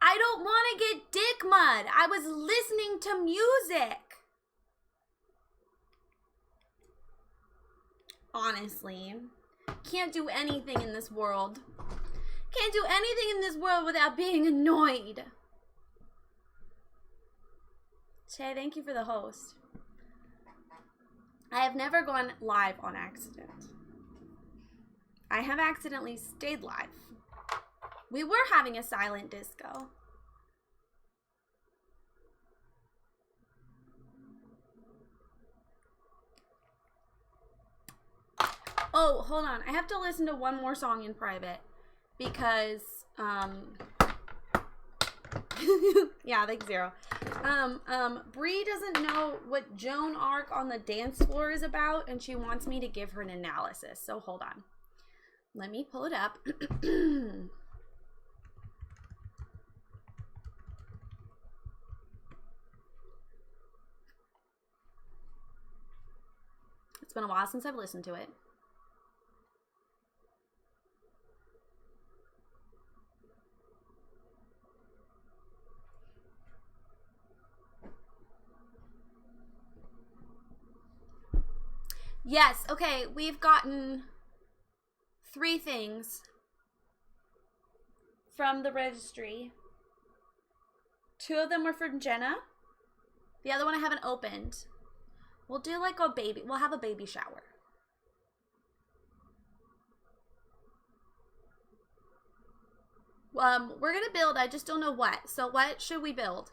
I don't want to get dick mud. I was listening to music. Honestly, can't do anything in this world. Can't do anything in this world without being annoyed. Che, thank you for the host. I have never gone live on accident. I have accidentally stayed live. We were having a silent disco. Oh, hold on. I have to listen to one more song in private because, yeah, thanks, Zero. Bree doesn't know what Joan Arc on the dance floor is about, and she wants me to give her an analysis. So hold on. Let me pull it up. It's been a while since I've listened to it. Yes, okay, we've gotten 3 things from the registry. 2 of them were from Jenna. The other one I haven't opened. We'll do like a baby, we'll have a baby shower. We're gonna build, I just don't know what. So what should we build?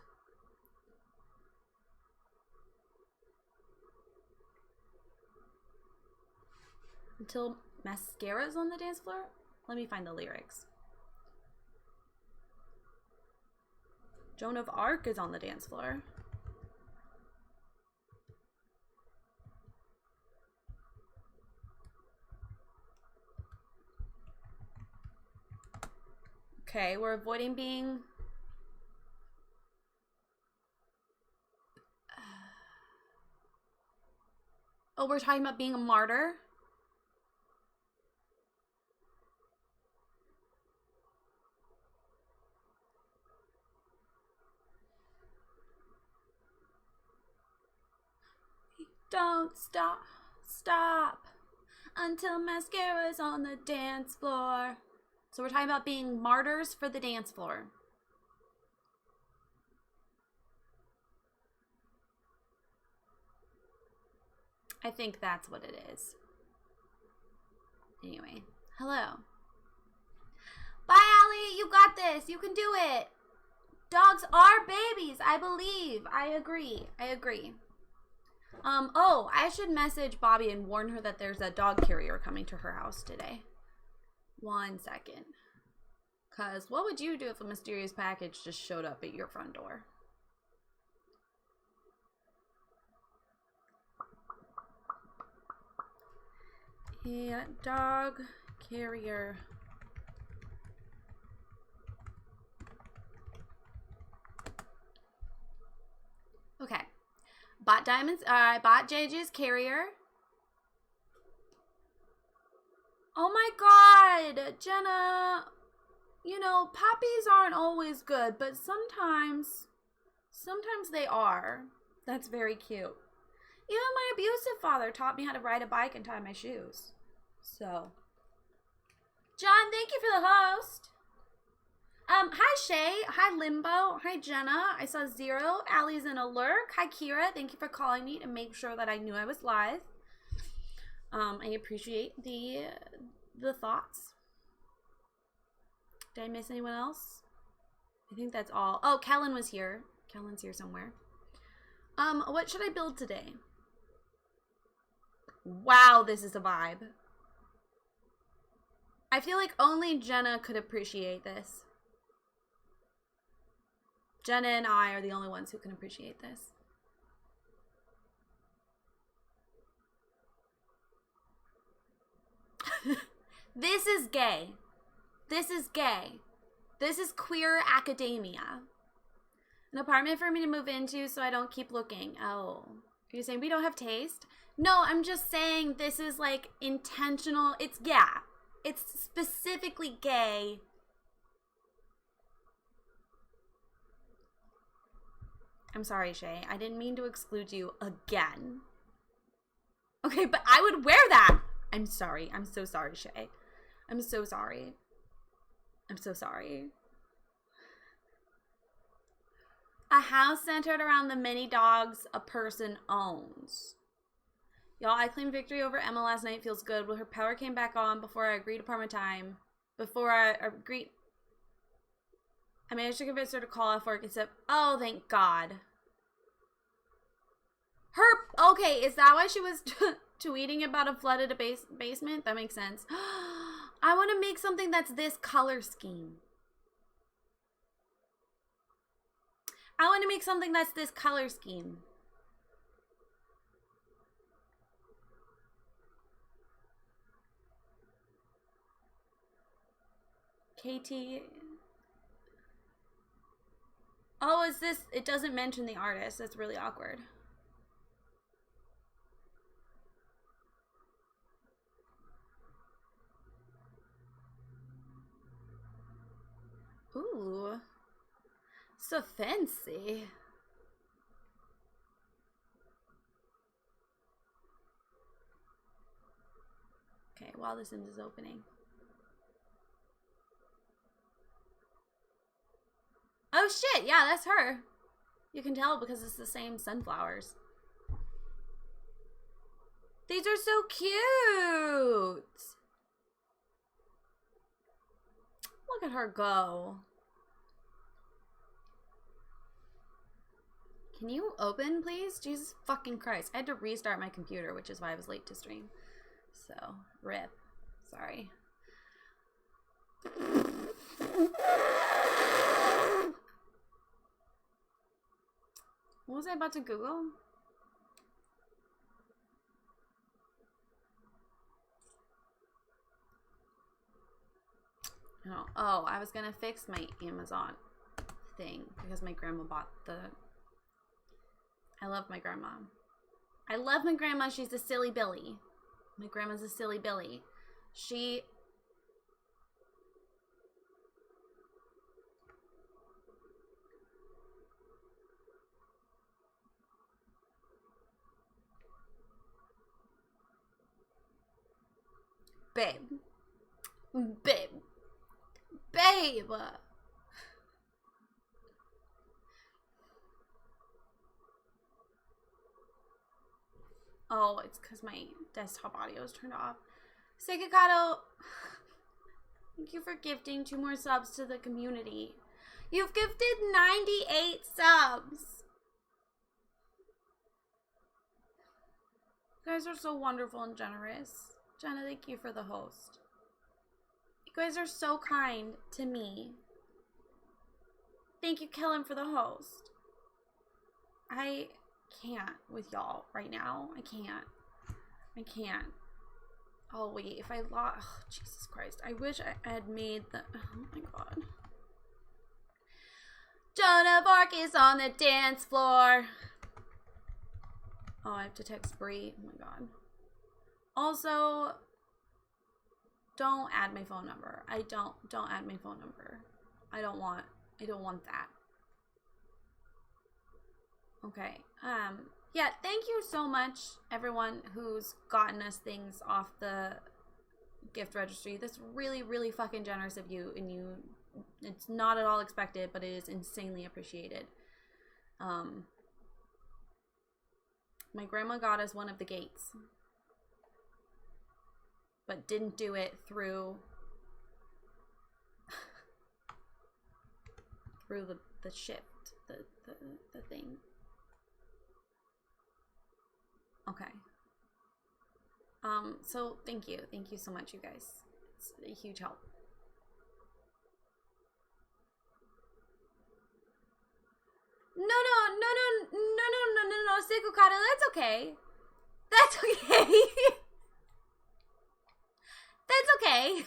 Until mascara's on the dance floor? Let me find the lyrics. Joan of Arc is on the dance floor. Okay, we're avoiding being... Oh, we're talking about being a martyr? Don't stop until mascara's on the dance floor. So we're talking about being martyrs for the dance floor. I think that's what it is. Anyway, hello. Bye, Allie. You got this. You can do it. Dogs are babies. I believe. I agree. Oh, I should message Bobby and warn her that there's a dog carrier coming to her house today. 1 second. Because what would you do if a mysterious package just showed up at your front door? A dog carrier. Okay. Bought diamonds. I bought JJ's carrier. Oh my god, Jenna. You know, puppies aren't always good, but sometimes they are. That's very cute. Even my abusive father taught me how to ride a bike and tie my shoes. So, John, thank you for the host. Hi Shay, hi Limbo, hi Jenna. I saw Zero, Allie's in a lurk. Hi Kira, thank you for calling me to make sure that I knew I was live. I appreciate the thoughts. Did I miss anyone else? I think that's all. Oh, Kellen was here. Kellen's here somewhere. What should I build today? Wow, this is a vibe. I feel like only Jenna could appreciate this. Jenna and I are the only ones who can appreciate this. This is gay. This is gay. This is queer academia. An apartment for me to move into so I don't keep looking. Oh. Are you saying we don't have taste? No, I'm just saying this is like intentional. It's, yeah. It's specifically gay. I'm sorry, Shay. I didn't mean to exclude you again. Okay, but I would wear that. I'm sorry. I'm so sorry, Shay. I'm so sorry. I'm so sorry. A house centered around the many dogs a person owns. Y'all, I claimed victory over Emma last night. Feels good. Well, her power came back on before I agreed upon my time. Before I agreed... I managed to convince her to call off work except... Oh, thank God. Her... Okay, is that why she was tweeting about a flooded basement? That makes sense. I want to make something that's this color scheme. I want to make something that's this color scheme. KT. Oh, is this... It doesn't mention the artist. That's really awkward. Ooh. So fancy. Okay, while the Sims is opening. Oh shit, yeah, that's her. You can tell because it's the same sunflowers. These are so cute. Look at her go. Can you open, please? Jesus fucking Christ. I had to restart my computer, which is why I was late to stream. So, rip. Sorry. What was I about to Google? Oh, I was gonna fix my Amazon thing because my grandma bought the... I love my grandma. I love my grandma. She's a silly Billy. My grandma's a silly Billy. She... Babe. Babe. Babe. Oh, it's because my desktop audio is turned off. Sekikato, thank you for gifting 2 more subs to the community. You've gifted 98 subs. You guys are so wonderful and generous. Jenna, thank you for the host. You guys are so kind to me. Thank you, Kellen, for the host. I can't with y'all right now. I can't. Oh wait, if I lost, oh, Jesus Christ, I wish I had made the, oh my God. Joan of Arc is on the dance floor. Oh, I have to text Brie. Oh my God. Also, don't add my phone number. Don't add my phone number. I don't want that. Okay. Yeah, thank you so much, everyone who's gotten us things off the gift registry. That's really, really fucking generous of you, and it's not at all expected, but it is insanely appreciated. My grandma got us one of the gates, but didn't do it through the shift, the thing. Okay. So thank you so much, you guys. It's a huge help. No, Sekukata, that's okay. That's okay. That's okay.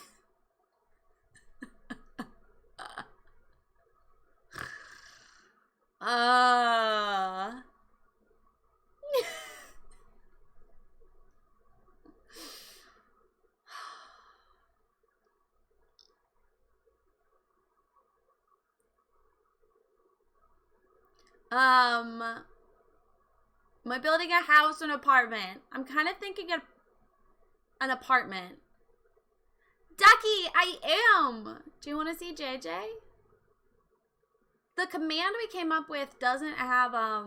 Am I building a house or an apartment? I'm kind of thinking of an apartment. Ducky, I am. Do you want to see JJ? The command we came up with doesn't have, I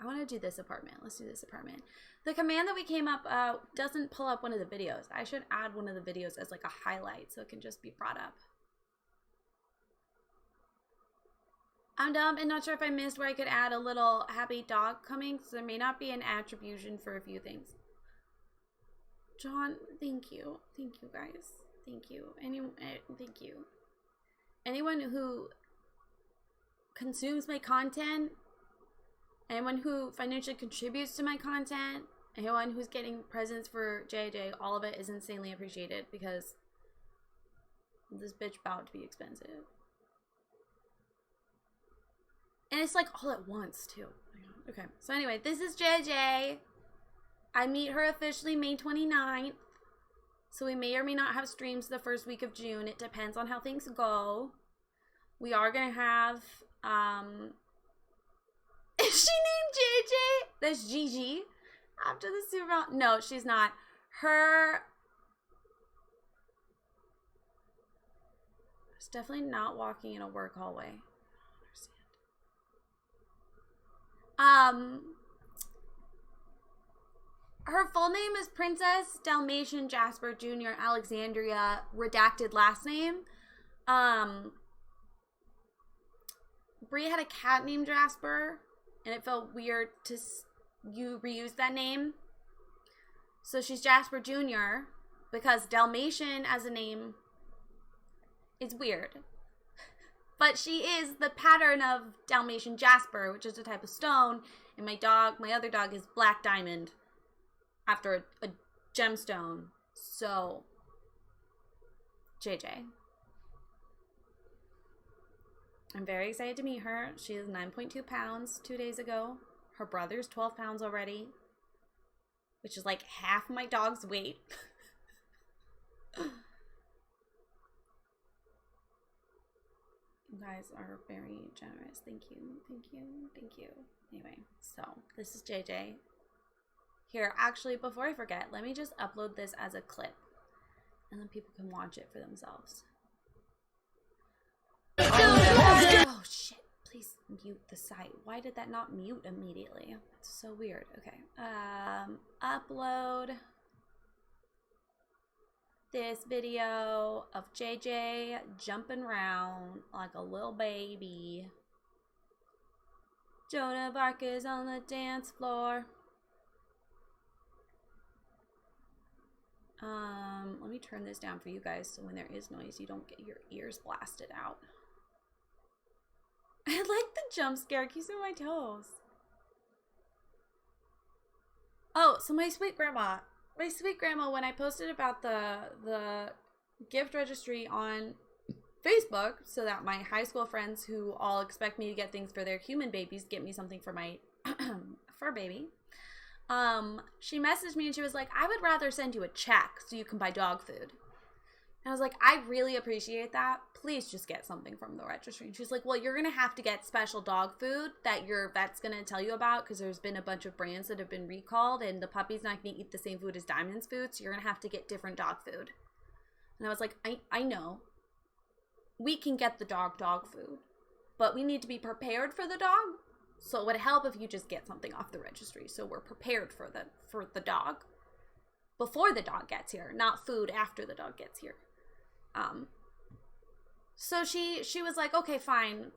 want to do this apartment. Let's do this apartment. The command that we came up doesn't pull up one of the videos. I should add one of the videos as like a highlight so it can just be brought up. I'm dumb and not sure if I missed where I could add a little happy dog coming, so there may not be an attribution for a few things. John, thank you. Thank you, guys. Thank you. Thank you. Anyone who consumes my content, anyone who financially contributes to my content, anyone who's getting presents for JJ, all of it is insanely appreciated because this bitch about to be expensive. And it's like all at once too. Okay, so anyway, this is JJ. I meet her officially May 29th. So we may or may not have streams the first week of June. It depends on how things go. We are gonna have is she named JJ? That's Gigi. After the Super Bowl. No, she's not. It's definitely not walking in a work hallway. I don't understand. Her full name is Princess Dalmatian Jasper Jr. Alexandria, redacted last name. Brie had a cat named Jasper, and it felt weird to reuse that name. So she's Jasper Jr. because Dalmatian as a name is weird. But she is the pattern of Dalmatian Jasper, which is a type of stone, and my other dog is Black Diamond after a gemstone. So JJ. I'm very excited to meet her. She is 9.2 pounds 2 days ago. Her brother's 12 pounds already, which is like half my dog's weight. You guys are very generous. Thank you. Thank you. Thank you. Anyway, so this is JJ. Here, actually, before I forget, let me just upload this as a clip, and then people can watch it for themselves. Oh, shit. Please mute the site. Why did that not mute immediately? That's so weird. Okay. Upload this video of JJ jumping around like a little baby. Joan of Arc is on the dance floor. Let me turn this down for you guys so when there is noise, you don't get your ears blasted out. I like the jump scare. It keeps me on my toes. Oh, so my sweet grandma, when I posted about the gift registry on Facebook so that my high school friends who all expect me to get things for their human babies get me something for my fur baby. She messaged me and she was like, I would rather send you a check so you can buy dog food. And I was like, I really appreciate that. Please just get something from the registry. And she's like, well, you're going to have to get special dog food that your vet's going to tell you about because there's been a bunch of brands that have been recalled and the puppy's not going to eat the same food as Diamond's food. So you're going to have to get different dog food. And I was like, I know. We can get the dog food, but we need to be prepared for the dog. So it would help if you just get something off the registry so we're prepared for the dog before the dog gets here, not food after the dog gets here. So she was like, okay, fine.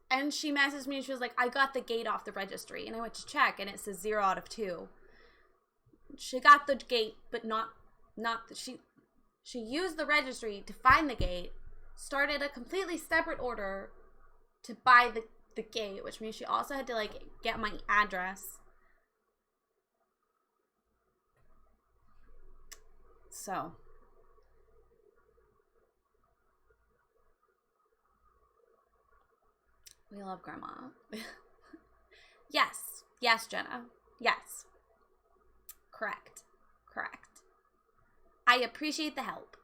And she messaged me and she was like, I got the gate off the registry. And I went to check and it says 0 out of 2. She got the gate, but she used the registry to find the gate, started a completely separate order to buy the gate, which means she also had to like get my address. So we love grandma. Yes, Jenna. Yes. Correct. I appreciate the help.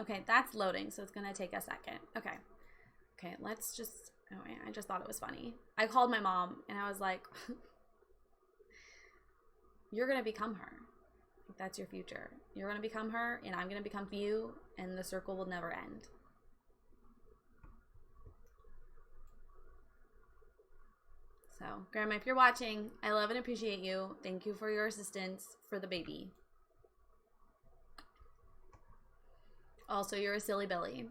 Okay, that's loading, so it's gonna take a second. Okay, let's just Anyway, I just thought it was funny. I called my mom and I was like, you're going to become her. That's your future. You're going to become her and I'm going to become you and the circle will never end. So, Grandma, if you're watching, I love and appreciate you. Thank you for your assistance for the baby. Also, you're a silly Billy.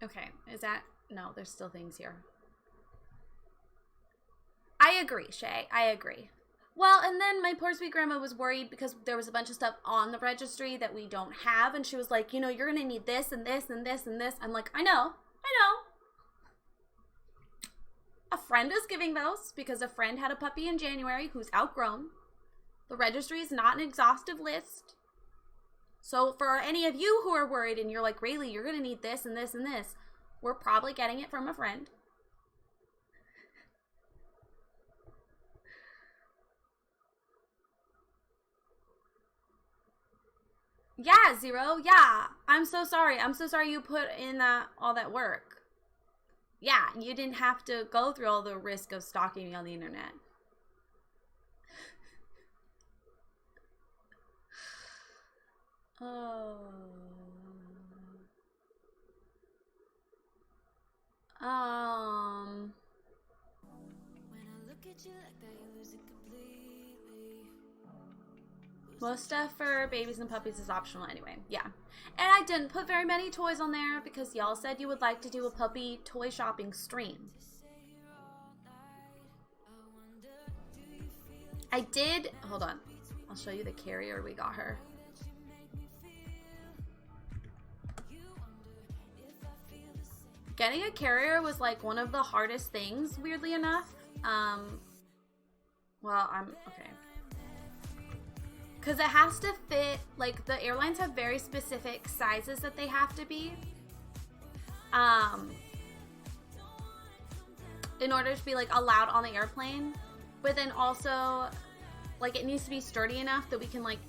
Okay, is that... No, there's still things here. I agree, Shay. I agree. Well, and then my poor sweet grandma was worried because there was a bunch of stuff on the registry that we don't have. And she was like, you know, you're going to need this and this and this and this. I'm like, I know. A friend is giving those because a friend had a puppy in January who's outgrown. The registry is not an exhaustive list. So for any of you who are worried and you're like, Rayleigh, you're going to need this and this and this, we're probably getting it from a friend. Yeah, Zero. Yeah. I'm so sorry. I'm so sorry you put in all that work. Yeah, you didn't have to go through all the risk of stalking me on the internet. Oh. When I look at you like that, you lose it completely. Most stuff for babies and puppies is optional anyway. Yeah. And I didn't put very many toys on there because y'all said you would like to do a puppy toy shopping stream. I did. Hold on. I'll show you the carrier we got her. Getting a carrier was like one of the hardest things, weirdly enough. Well, okay. Because it has to fit, like, the airlines have very specific sizes that they have to be. In order to be, like, allowed on the airplane. But then also, like, it needs to be sturdy enough that we can, like,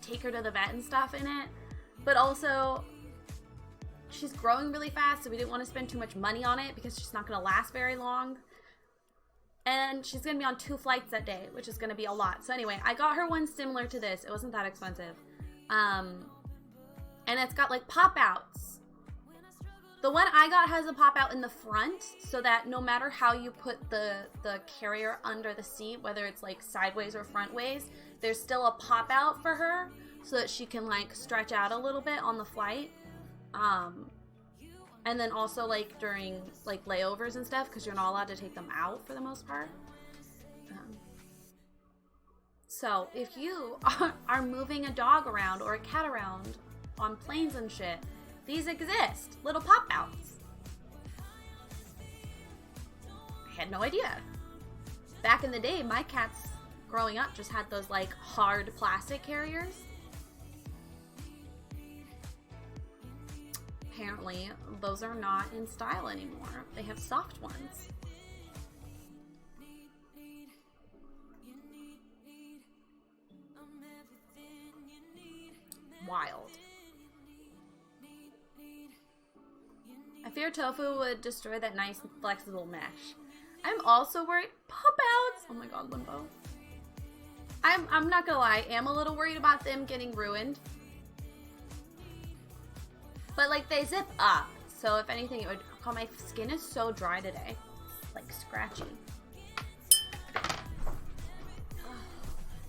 take her to the vet and stuff in it. But also, she's growing really fast, so we didn't want to spend too much money on it because she's not going to last very long. And she's going to be on 2 flights that day, which is going to be a lot. So anyway, I got her one similar to this. It wasn't that expensive. And it's got like pop-outs. The one I got has a pop-out in the front so that no matter how you put the carrier under the seat, whether it's like sideways or front ways, there's still a pop-out for her so that she can like stretch out a little bit on the flight. And then also, like, during, like, layovers and stuff, because you're not allowed to take them out for the most part. So, if you are moving a dog around or a cat around on planes and shit, these exist. Little pop-outs. I had no idea. Back in the day, my cats growing up just had those, like, hard plastic carriers. Apparently, those are not in style anymore. They have soft ones. Wild. I fear tofu would destroy that nice flexible mesh. I'm also worried. Pop-outs! Oh my god, Limbo. I'm not gonna lie, I am a little worried about them getting ruined. But, like, they zip up. So, if anything, it would... Oh, my skin is so dry today. Like, scratchy.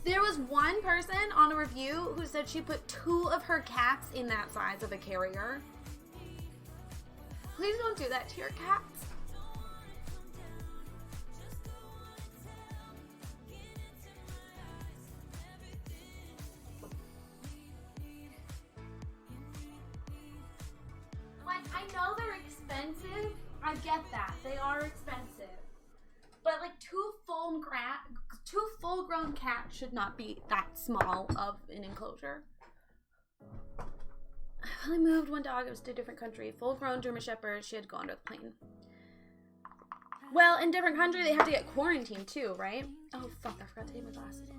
There was one person on a review who said she put 2 of her cats in that size of a carrier. Please don't do that to your cats. I know they're expensive. I get that. They are expensive. But like 2 full-grown cats should not be that small of an enclosure. I only moved one dog. It was to a different country. Full-grown German Shepherd. She had to go under the plane. Well, in different countries, they have to get quarantined too, right? Oh, fuck, I forgot to take my glasses off.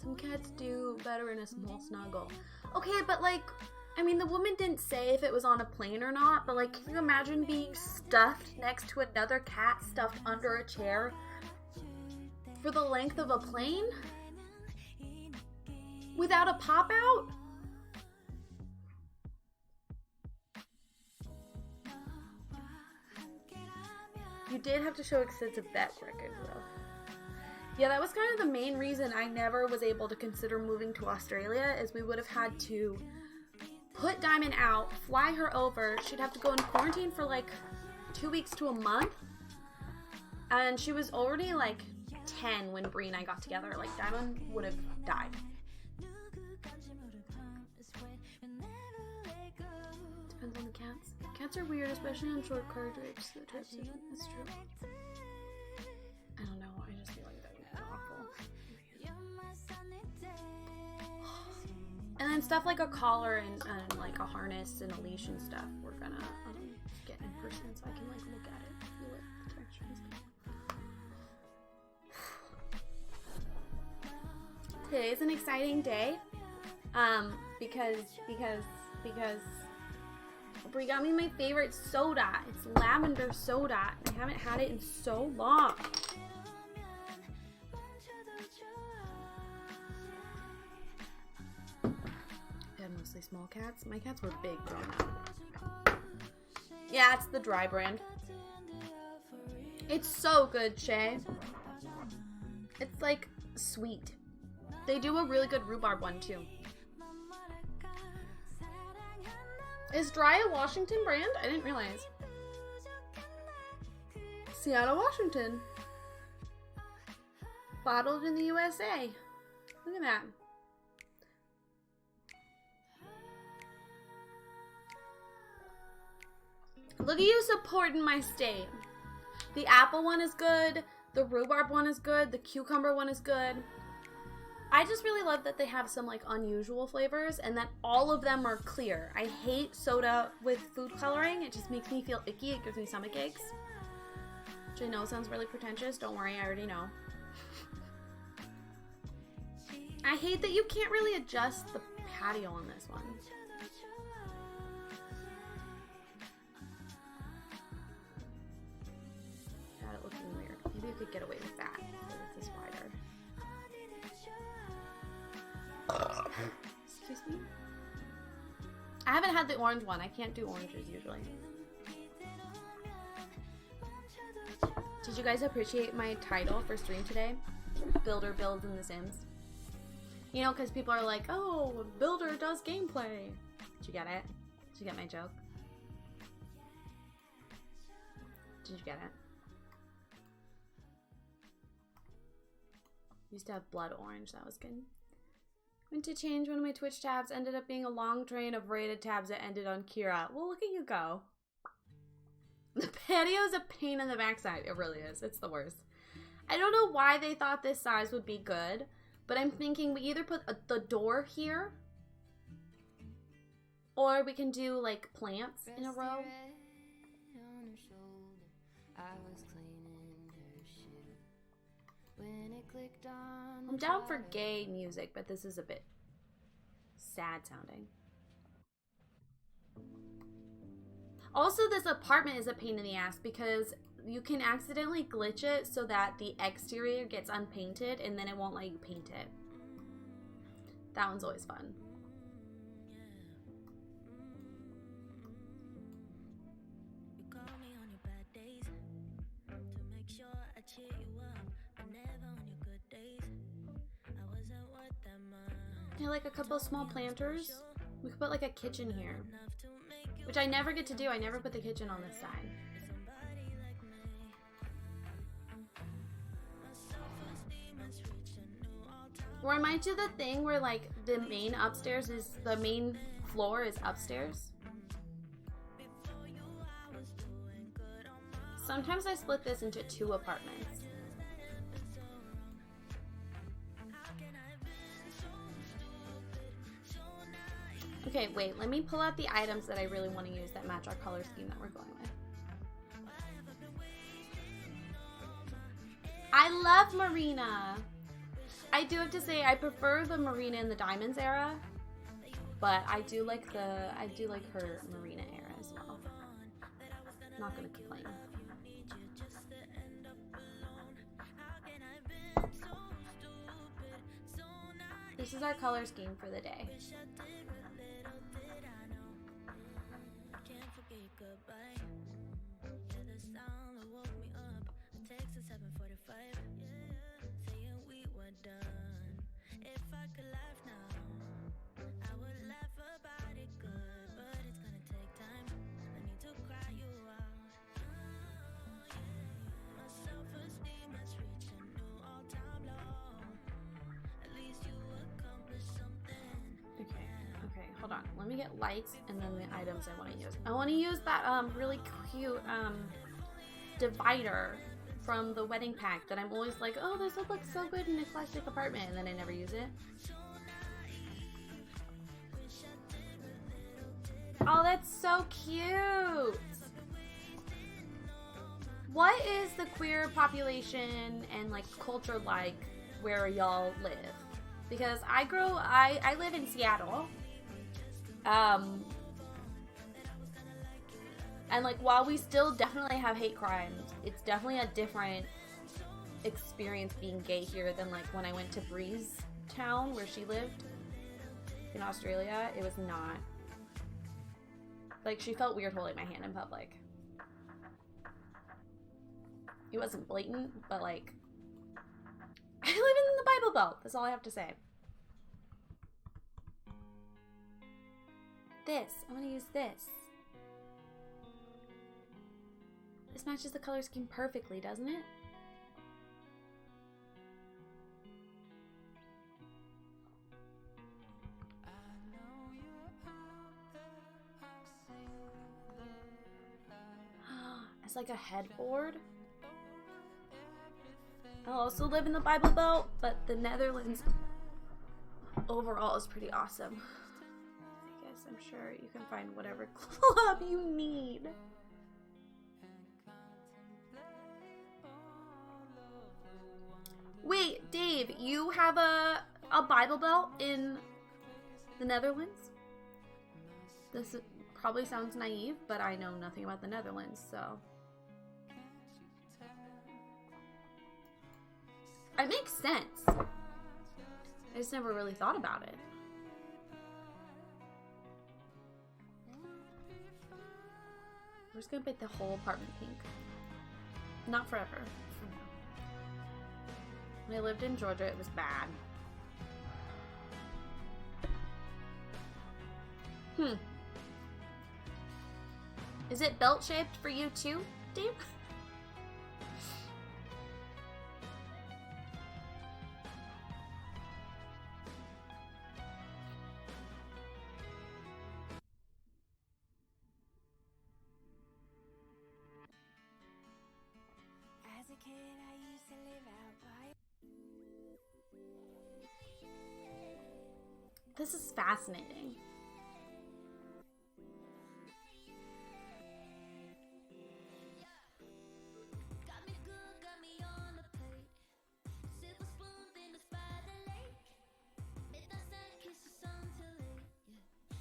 Some cats do better in a small snuggle. Okay, but like, I mean, the woman didn't say if it was on a plane or not, but like, can you imagine being stuffed next to another cat stuffed under a chair for the length of a plane? Without a pop out? You did have to show extensive vet records, though. Yeah, that was kind of the main reason I never was able to consider moving to Australia, is we would have had to put Diamond out, fly her over. She'd have to go in quarantine for like 2 weeks to a month. And she was already like 10 when Bree and I got together. Like, Diamond would have died. Depends on the cats. Cats are weird, especially on short car trips. That's true. I don't know. I just feel like that would be awful. And then stuff like a collar and like a harness and a leash and stuff, we're gonna get in person so I can like look at it, feel it, the texture and stuff. Today's an exciting day, because Brie got me my favorite soda. It's lavender soda. I haven't had it in so long. I had mostly small cats. My cats were big growing up. Yeah, it's the dry brand. It's so good, Shay. It's like sweet. They do a really good rhubarb one too. Is Dry a Washington brand? I didn't realize. Seattle, Washington. Bottled in the USA. Look at that. Look at you supporting my state. The apple one is good. The rhubarb one is good. The cucumber one is good. I just really love that they have some like unusual flavors and that all of them are clear. I hate soda with food coloring. It just makes me feel icky. It gives me stomach aches. Which I know sounds really pretentious. Don't worry, I already know. I hate that you can't really adjust the patio on this one. Got it looking weird. Maybe you could get away with that. With this wider. Excuse me? I haven't had the orange one. I can't do oranges usually. Did you guys appreciate my title for stream today? Builder builds in The Sims. You know, because people are like, oh, Builder does gameplay. Did you get it? Did you get my joke? Did you get it? Used to have blood orange. That was good. Went to change one of my Twitch tabs. Ended up being a long train of rated tabs that ended on Kira. Well, look at you go. The patio is a pain in the backside. It really is. It's the worst. I don't know why they thought this size would be good, but I'm thinking we either put the door here, or we can do like plants in a row. I'm down for gay music, but this is a bit sad sounding. Also, this apartment is a pain in the ass because you can accidentally glitch it so that the exterior gets unpainted and then it won't let you paint it. That one's always fun. I like a couple of small planters. We could put like a kitchen here, which I never get to do. I never put the kitchen on this side. Or I might do the thing where like the main upstairs is, the main floor is upstairs. Sometimes I split this into 2 apartments. Okay, wait, let me pull out the items that I really want to use that match our color scheme that we're going with. I love Marina. I do have to say I prefer the Marina in the Diamonds era, but I do like her Marina era as well. Not gonna complain. This is our color scheme for the day. Hold on, let me get lights and then the items I want to use. I want to use that really cute divider from the wedding pack that I'm always like, oh, this would look so good in a plastic apartment, and then I never use it. Oh, that's so cute. What is the queer population and like culture like where y'all live? Because I live in Seattle. And like while we still definitely have hate crimes, it's definitely a different experience being gay here than like when I went to Bree's town where she lived in Australia. It was not like, she felt weird holding my hand in public. It wasn't blatant, but like, I live in the Bible Belt. That's all I have to say. This. I want to use this. This matches the color scheme perfectly, doesn't it? It's like a headboard. I also live in the Bible Belt, but the Netherlands overall is pretty awesome. I'm sure you can find whatever club you need. Wait, Dave, you have a Bible Belt in the Netherlands? This probably sounds naive, but I know nothing about the Netherlands, so. It makes sense. I just never really thought about it. We're just gonna paint the whole apartment pink. Not forever. For now. When I lived in Georgia, it was bad. Is it belt shaped for you too, Dave? This is fascinating.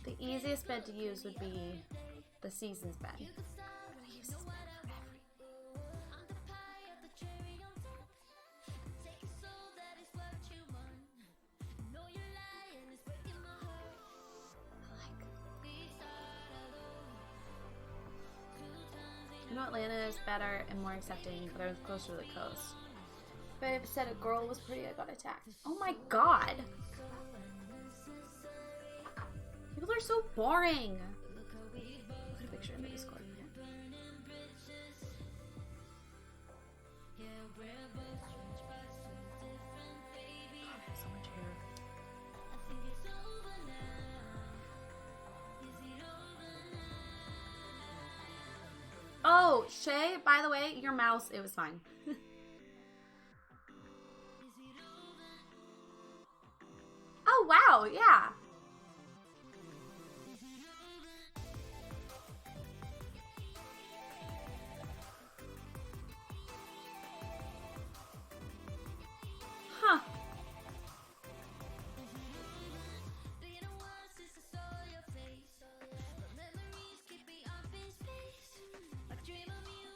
The easiest bed to use would be the Seasons bed. I'm gonna use this bed for I know Atlanta is better and more accepting, but I was closer to the coast. If I said a girl was pretty, I got attacked. Oh my god! People are so boring! Put a picture in the Discord. God, I have so much hair. Oh, Shay, by the way, your mouse, it was fine. Oh, wow, yeah.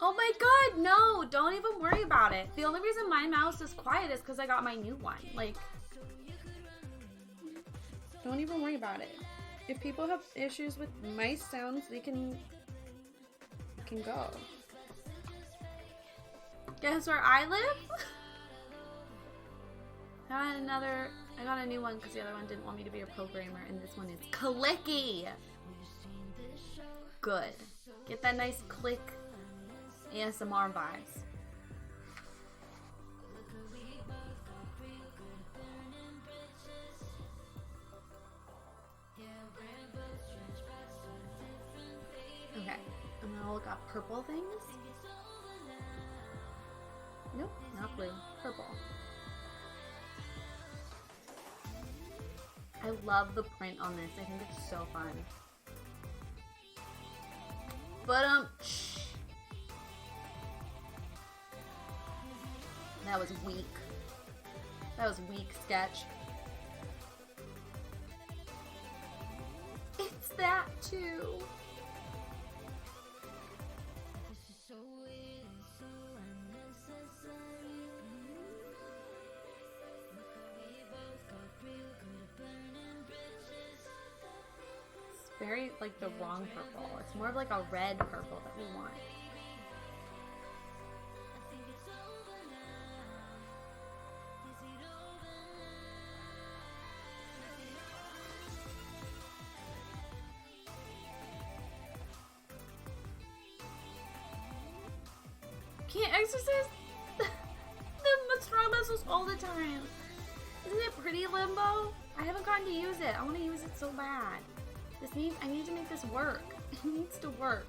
Oh my god, no, don't even worry about it. The only reason my mouse is quiet is because I got my new one. Like, don't even worry about it. If people have issues with mice sounds, they can go. Guess where I live? I got a new one because the other one didn't want me to be a programmer, and this one is clicky. Good. Get that nice click ASMR vibes. Okay, and now look up purple things. Nope, not blue, purple. I love the print on this. I think it's so fun. But that was weak. That was weak, Sketch. It's that too. It's very like the wrong purple. It's more of like a red purple that we want. Can't exercise the strong muscles all the time. Isn't it pretty, Limbo? I haven't gotten to use it. I want to use it so bad. I need to make this work. It needs to work.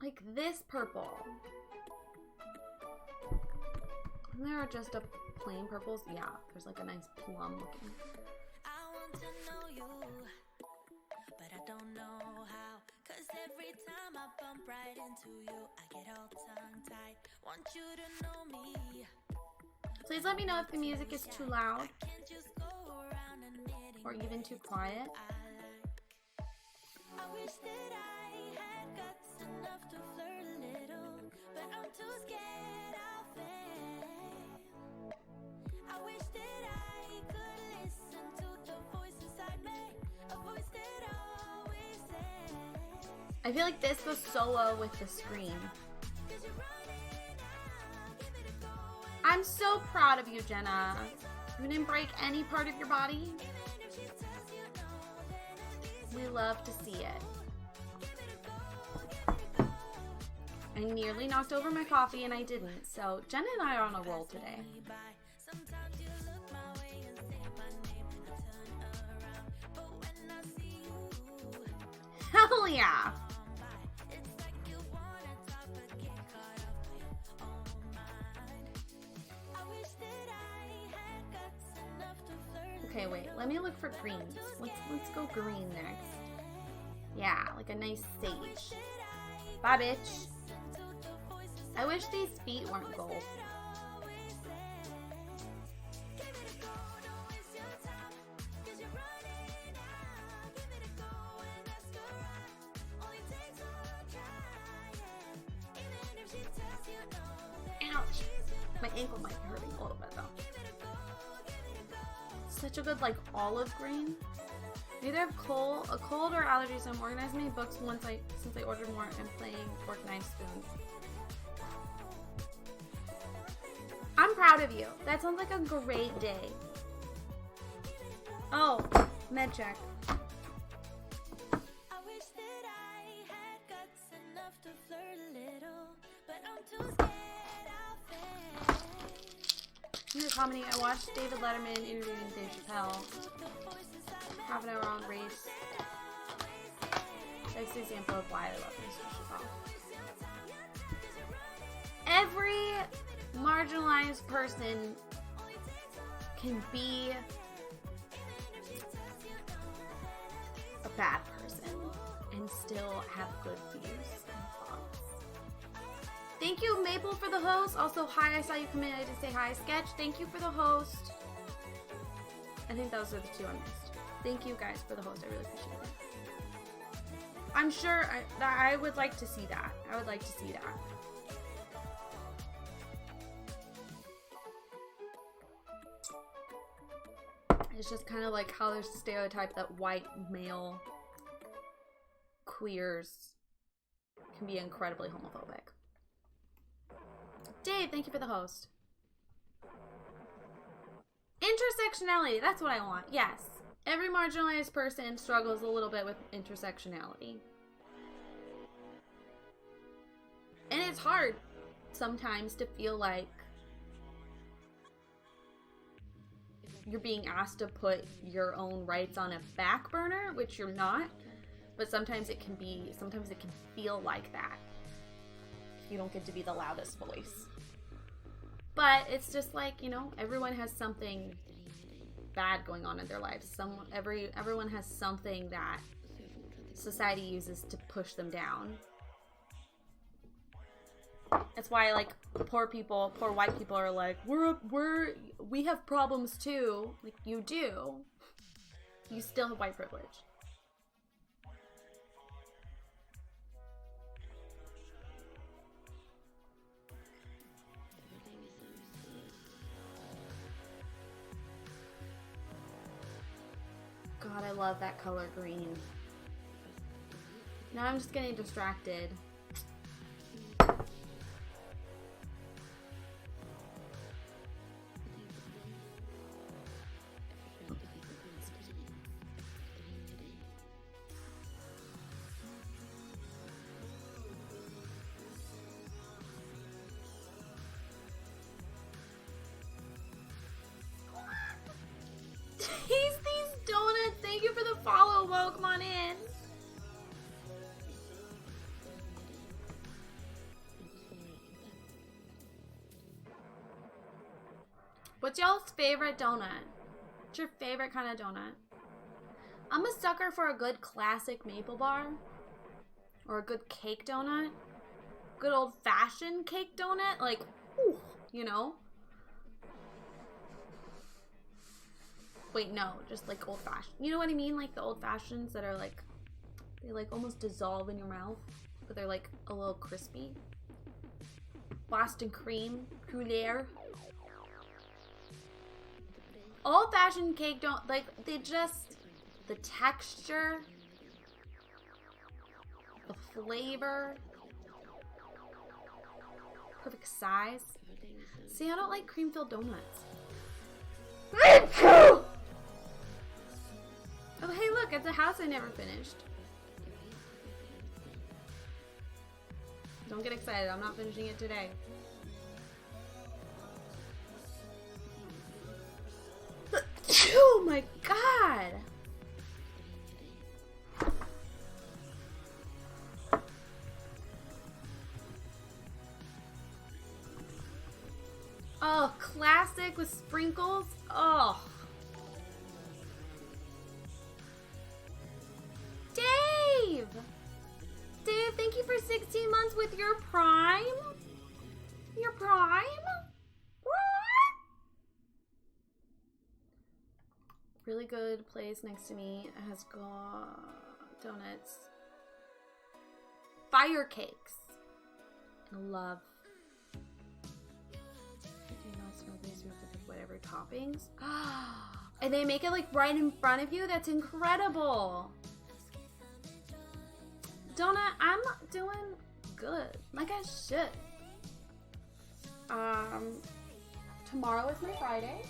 Like this purple. And there are just a plain purples. Yeah, there's like a nice plum looking. I want to know you, but I don't know how. Cause every time I bump right into you, I get all tongue-tied. Want you to know me. Please let me know if the music is too loud or even too quiet. I wish that I had guts enough to flirt a little, but I'm too scared I'll fail. I wish that I could listen to the voice inside me, a voice that always says. I feel like this goes so well with the screen. I'm so proud of you, Jenna. You didn't break any part of your body. We love to see it. I nearly knocked over my coffee and I didn't. So Jenna and I are on a roll today. Hell yeah. Okay, wait. Let me look for greens. Let's go green next. Yeah, like a nice sage. Bye, bitch. I wish these feet weren't gold. Ouch. My ankle might be hurting a little bit though. Such a good like olive green. I either have a cold or allergies. I'm organizing my books since I ordered more and playing fork knife spoons. I'm proud of you. That sounds like a great day. Oh, med check. I wish that I had guts enough to flirt a little, but I'm too scared I'll fail. You're commenting, I watched David Letterman interviewing Dave Chappelle. Half an hour on race. That's the example of why I love Mr. Chappelle. Every marginalized person can be a bad person and still have good views and thoughts. Thank you, Maple, for the host. Also, hi, I saw you come in. I did say hi. Sketch, thank you for the host. I think those are the two I missed. Thank you guys for the host. I really appreciate it. I'm sure I would like to see that. I would like to see that. It's just kind of like how there's a stereotype that white male queers can be incredibly homophobic. Dave, thank you for the host. Intersectionality, that's what I want. Yes. Every marginalized person struggles a little bit with intersectionality. And it's hard sometimes to feel like you're being asked to put your own rights on a back burner, which you're not. But sometimes it can feel like that. You don't get to be the loudest voice. But it's just like, you know, everyone has something bad going on in their lives. Everyone has something that society uses to push them down. That's why, like, poor white people are like, we have problems too. Like, you do. You still have white privilege. God, I love that color green. Now I'm just getting distracted. These donuts. Thank you for the follow. Welcome on in. What's y'all's favorite donut? What's your favorite kind of donut? I'm a sucker for a good classic maple bar. Or a good cake donut. Good old-fashioned cake donut. Like, ooh, you know? Wait, no, just like old-fashioned. You know what I mean? Like the old-fashions that are like, they like almost dissolve in your mouth, but they're like a little crispy. Boston cream, Gruyere. Old-fashioned cake don't, like, they just, the texture, the flavor, perfect size. See, I don't like cream-filled donuts. Oh, hey, look, it's a house I never finished. Don't get excited. I'm not finishing it today. Oh my god! Oh, classic with sprinkles. Oh. Dave! Dave, thank you for 16 months with your Prime. Your Prime? What? Really good place next to me. It has donuts. Fire cakes. I love whatever toppings. And they make it like right in front of you. That's incredible. Donut, I'm doing good. Like I should. Tomorrow is my Friday.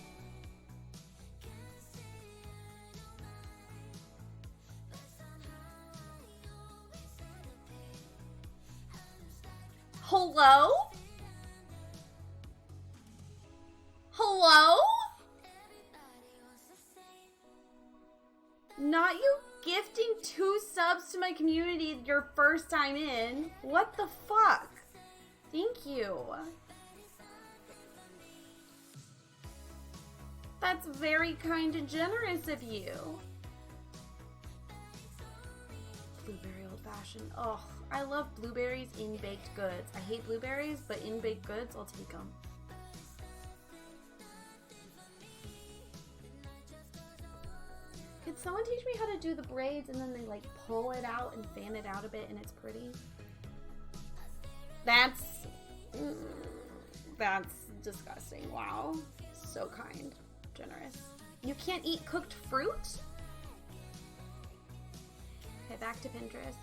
Hello? Hello? Not you gifting 2 subs to my community your first time in. What the fuck? Thank you. That's very kind and generous of you. Blueberry old fashioned. Oh, I love blueberries in baked goods. I hate blueberries, but in baked goods, I'll take them. Someone teach me how to do the braids and then they like pull it out and fan it out a bit and it's pretty. That's disgusting. Wow. So kind. Generous. You can't eat cooked fruit? Okay, back to Pinterest.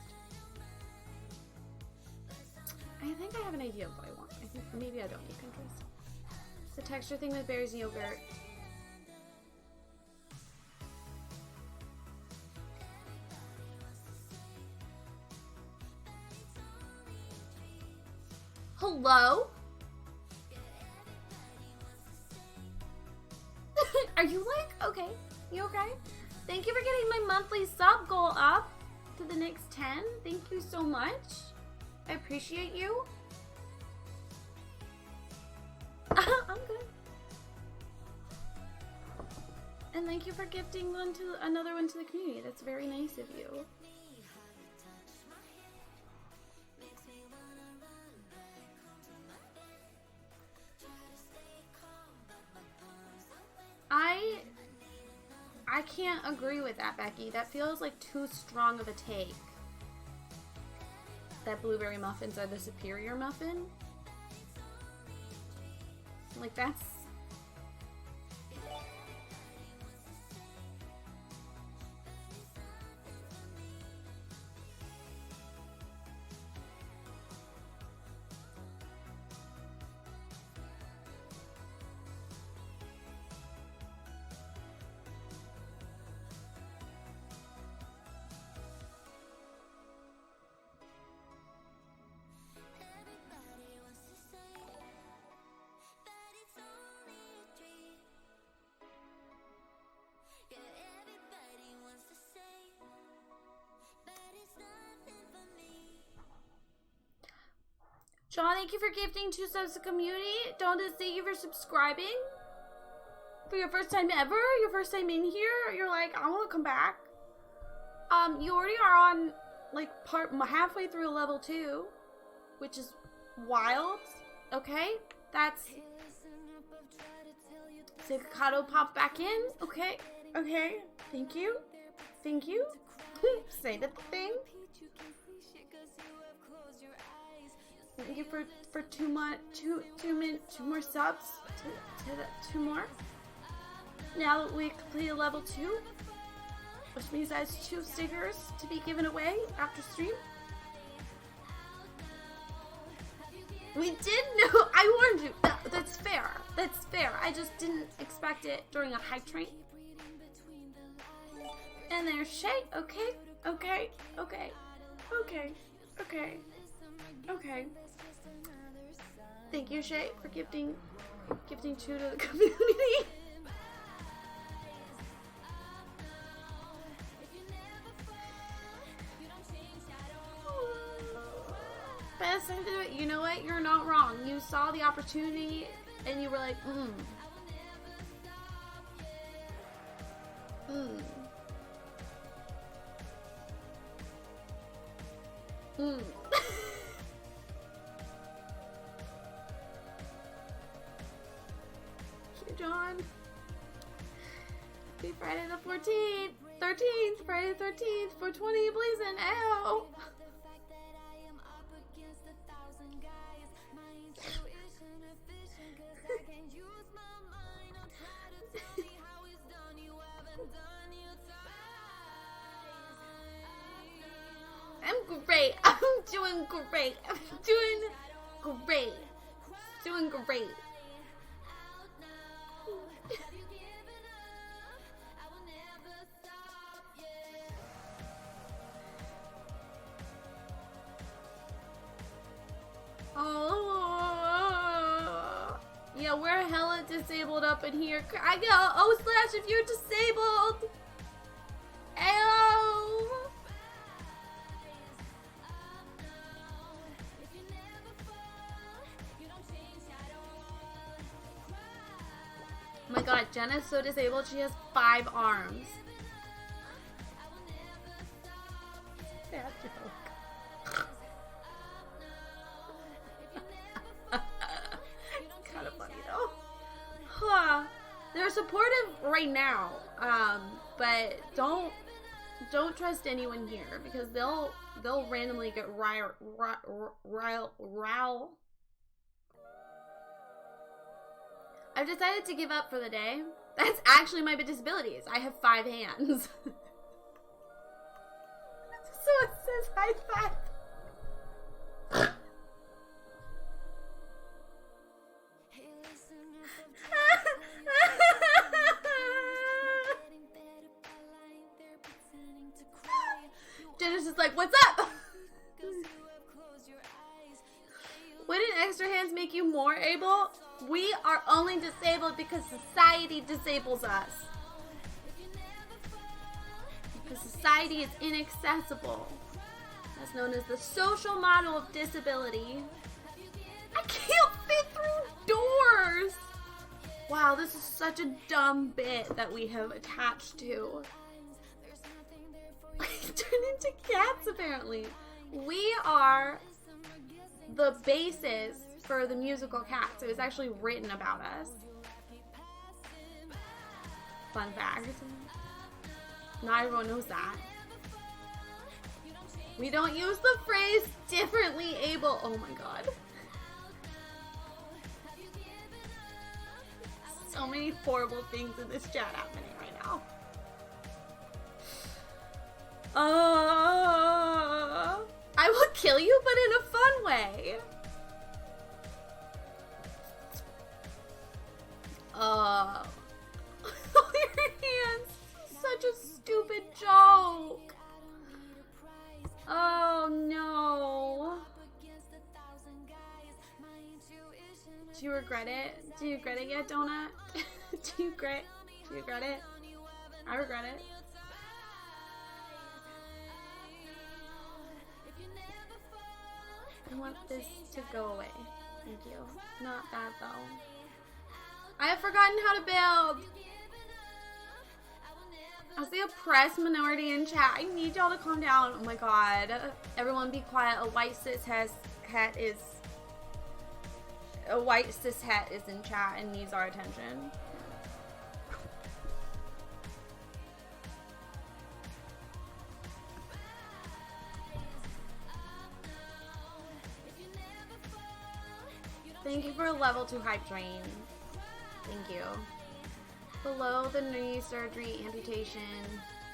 I think I have an idea of what I want. I think maybe I don't need Pinterest. It's a texture thing with berries and yogurt. Hello? Are you like, okay? You okay? Thank you for getting my monthly sub goal up to the next 10. Thank you so much. I appreciate you. I'm good. And thank you for gifting another one to the community. That's very nice of you. I can't agree with that, Becky. That feels like too strong of a take. That blueberry muffins are the superior muffin. Like, that's... John, thank you for gifting 2 subs to community. Donda, thank you for subscribing. For your first time ever, your first time in here, you're like, I want to come back. You already are on, like, halfway through level 2, which is wild. Okay, that's... Sakakato popped back in. Okay, okay, thank you. Thank you. Say the thing. Thank you for 2 more subs. 2 more. Now that we completed level 2, which means I have 2 stickers to be given away after stream. We did know. I warned you. That's fair. That's fair. I just didn't expect it during a hype train. And there's Shay. Okay. Okay. Okay. Okay. Okay. Okay. Thank you, Shay, for gifting 2 to the community. Best thing to do it. You know what? You're not wrong. You saw the opportunity and you were like, John. Happy Friday the 14th, 13th, Friday the 13th, 420 blazing. Ow. I'm great. I'm doing great. I'm doing great. Doing great. Oh, yeah, we're hella disabled up in here. I go, oh slash, if you're disabled. Ayo. Oh my god, Jenna's so disabled, she has 5 arms. Bad joke. Kind of funny though. Huh. They're supportive right now. But don't trust anyone here because they'll randomly get rile. I've decided to give up for the day. That's actually my disabilities. I have 5 hands. So it says high five. Jenna's just like, what's up? Wouldn't extra hands make you more able? We are only disabled because society disables us. Because society is inaccessible. That's known as the social model of disability. I can't fit through doors! Wow, this is such a dumb bit that we have attached to. Turn into cats, apparently. We are the basis for the musical Cats. It was actually written about us. Fun fact. Not everyone knows that. We don't use the phrase differently able. Oh my god. So many horrible things in this chat happening right now. I will kill you, but in a fun way. Your hands. Such a stupid joke. Oh no. Do you regret it? Do you regret it yet, Donut? Do you regret it? I regret it. I want this to go away. Thank you. Not that though. I have forgotten how to build. I see a oppressed minority in chat. I need y'all to calm down. Oh my god. Everyone be quiet. A white cis het is in chat and needs our attention. Thank you for a level 2 hype train. Thank you. Below the knee surgery amputation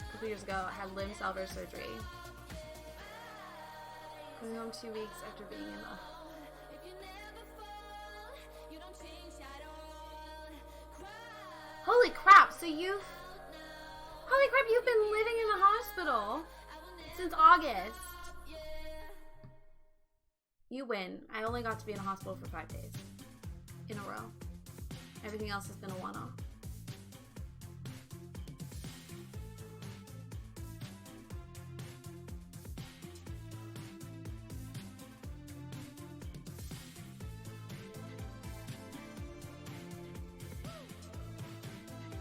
a couple years ago, I had limb salvage surgery. Going home 2 weeks after being in the... Holy crap, so you've... Holy crap, you've been living in the hospital since August. You win. I only got to be in a hospital for 5 days in a row. Everything else has been a one-off.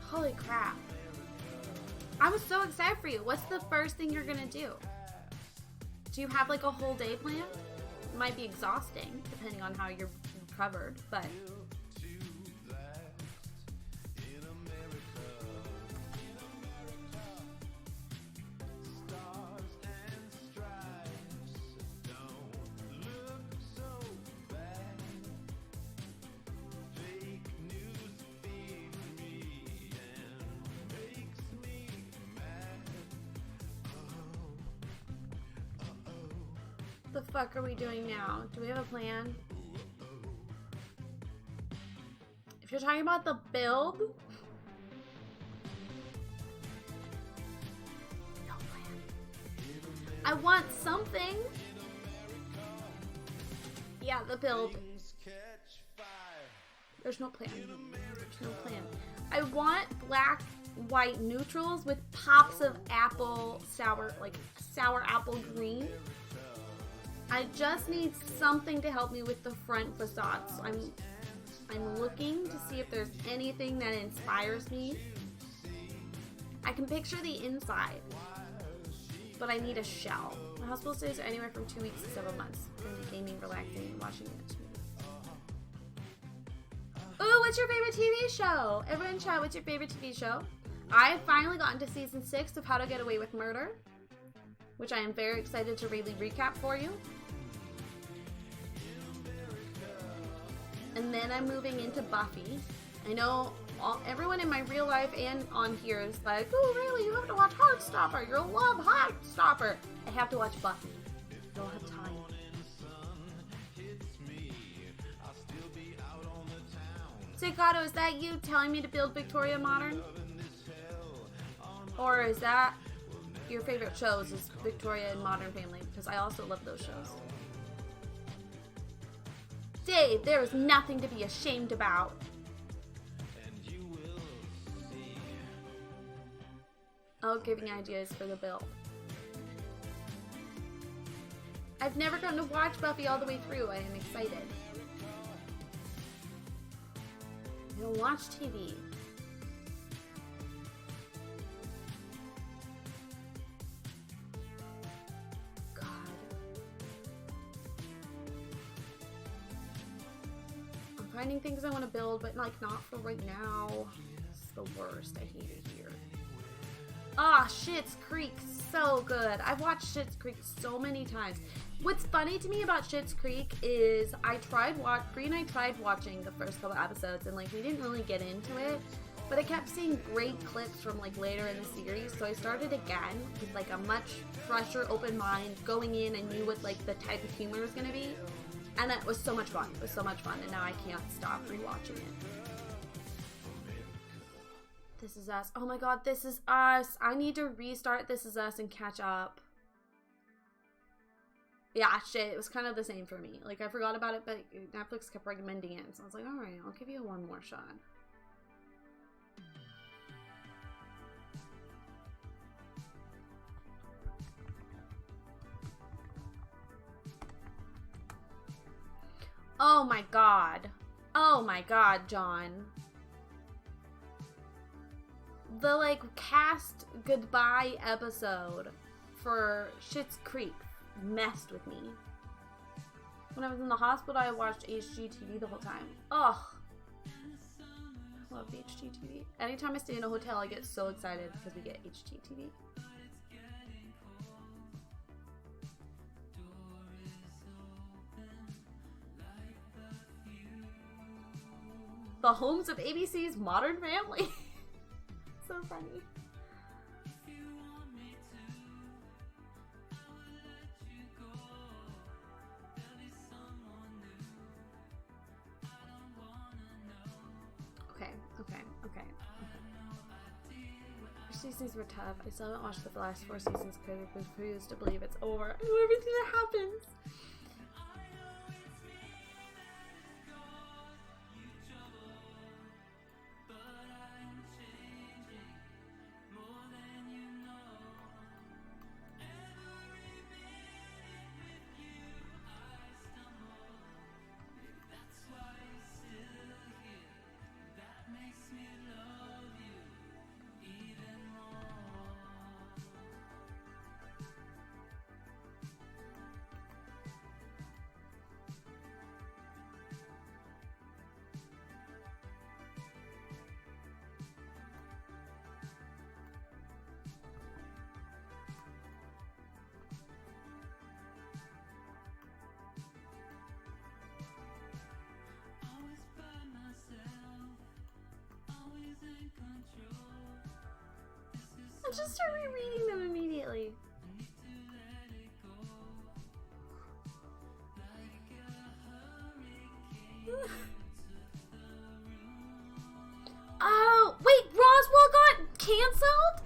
Holy crap. I was so excited for you. What's the first thing you're gonna do? Do you have like a whole day planned? It might be exhausting depending on how you're covered, but the fuck are we doing now? Do we have a plan? If you're talking about the build, no plan. I want something. Yeah, the build. There's no plan. There's no plan. I want black, white neutrals with pops of apple sour, like sour apple green. I just need something to help me with the front facade. So I'm looking to see if there's anything that inspires me. I can picture the inside, but I need a shell. My hospital stays are anywhere from 2 weeks to several months. I'm gonna be gaming, relaxing, and watching it. Ooh, what's your favorite TV show? Everyone chat, what's your favorite TV show? I finally got into season 6 of How to Get Away with Murder, which I am very excited to really recap for you. And then I'm moving into Buffy. I know everyone in my real life and on here is like, oh really, you have to watch Heartstopper, you'll love Heartstopper. I have to watch Buffy. I don't have time. Staccato, is that you telling me to build Victoria Modern? Or is that your favorite shows is Victoria and Modern Family? Because I also love those shows. Dave, there is nothing to be ashamed about. Oh, giving ideas for the build. I've never gotten to watch Buffy all the way through. I am excited. I don't watch TV. God. I'm finding things I want to build, but like not for right now. It's the worst. I hate it here. Ah, Schitt's Creek, so good. I've watched Schitt's Creek so many times. What's funny to me about Schitt's Creek is Bree and I tried watching the first couple episodes and like we didn't really get into it, but I kept seeing great clips from like later in the series, so I started again with like a much fresher, open mind. Going in, I knew what like the type of humor was gonna be, and it was so much fun. It was so much fun, and now I can't stop rewatching it. This Is Us. Oh my god, This Is Us. I need to restart This Is Us and catch up. Yeah, shit, it was kind of the same for me. Like, I forgot about it, but Netflix kept recommending it, so I was like, alright, I'll give you one more shot. Oh my god. Oh my god, John. The, like, cast goodbye episode for Schitt's Creek messed with me. When I was in the hospital, I watched HGTV the whole time. Ugh. Love HGTV. Anytime I stay in a hotel, I get so excited because we get HGTV. The homes of ABC's Modern Family. So funny. Okay. First seasons were tough. I still haven't watched the last 4 seasons because I refuse to believe it's over. I know everything that happens. I'll just start rereading them immediately. Oh, wait, Roswell got canceled?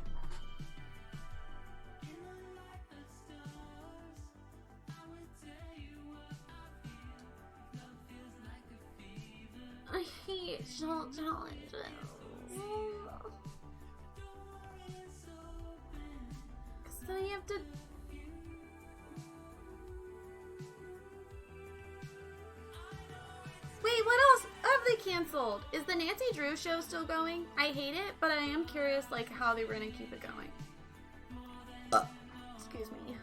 I hate show challenges. So you have to... Wait, what else have they canceled? Is the Nancy Drew show still going? I hate it, but I am curious like how they were gonna keep it going. Excuse me.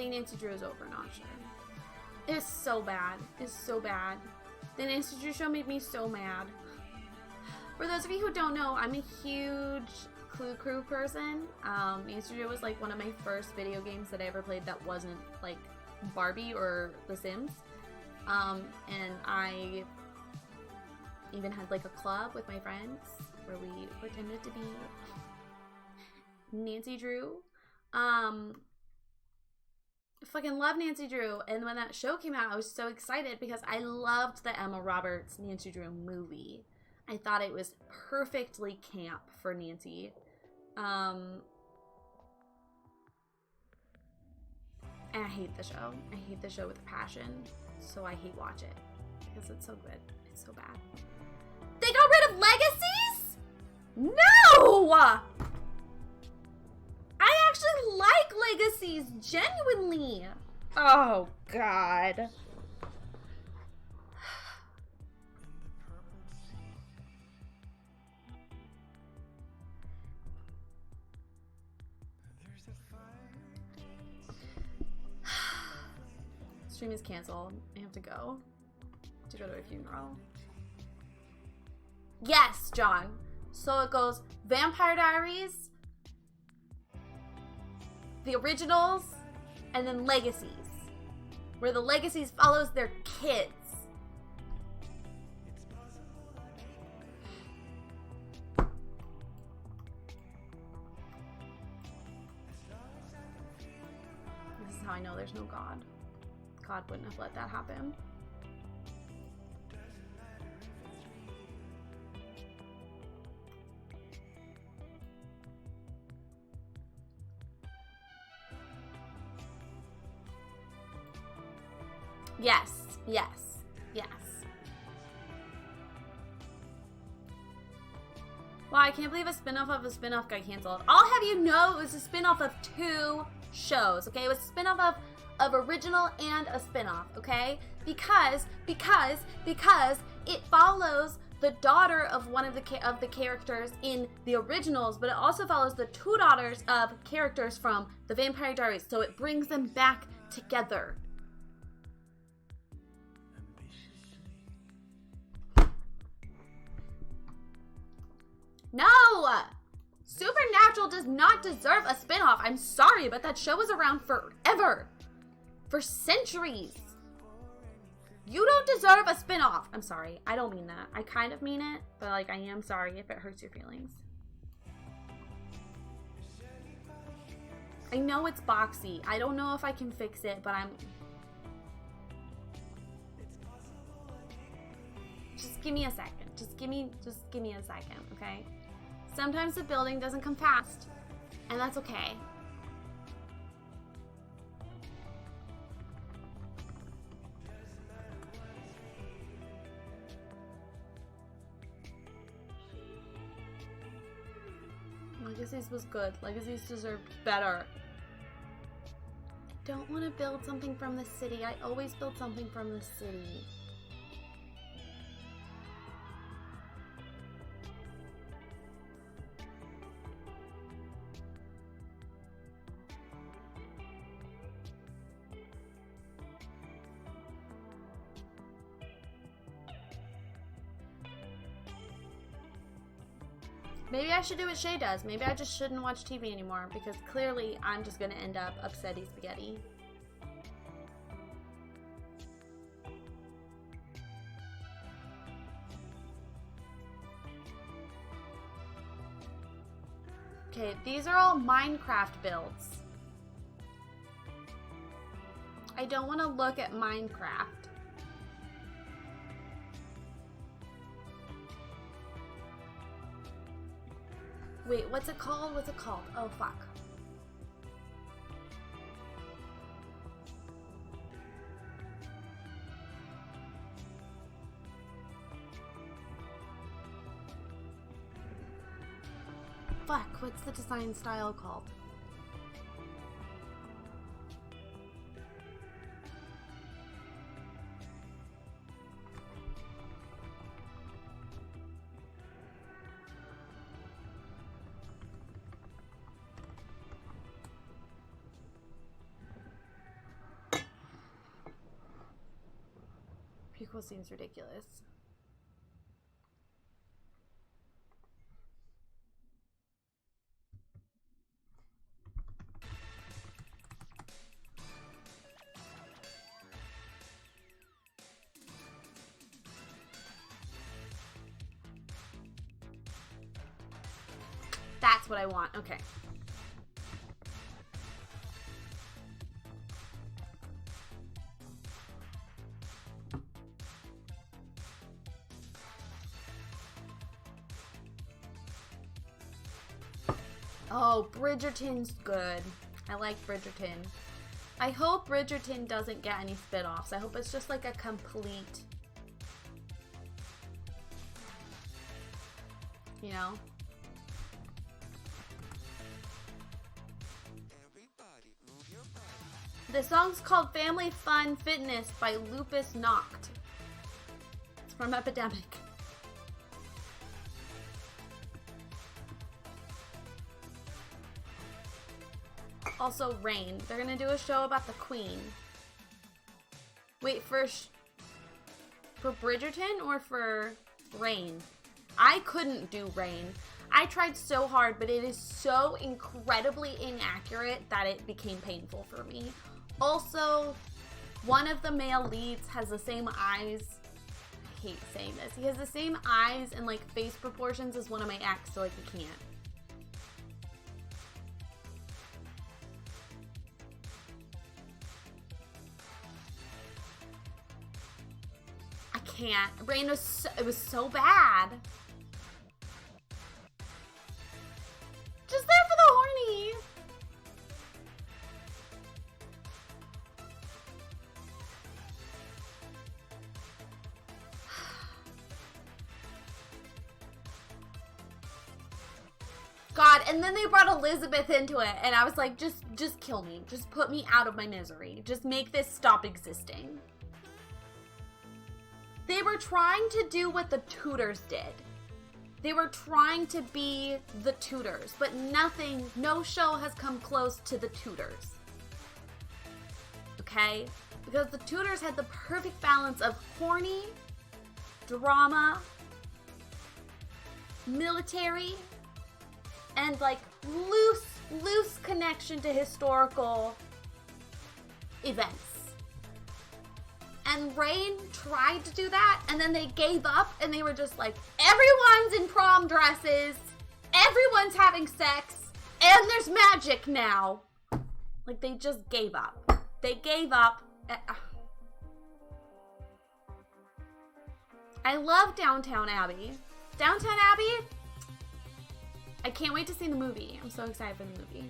think Nancy Drew is over, not sure. It's so bad. It's so bad. The Nancy Drew show made me so mad. For those of you who don't know, I'm a huge Clue Crew person. Nancy Drew was like one of my first video games that I ever played that wasn't like Barbie or The Sims. And I even had like a club with my friends where we pretended to be Nancy Drew. Fucking love Nancy Drew. And when that show came out, I was so excited because I loved the Emma Roberts Nancy Drew movie. I thought it was perfectly camp for Nancy. And I hate the show. I hate the show with passion. So I hate watch it because it's so good. It's so bad. They got rid of Legacies? No! I actually like Legacies, genuinely. Oh, God. Stream is canceled. I have to go to a funeral. Yes, John. So it goes Vampire Diaries, the originals, and then Legacies, where the Legacies follows their kids. This is how I know there's no God. God wouldn't have let that happen. Yes, yes, yes. Wow, I can't believe a spinoff of a spinoff got canceled. I'll have you know it was a spinoff of 2 shows, okay? It was a spinoff of original and a spinoff, okay? Because it follows the daughter of one of the characters in the originals, but it also follows the 2 daughters of characters from the Vampire Diaries, so it brings them back together. No! Supernatural does not deserve a spinoff. I'm sorry, but that show was around forever. For centuries. You don't deserve a spinoff. I'm sorry. I don't mean that. I kind of mean it, but like I am sorry if it hurts your feelings. I know it's boxy. I don't know if I can fix it, but just give me a second. Just give me a second, okay? Sometimes the building doesn't come fast, and that's okay. Legacies was good. Legacies deserved better. I don't want to build something from the city. I always build something from the city. Maybe I should do what Shay does. Maybe I just shouldn't watch TV anymore because clearly I'm just going to end up upsetty spaghetti. Okay, these are all Minecraft builds. I don't want to look at Minecraft. Wait, what's it called? What's it called? Oh, fuck. Fuck, what's the design style called? Jericho seems ridiculous. That's what I want. Okay. Oh, Bridgerton's good. I like Bridgerton. I hope Bridgerton doesn't get any spin-offs. I hope it's just like a complete, you know? The song's called Family Fun Fitness by Lupus Noct. It's from Epidemic. Also, Rain. They're gonna do a show about the Queen. Wait, for Bridgerton or for Rain? I couldn't do Rain. I tried so hard, but it is so incredibly inaccurate that it became painful for me. Also, one of the male leads has the same eyes. I hate saying this. He has the same eyes and like face proportions as one of my ex, so like we can't. I can't. Rain was so, it was so bad. Just there for the horny. God, and then they brought Elizabeth into it, and I was like, just kill me. Just put me out of my misery. Just make this stop existing. They were trying to do what the Tudors did. They were trying to be the Tudors, but no show has come close to the Tudors. Okay? Because the Tudors had the perfect balance of horny, drama, military, and like loose connection to historical events. And Rain tried to do that, and then they gave up, and they were just like, everyone's in prom dresses, everyone's having sex, and there's magic now. Like, they just gave up. They gave up. I love Downton Abbey. Downton Abbey, I can't wait to see the movie. I'm so excited for the movie.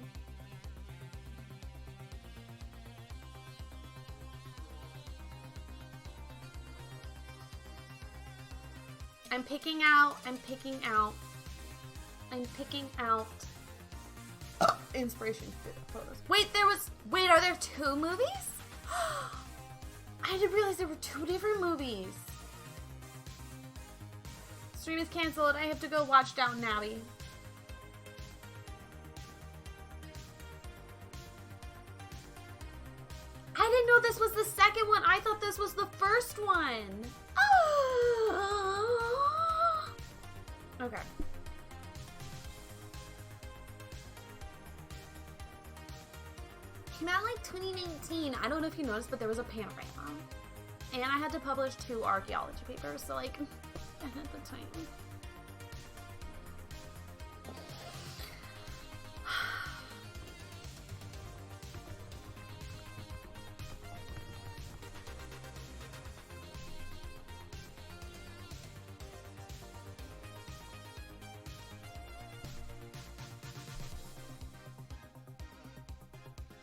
I'm picking out inspiration photos. Wait, are there 2 movies? I didn't realize there were 2 different movies. Stream is canceled. I have to go watch Downton Abbey. I didn't know this was the second one. I thought this was the first one. Okay. Came out like 2019. I don't know if you noticed, but there was a panorama. And I had to publish 2 archaeology papers, so like, at the time.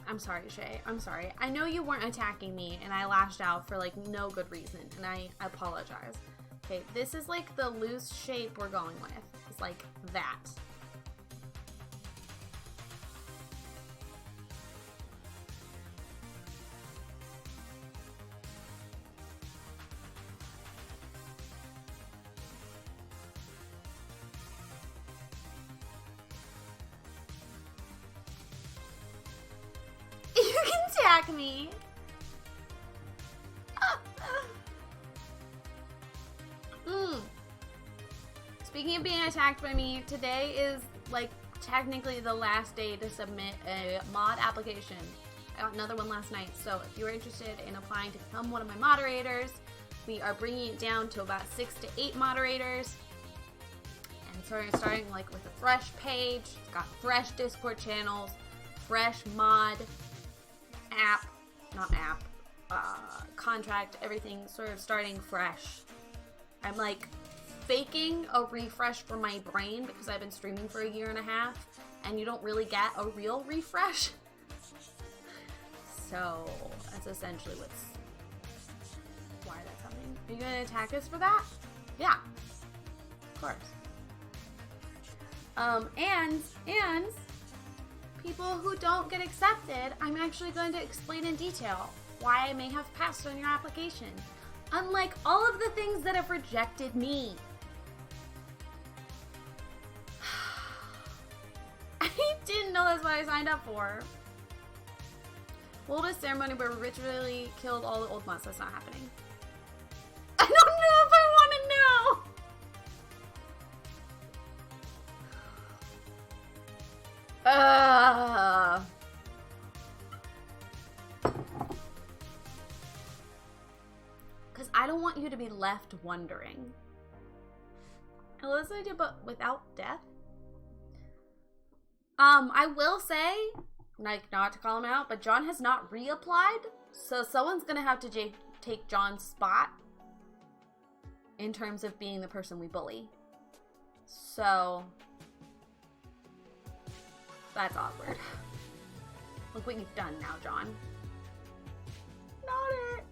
I'm sorry, Shay. I'm sorry. I know you weren't attacking me, and I lashed out for, like, no good reason, and I apologize. Okay, this is, like, the loose shape we're going with. It's like that. You can tag me. Speaking of being attacked by me, today is like technically the last day to submit a mod application. I got another one last night, so if you're interested in applying to become one of my moderators, we are bringing it down to about 6 to 8 moderators. And so we're starting like with a fresh page. It's got fresh Discord channels, fresh mod, contract, everything sort of starting fresh. I'm like faking a refresh for my brain because I've been streaming for a year and a half and you don't really get a real refresh. So that's essentially why that's happening. Are you gonna attack us for that? Yeah, of course. And people who don't get accepted, I'm actually going to explain in detail why I may have passed on your application. Unlike all of the things that have rejected me. I didn't know that's what I signed up for. Hold a ceremony where we ritually killed all the old mods. That's not happening. I don't know if I want to know. Because I don't want you to be left wondering. Alyssa did, but without death? I will say, like, not to call him out, but John has not reapplied, so someone's gonna have to take John's spot in terms of being the person we bully. So that's awkward. Look what you've done now, John. Not it.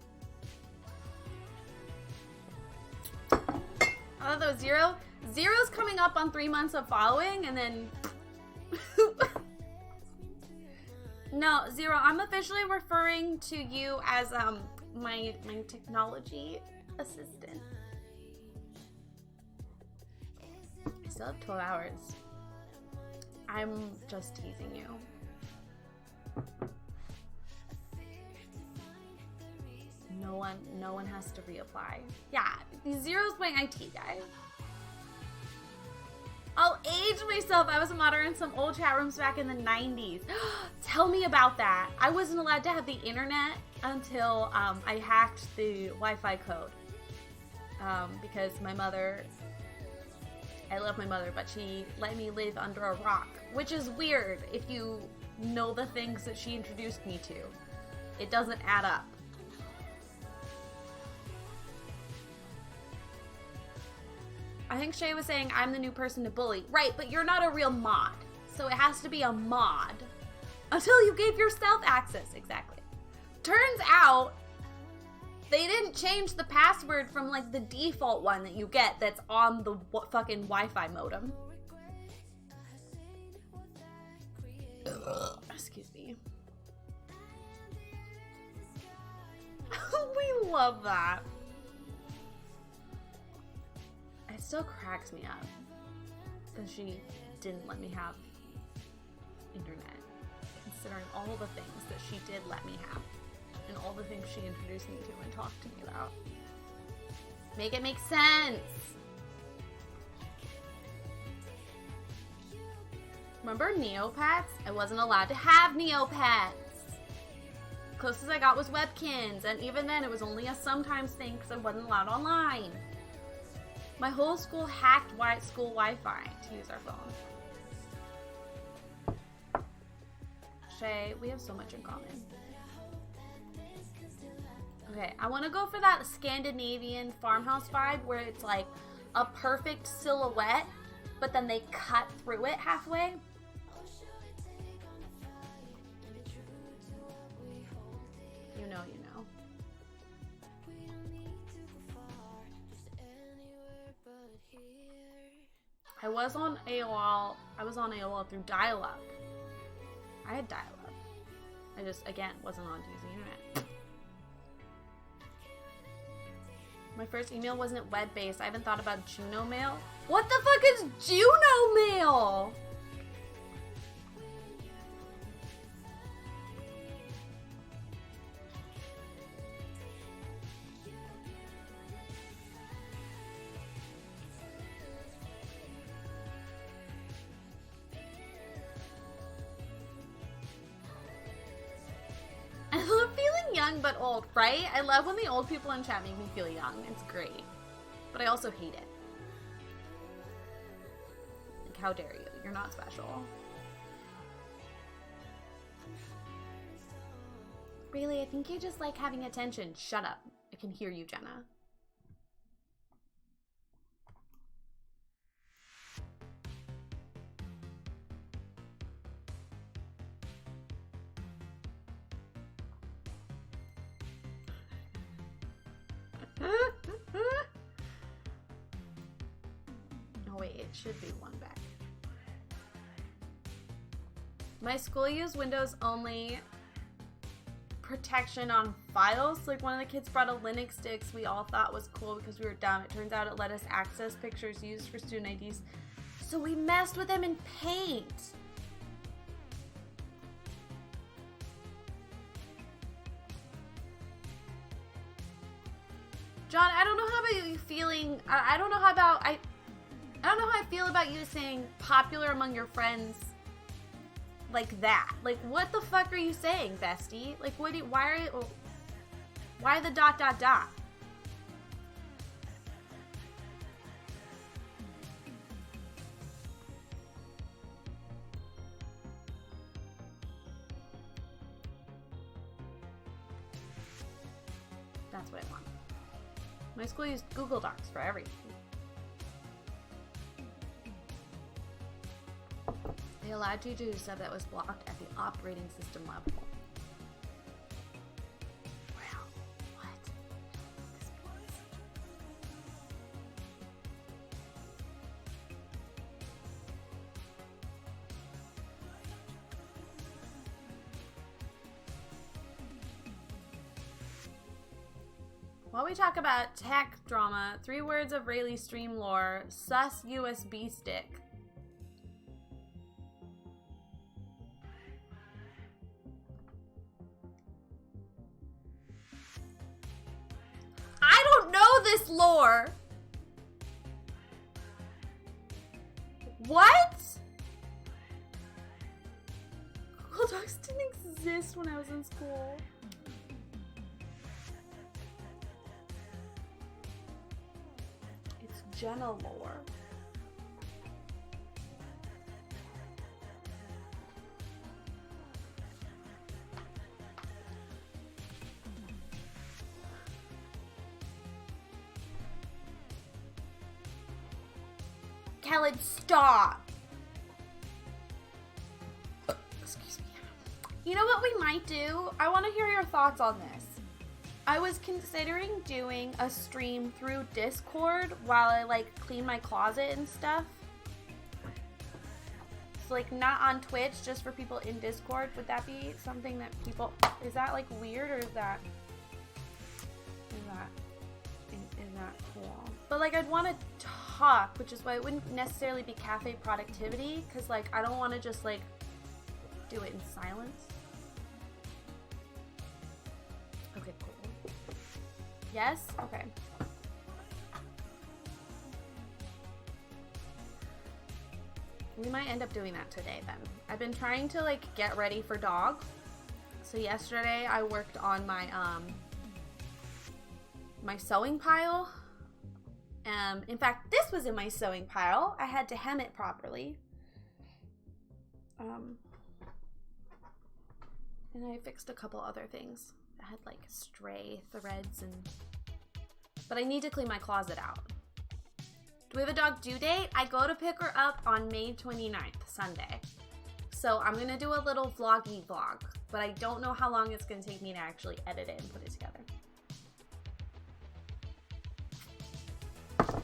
I thought that was zero. Zero's coming up on 3 months of following, and then no, Zero, I'm officially referring to you as my technology assistant. I still have 12 hours. I'm just teasing you. No one has to reapply. Yeah, Zero's my IT guy. I'll age myself. I was a moderator in some old chat rooms back in the 90s. Tell me about that. I wasn't allowed to have the internet until I hacked the Wi-Fi code. Because my mother, I love my mother, but she let me live under a rock. Which is weird if you know the things that she introduced me to. It doesn't add up. I think Shay was saying I'm the new person to bully. Right, but you're not a real mod. So it has to be a mod. Until you gave yourself access. Exactly. Turns out, they didn't change the password from like the default one that you get that's on the fucking Wi-Fi modem. Excuse me. We love that. It still cracks me up that she didn't let me have internet, considering all the things that she did let me have and all the things she introduced me to and talked to me about. Make it make sense. Remember Neopets? I wasn't allowed to have Neopets. Closest I got was Webkins, and even then it was only a sometimes thing because I wasn't allowed online. My whole school hacked school Wi-Fi to use our phone. Shay, we have so much in common. Okay, I want to go for that Scandinavian farmhouse vibe where it's like a perfect silhouette, but then they cut through it halfway. You know, you know. I was on AOL. I was on AOL through dial-up. I had dial-up. I just, again, wasn't on to use the internet. My first email wasn't web-based. I haven't thought about Juno Mail. What the fuck is Juno Mail? young but old, right? I love when the old people in chat make me feel young. It's great. But I also hate it. Like, how dare you? You're not special. Really, I think you just like having attention. Shut up. I can hear you, Jenna. Oh wait, it should be one back. My school used Windows only protection on files. Like one of the kids brought a Linux sticks we all thought was cool because we were dumb. It turns out it let us access pictures used for student IDs. So we messed with them in Paint. John, I don't know how about you feeling. I don't know how about I don't know how I feel about you saying popular among your friends like that. Like, what the fuck are you saying, bestie? Like, what? Why the ... That's what I want. My school used Google Docs for everything. They allowed you to do stuff that was blocked at the operating system level. Wow. What? This means. While we talk about tech drama, 3 words of Rayleigh stream lore, sus USB stick. I don't know this lore. What? Google Docs didn't exist when I was in school. It's Jenna lore. Khaled, stop. Excuse me. You know what we might do? I want to hear your thoughts on this. I was considering doing a stream through Discord while I like clean my closet and stuff. So like not on Twitch, just for people in Discord. Would that be something that people, is that like weird or is that cool? But like I'd want to talk, which is why it wouldn't necessarily be cafe productivity, because like I don't want to just like do it in silence. Okay, cool. Yes? Okay. We might end up doing that today then. I've been trying to like get ready for dog. So yesterday I worked on my my sewing pile. In fact, this was in my sewing pile. I had to hem it properly. And I fixed a couple other things. I had like stray threads but I need to clean my closet out. Do we have a dog due date? I go to pick her up on May 29th, Sunday. So I'm gonna do a little vloggy vlog, but I don't know how long it's gonna take me to actually edit it and put it together.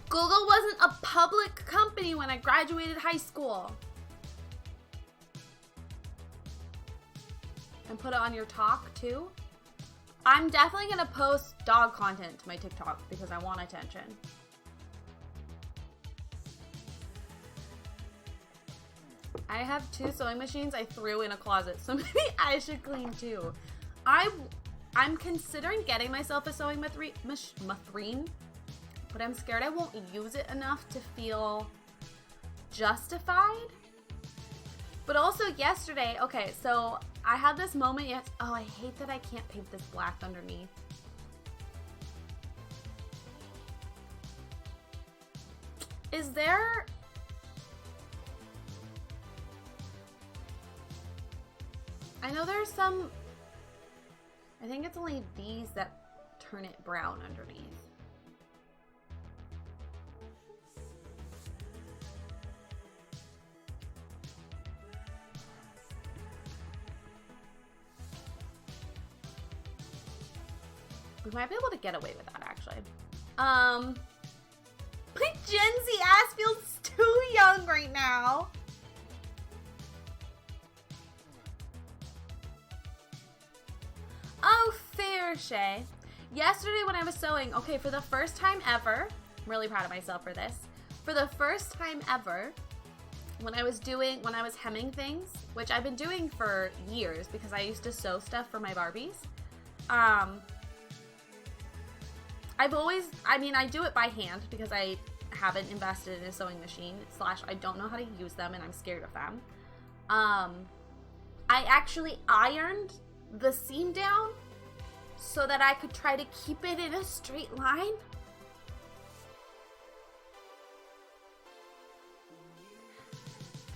Google wasn't a public company when I graduated high school. And put it on your talk too? I'm definitely gonna post dog content to my TikTok because I want attention. I have 2 sewing machines I threw in a closet, so maybe I should clean too. I'm considering getting myself a sewing machine, but I'm scared I won't use it enough to feel justified. But also yesterday, okay, so I had this moment yet. Oh, I hate that I can't paint this black underneath. Is there... I know there's some... I think it's only these that turn it brown underneath. We might be able to get away with that, actually. My Gen Z ass feels too young right now. Oh, fair, Shay. Yesterday when I was sewing, okay, for the first time ever, I'm really proud of myself for this. For the first time ever, when I was hemming things, which I've been doing for years because I used to sew stuff for my Barbies. I do it by hand because I haven't invested in a sewing machine, / I don't know how to use them and I'm scared of them. I actually ironed the seam down so that I could try to keep it in a straight line.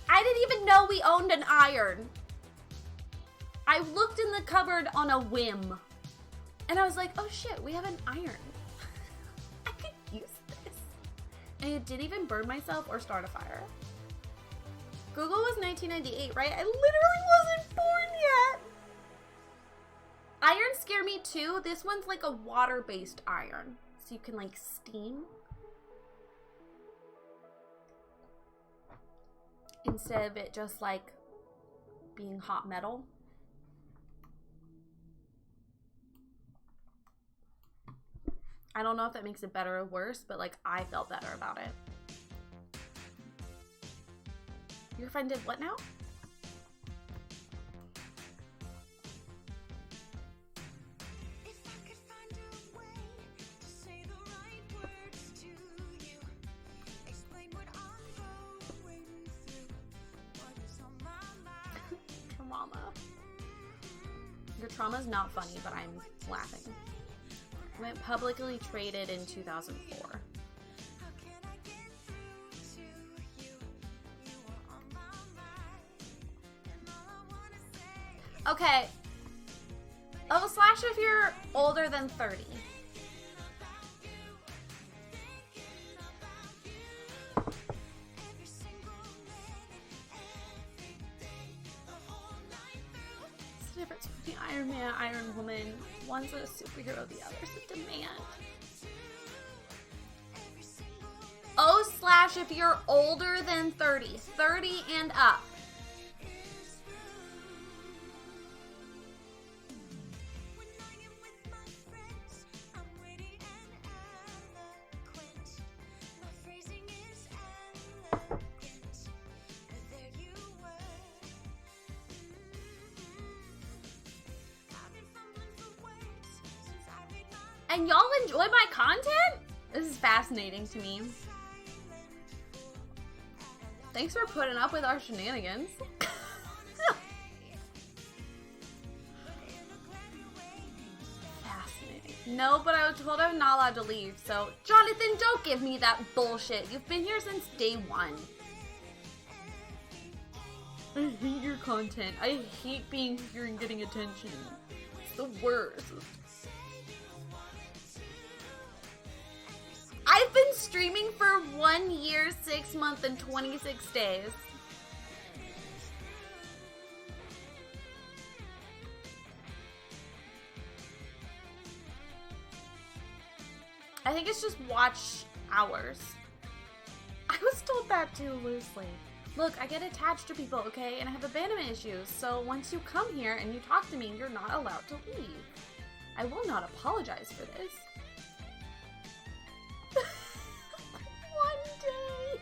I didn't even know we owned an iron. I looked in the cupboard on a whim and I was like, oh shit, we have an iron. I could use this. And it didn't even burn myself or start a fire. Google was 1998, right? I literally wasn't born yet. Irons scare me too. This one's like a water-based iron. So you can like steam. Instead of it just like being hot metal. I don't know if that makes it better or worse, but like I felt better about it. Your friend did what now? If I could find a way to say the right words to you, explain what I'm going through, what is on my mind. Trauma. Your trauma's not funny, but I'm laughing. Went publicly traded in 2004. How can I get through to you? You are on my mind, and all I wanna say. Okay. Oh, / if you're older than 30. Every single minute, every day, the whole night through. What's the difference between Iron Man, Iron Woman? One's a superhero, the other's a demand. Oh, / if you're older than 30. 30 and up. When I am with my friends, I'm witty and eloquent. My phrasing is elegant. And there you were. I've been fumbling for words since I made my And y'all enjoy my content? This is fascinating to me. Thanks for putting up with our shenanigans. Fascinating. No, but I was told I'm not allowed to leave, so Jonathan, don't give me that bullshit. You've been here since day one. I hate your content. I hate being here and getting attention. It's the worst. I've been streaming for 1 year, 6 months, and 26 days. I think it's just watch hours. I was told that too loosely. Look, I get attached to people, okay? And I have abandonment issues. So once you come here and you talk to me, you're not allowed to leave. I will not apologize for this. One day.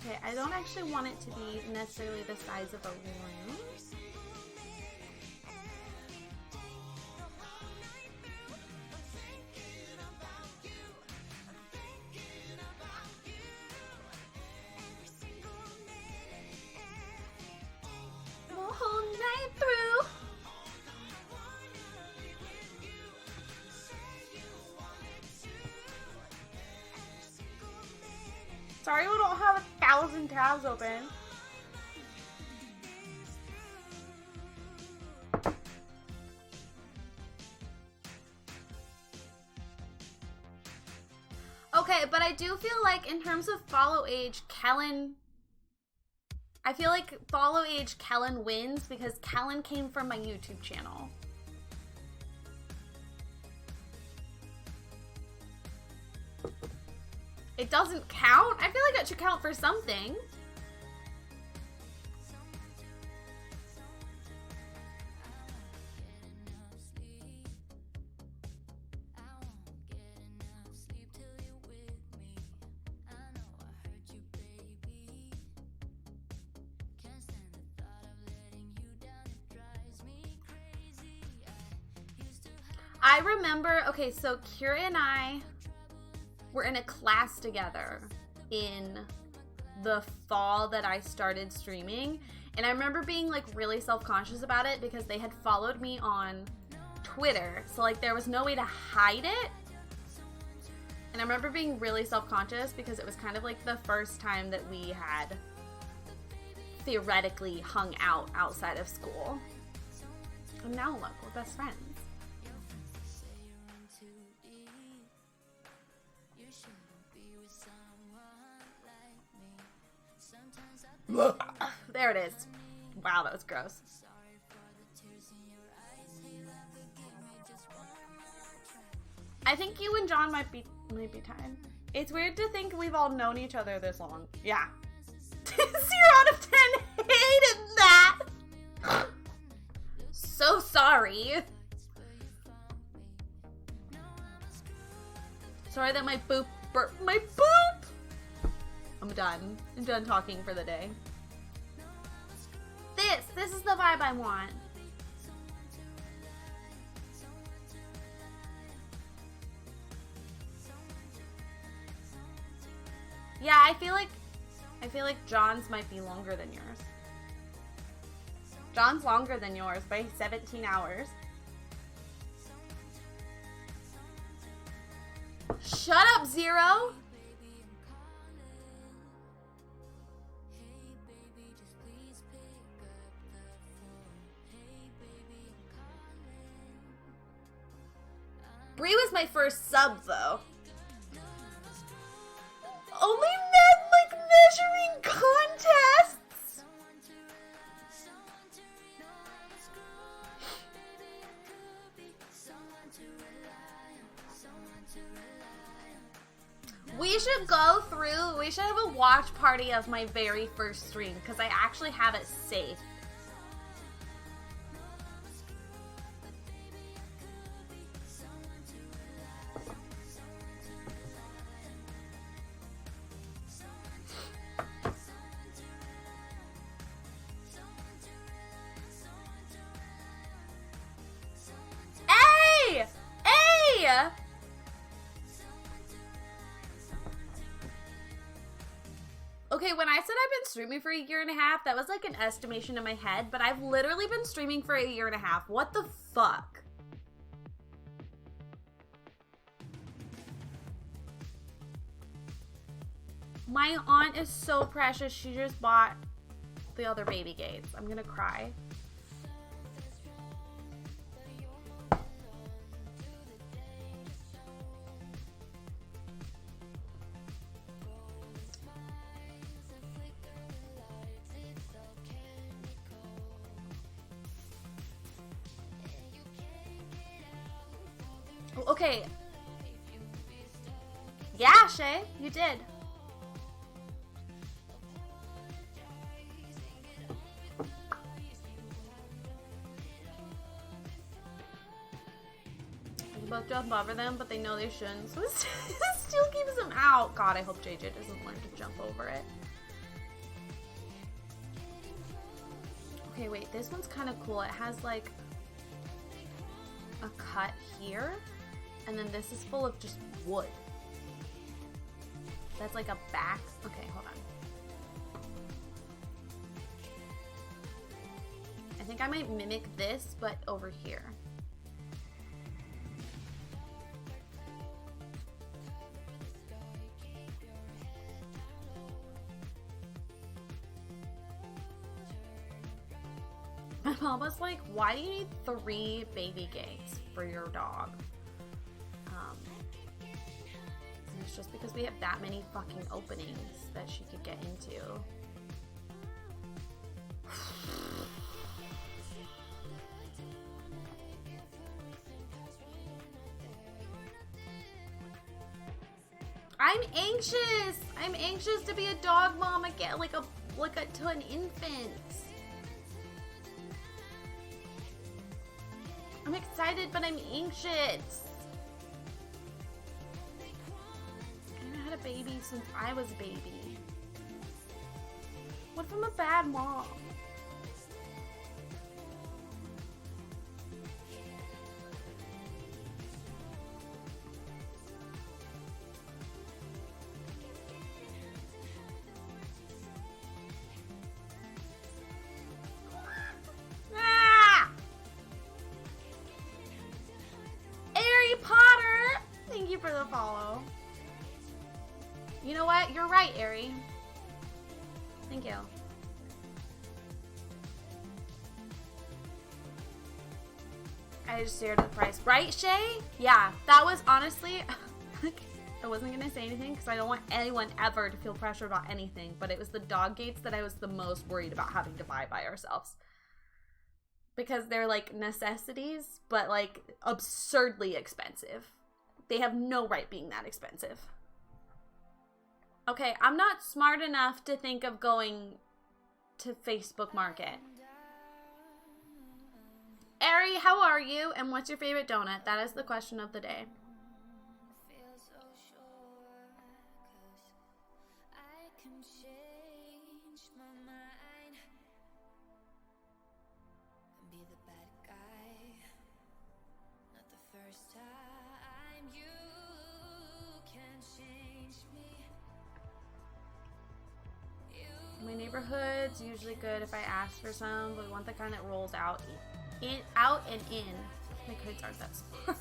Okay, I don't actually want it to be necessarily the size of a room. The whole night through. Sorry we don't have 1,000 tabs open. Okay, but I do feel like in terms of follow age, Kellen... I feel like follow age Kellen wins because Kellen came from my YouTube channel. It doesn't count? I feel like it should count for something. I remember, okay, so Kira and I were in a class together in the fall that I started streaming, and I remember being like really self-conscious about it because they had followed me on Twitter, so like there was no way to hide it. And I remember being really self-conscious because it was kind of like the first time that we had theoretically hung out outside of school. And now look, we're best friends. There it is. Wow, that was gross. I think you and John might be tied. It's weird to think we've all known each other this long. Yeah. 0 out of 10 hated that. So sorry. Sorry that my boop burp. My boop! I'm done. I'm done talking for the day. This is the vibe I want. Yeah, I feel like John's might be longer than yours. John's longer than yours by 17 hours. Shut up, Zero! Bree was my first sub, though. Only men like measuring contests? We should go through, we should have a watch party of my very first stream, because I actually have it saved. Okay, when I said I've been streaming for 1.5 years, that was like an estimation in my head, but I've literally been streaming for 1.5 years. What the fuck? My aunt is so precious. She just bought the other baby gates. I'm gonna cry. Okay. Yeah, Shay, you did. They both jump over them, but they know they shouldn't, so it still keeps them out. God, I hope JJ doesn't learn to jump over it. Okay, wait, this one's kind of cool. It has like a cut here, and then this is full of just wood. That's like a back. Okay, hold on. I think I might mimic this, but over here. My mom was like, why do you need 3 baby gates for your dog? And it's just because we have that many fucking openings that she could get into. I'm anxious. I'm anxious to be a dog mom again, to an infant. I'm excited, but I'm anxious. I haven't had a baby since I was a baby. What if I'm a bad mom? For the follow. You know what? You're right, Ari. Thank you. I just stared at the price. Right, Shay? Yeah, that was honestly... I wasn't going to say anything because I don't want anyone ever to feel pressure about anything, but it was the dog gates that I was the most worried about having to buy by ourselves. Because they're like necessities, but like absurdly expensive. They have no right being that expensive. Okay, I'm not smart enough to think of going to Facebook Market. Ari, how are you? And what's your favorite donut? That is the question of the day. My neighborhood's usually good if I ask for some, but we want the kind that rolls out and in. My kids aren't that smart.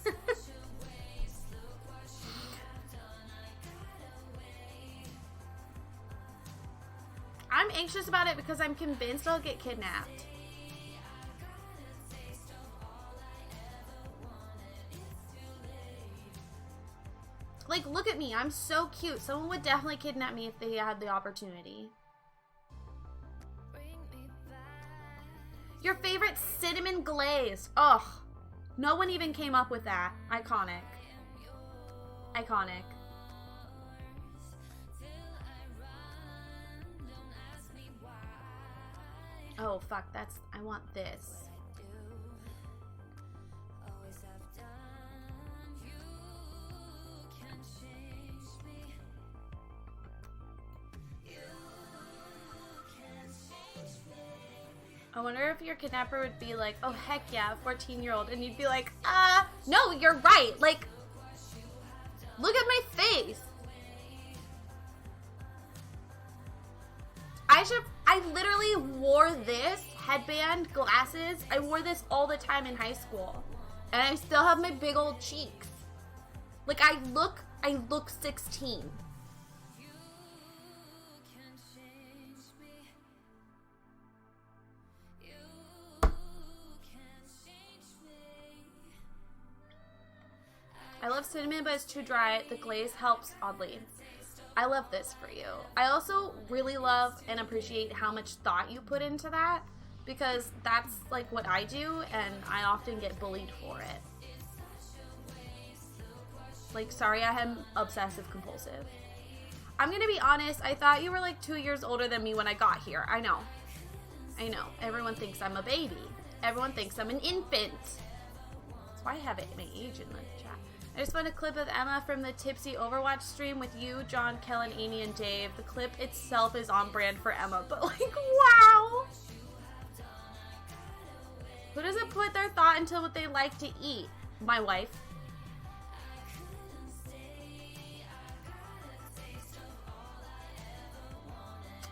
I'm anxious about it because I'm convinced I'll get kidnapped. Like, look at me. I'm so cute. Someone would definitely kidnap me if they had the opportunity. Your favorite cinnamon glaze. Ugh. No one even came up with that. Iconic. Iconic. Oh, fuck. I want this. I wonder if your kidnapper would be like, oh, heck yeah, 14-year-old. And you'd be like, no, you're right. Like, look at my face. I literally wore this headband, glasses. I wore this all the time in high school. And I still have my big old cheeks. Like, I look 16. I love cinnamon, but it's too dry. The glaze helps oddly. I love this for you. I also really love and appreciate how much thought you put into that, because that's like what I do, and I often get bullied for it. Like, sorry, I am obsessive compulsive. I'm gonna be honest, I thought you were like 2 years older than me when I got here. I know. Everyone thinks I'm a baby. Everyone thinks I'm an infant. That's why I have it, my age in the chat. I just found a clip of Emma from the Tipsy Overwatch stream with you, John, Kellen, Amy, and Dave. The clip itself is on brand for Emma, but like, wow! Who doesn't put their thought into what they like to eat? My wife.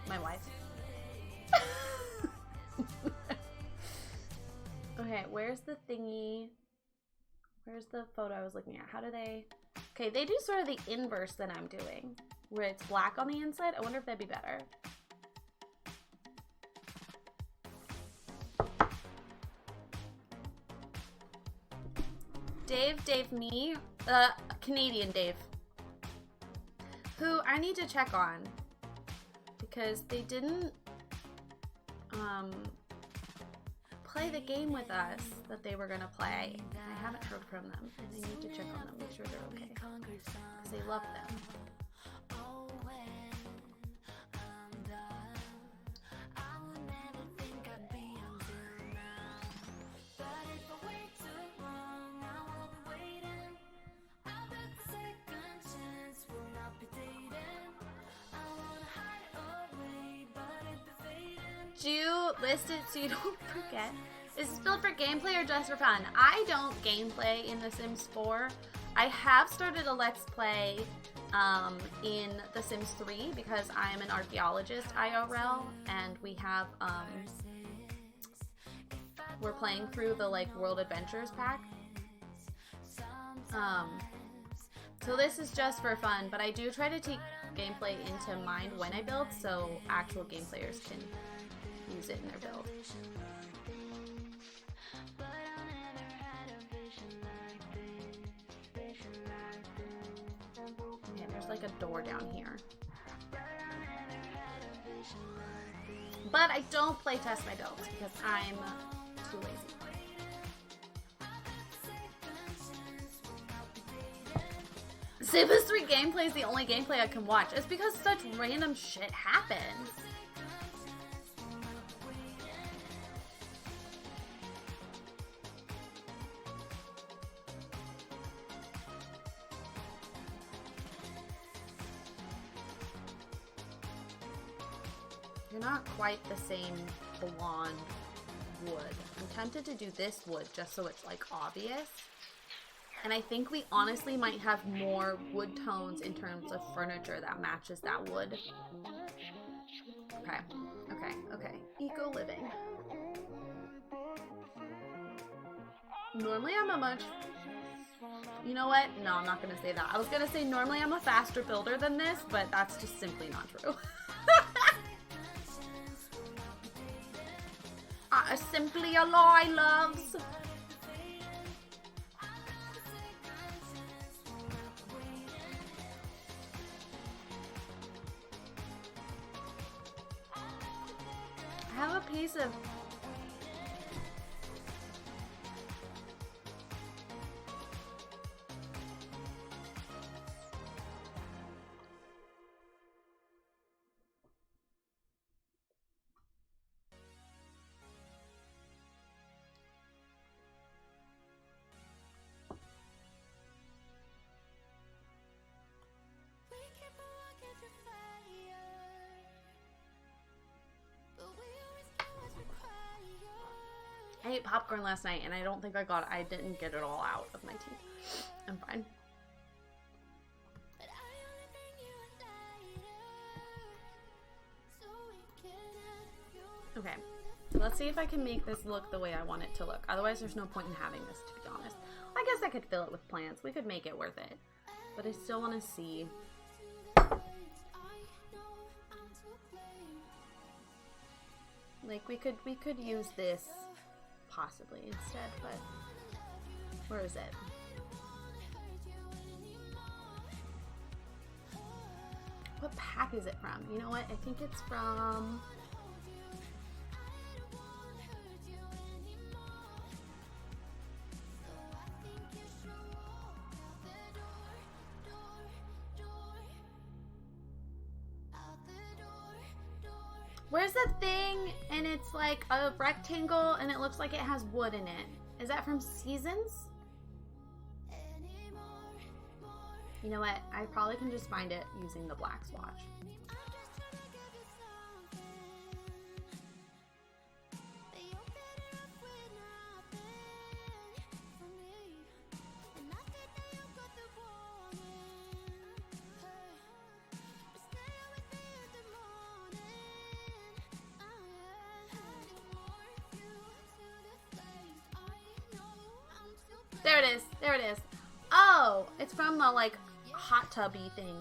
My wife. Okay, where's the thingy? Where's the photo I was looking at? How do they... Okay, they do sort of the inverse that I'm doing, where it's black on the inside. I wonder if that'd be better. Dave me, Canadian Dave, who I need to check on because they didn't play the game with us that they were gonna play. I haven't heard from them, and I need to check on them, make sure they're okay, because they love them. Do list it so you don't forget. Is this built for gameplay or just for fun? I don't gameplay in The Sims 4. I have started a Let's Play in The Sims 3 because I am an archaeologist IRL, and we have we're playing through the like World Adventures pack. So this is just for fun, but I do try to take gameplay into mind when I build, so actual game players can use it in their build. Okay, there's like a door down here. But I don't play test my builds because I'm too lazy. Sims 3 gameplay is the only gameplay I can watch. It's because such random shit happens. You're not quite the same blonde wood. I'm tempted to do this wood just so it's like obvious. And I think we honestly might have more wood tones in terms of furniture that matches that wood. Okay, okay, okay. Eco living. Normally I'm a much... You know what? No, I'm not going to say that. I was going to say normally I'm a faster builder than this, but that's just simply not true. Simply a lie, loves. I have a piece of... I ate popcorn last night and I don't think I didn't get it all out of my teeth. I'm fine. Okay, let's see if I can make this look the way I want it to look. Otherwise there's no point in having this, to be honest. I guess I could fill it with plants. We could make it worth it. But I still want to see. Like we could use this possibly instead, but where is it? What pack is it from? You know what? I think it's from... Where's the thing and it's like a rectangle and it looks like it has wood in it? Is that from Seasons? You know what? I probably can just find it using the black swatch. There it is. There it is. Oh, it's from the, like, hot tubby thing.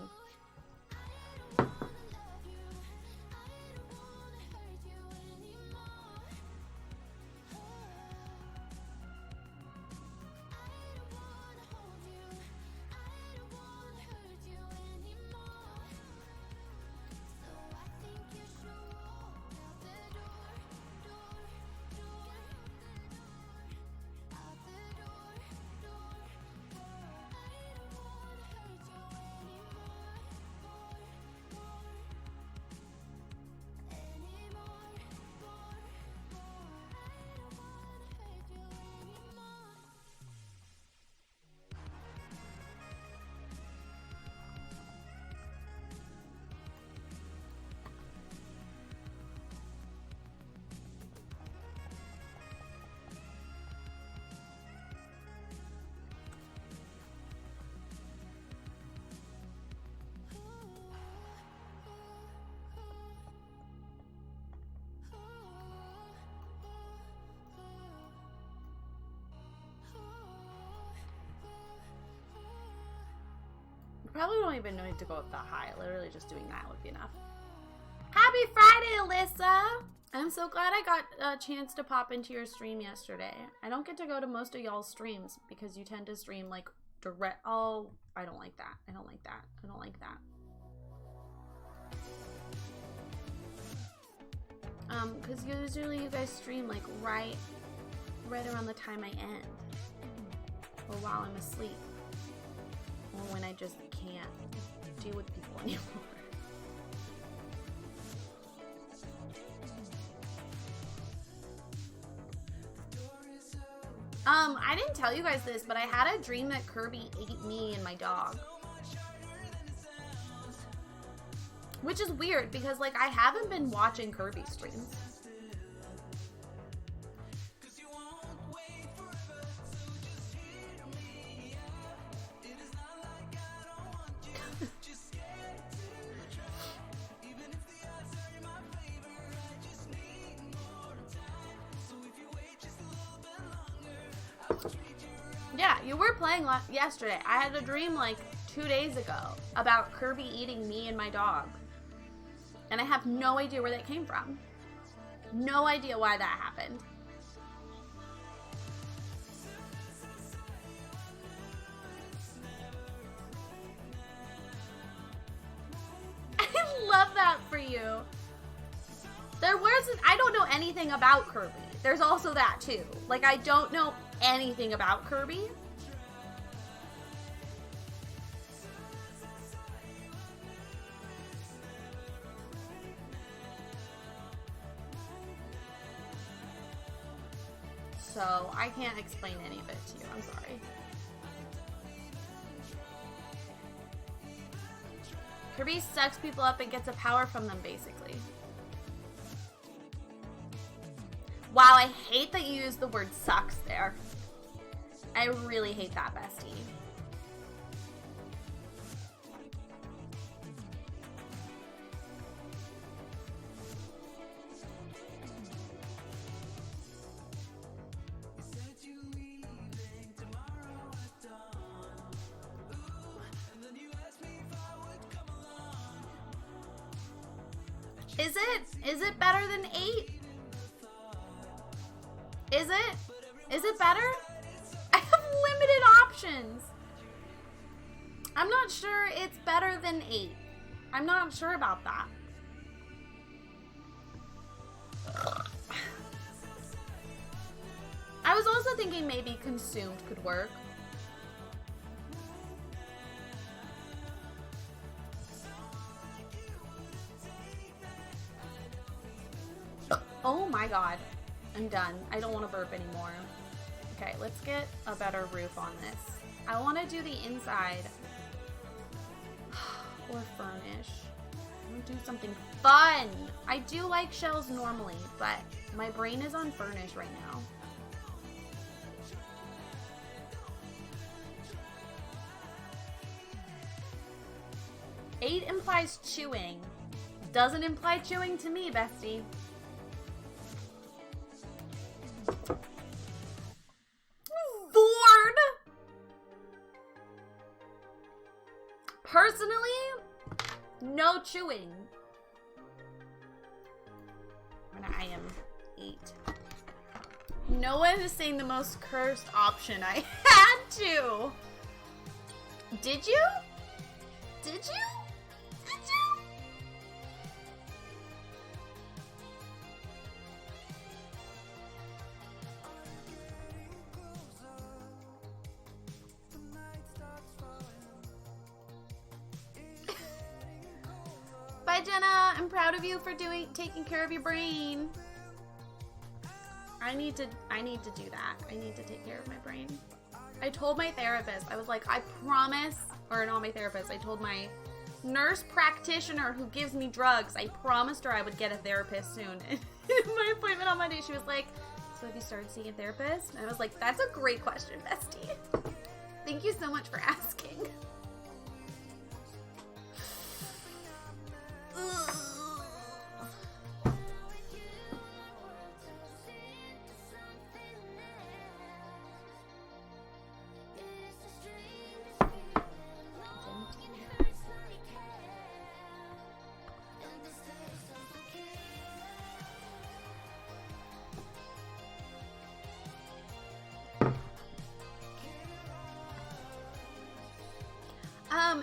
Probably don't even need to go up that high. Literally just doing that would be enough. Happy Friday, Alyssa! I'm so glad I got a chance to pop into your stream yesterday. I don't get to go to most of y'all's streams because you tend to stream like direct. Oh, I don't like that. I don't like that. I don't like that. Because usually you guys stream like right around the time I end. Or while I'm asleep. Or when I just can't deal with people anymore. I didn't tell you guys this, but I had a dream that Kirby ate me and my dog. Which is weird because, like, I haven't been watching Kirby streams. Yeah, you were playing yesterday. I had a dream like 2 days ago about Kirby eating me and my dog. And I have no idea where that came from. No idea why that happened. I love that for you. There wasn't, I don't know anything about Kirby. There's also that too. Like, I don't know anything about Kirby. So I can't explain any of it to you. I'm sorry. Kirby sucks people up and gets a power from them, basically. Wow, I hate that you used the word sucks there. I really hate that, bestie. Is it better than 8? Is it? Is it better? I have limited options. I'm not sure it's better than 8. I'm not sure about that. I was also thinking maybe consumed could work. Oh my god. I'm done. I don't want to burp anymore. Okay, let's get a better roof on this. I want to do the inside. Or furnish. I want to do something fun. I do like shells normally, but my brain is on furnish right now. Eight implies chewing. Doesn't imply chewing to me, bestie. Ford! Personally, no chewing. When I am 8. No one is saying the most cursed option. I had to. Did you? Did you? Did you? Bye, Jenna. I'm proud of you for taking care of your brain. I need to do that. I need to take care of my brain. I told my therapist, I was like, I promise, or not my therapist, I told my nurse practitioner who gives me drugs, I promised her I would get a therapist soon. And my appointment on Monday, she was like, so have you started seeing a therapist? And I was like, that's a great question, bestie. Thank you so much for asking.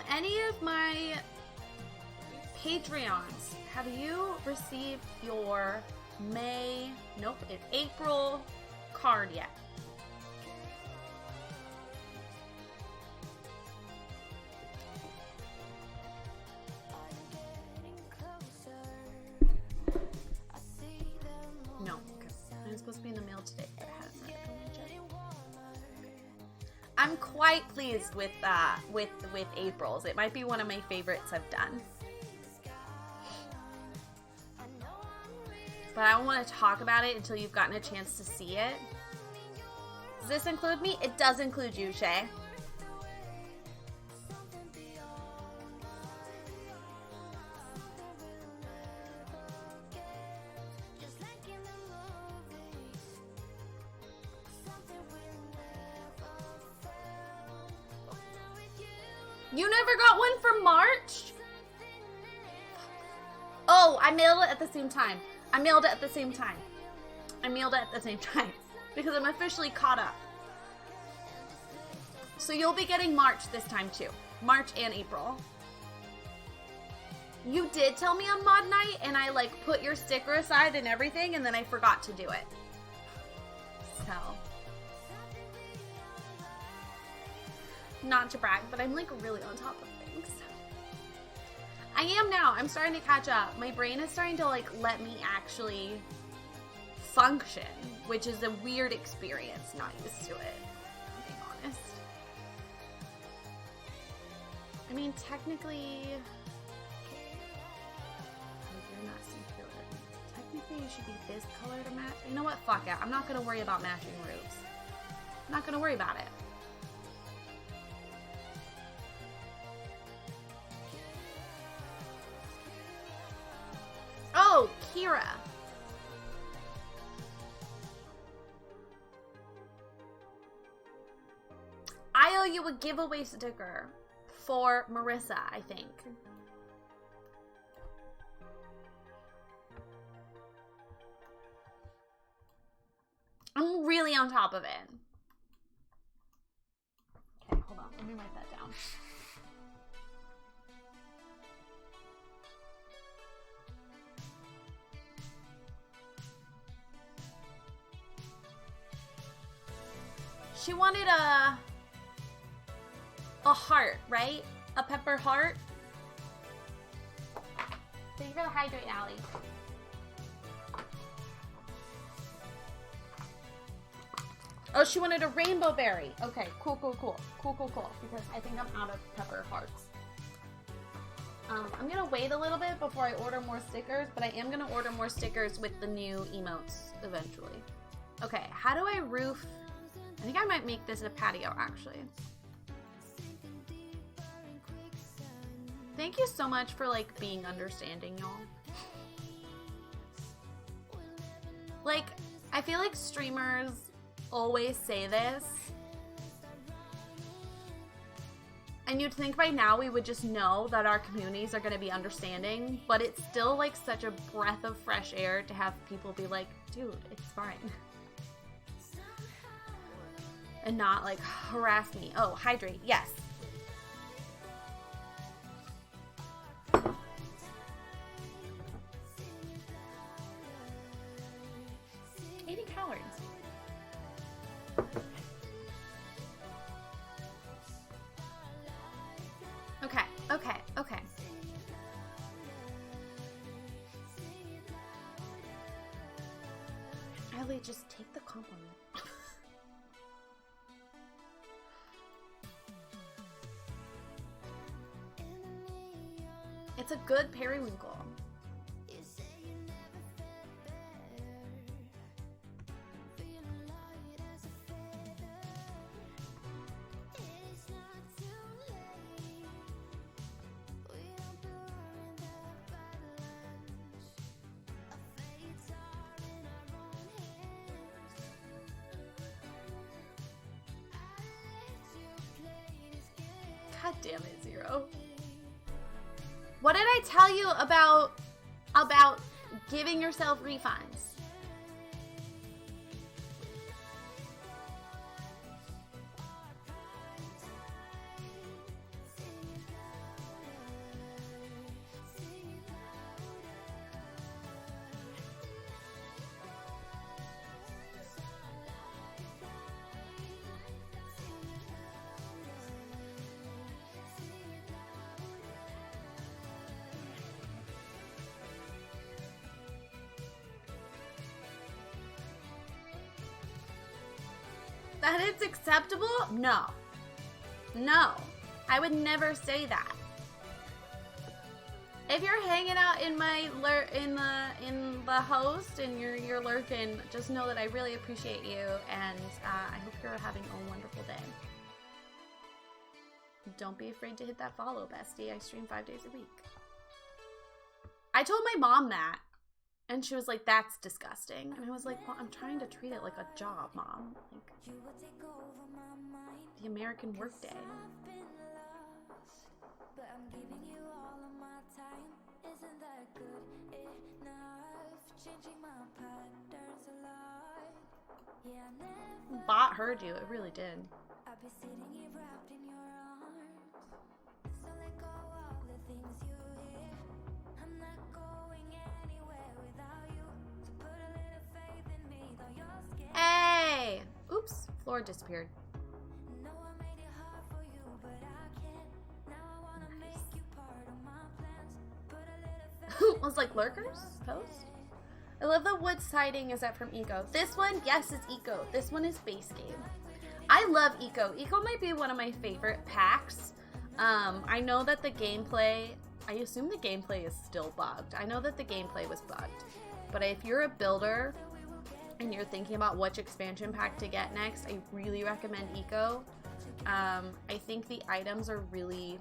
Any of my Patreons, have you received your April card yet? No, okay. I'm supposed to be in the mail today. It hasn't yet. I'm quite pleased with April's. It might be one of my favorites I've done. But I don't want to talk about it until you've gotten a chance to see it. Does this include me? It does include you, Shay. You never got one for March? Oh, I mailed it at the same time. Because I'm officially caught up. So you'll be getting March this time too. March and April. You did tell me on Mod Night and I like put your sticker aside and everything and then I forgot to do it. So. Not to brag, but I'm like really on top of things. I am now. I'm starting to catch up. My brain is starting to like let me actually function, which is a weird experience. Not used to it, I'm being honest. I mean, technically, you're not secure. Technically, you should be this color to match. You know what? Fuck it. I'm not gonna worry about matching roofs. I'm not gonna worry about it. Oh, Kira. I owe you a giveaway sticker for Marissa, I think. I'm really on top of it. Okay, hold on. Let me write that down. She wanted a heart, right? A pepper heart. Thank you for the hydrate, Allie. Oh, she wanted a rainbow berry. Okay, cool. Because I think I'm out of pepper hearts. I'm gonna wait a little bit before I order more stickers, but I am gonna order more stickers with the new emotes eventually. Okay, how do I roof? I think I might make this a patio, actually. Thank you so much for, like, being understanding, y'all. Like, I feel like streamers always say this. And you'd think by now we would just know that our communities are going to be understanding, but it's still like such a breath of fresh air to have people be like, dude, it's fine. And not like harass me. Oh, hydrate. Yes. 80 calories. Okay, okay, okay. Ellie, just take the compliment. It's a good periwinkle. God damn it, Zero. What did I tell you about giving yourself refunds? That it's acceptable? No. No. I would never say that. If you're hanging out in my in the host and you're lurking, just know that I really appreciate you, and I hope you're having a wonderful day. Don't be afraid to hit that follow, bestie. I stream 5 days a week. I told my mom that. And she was like, that's disgusting. And I was like, well, I'm trying to treat it like a job, Mom. Like, the American workday. Bot heard you. It really did. Hey! Oops, floor disappeared. Nice. Was like lurkers? Post? I love the wood siding. Is that from Eco? This one, yes, is Eco. This one is base game. I love Eco. Eco might be one of my favorite packs. I know that the gameplay, I assume the gameplay is still bugged. I know that the gameplay was bugged. But if you're a builder and you're thinking about which expansion pack to get next, I really recommend Eco. I think the items are really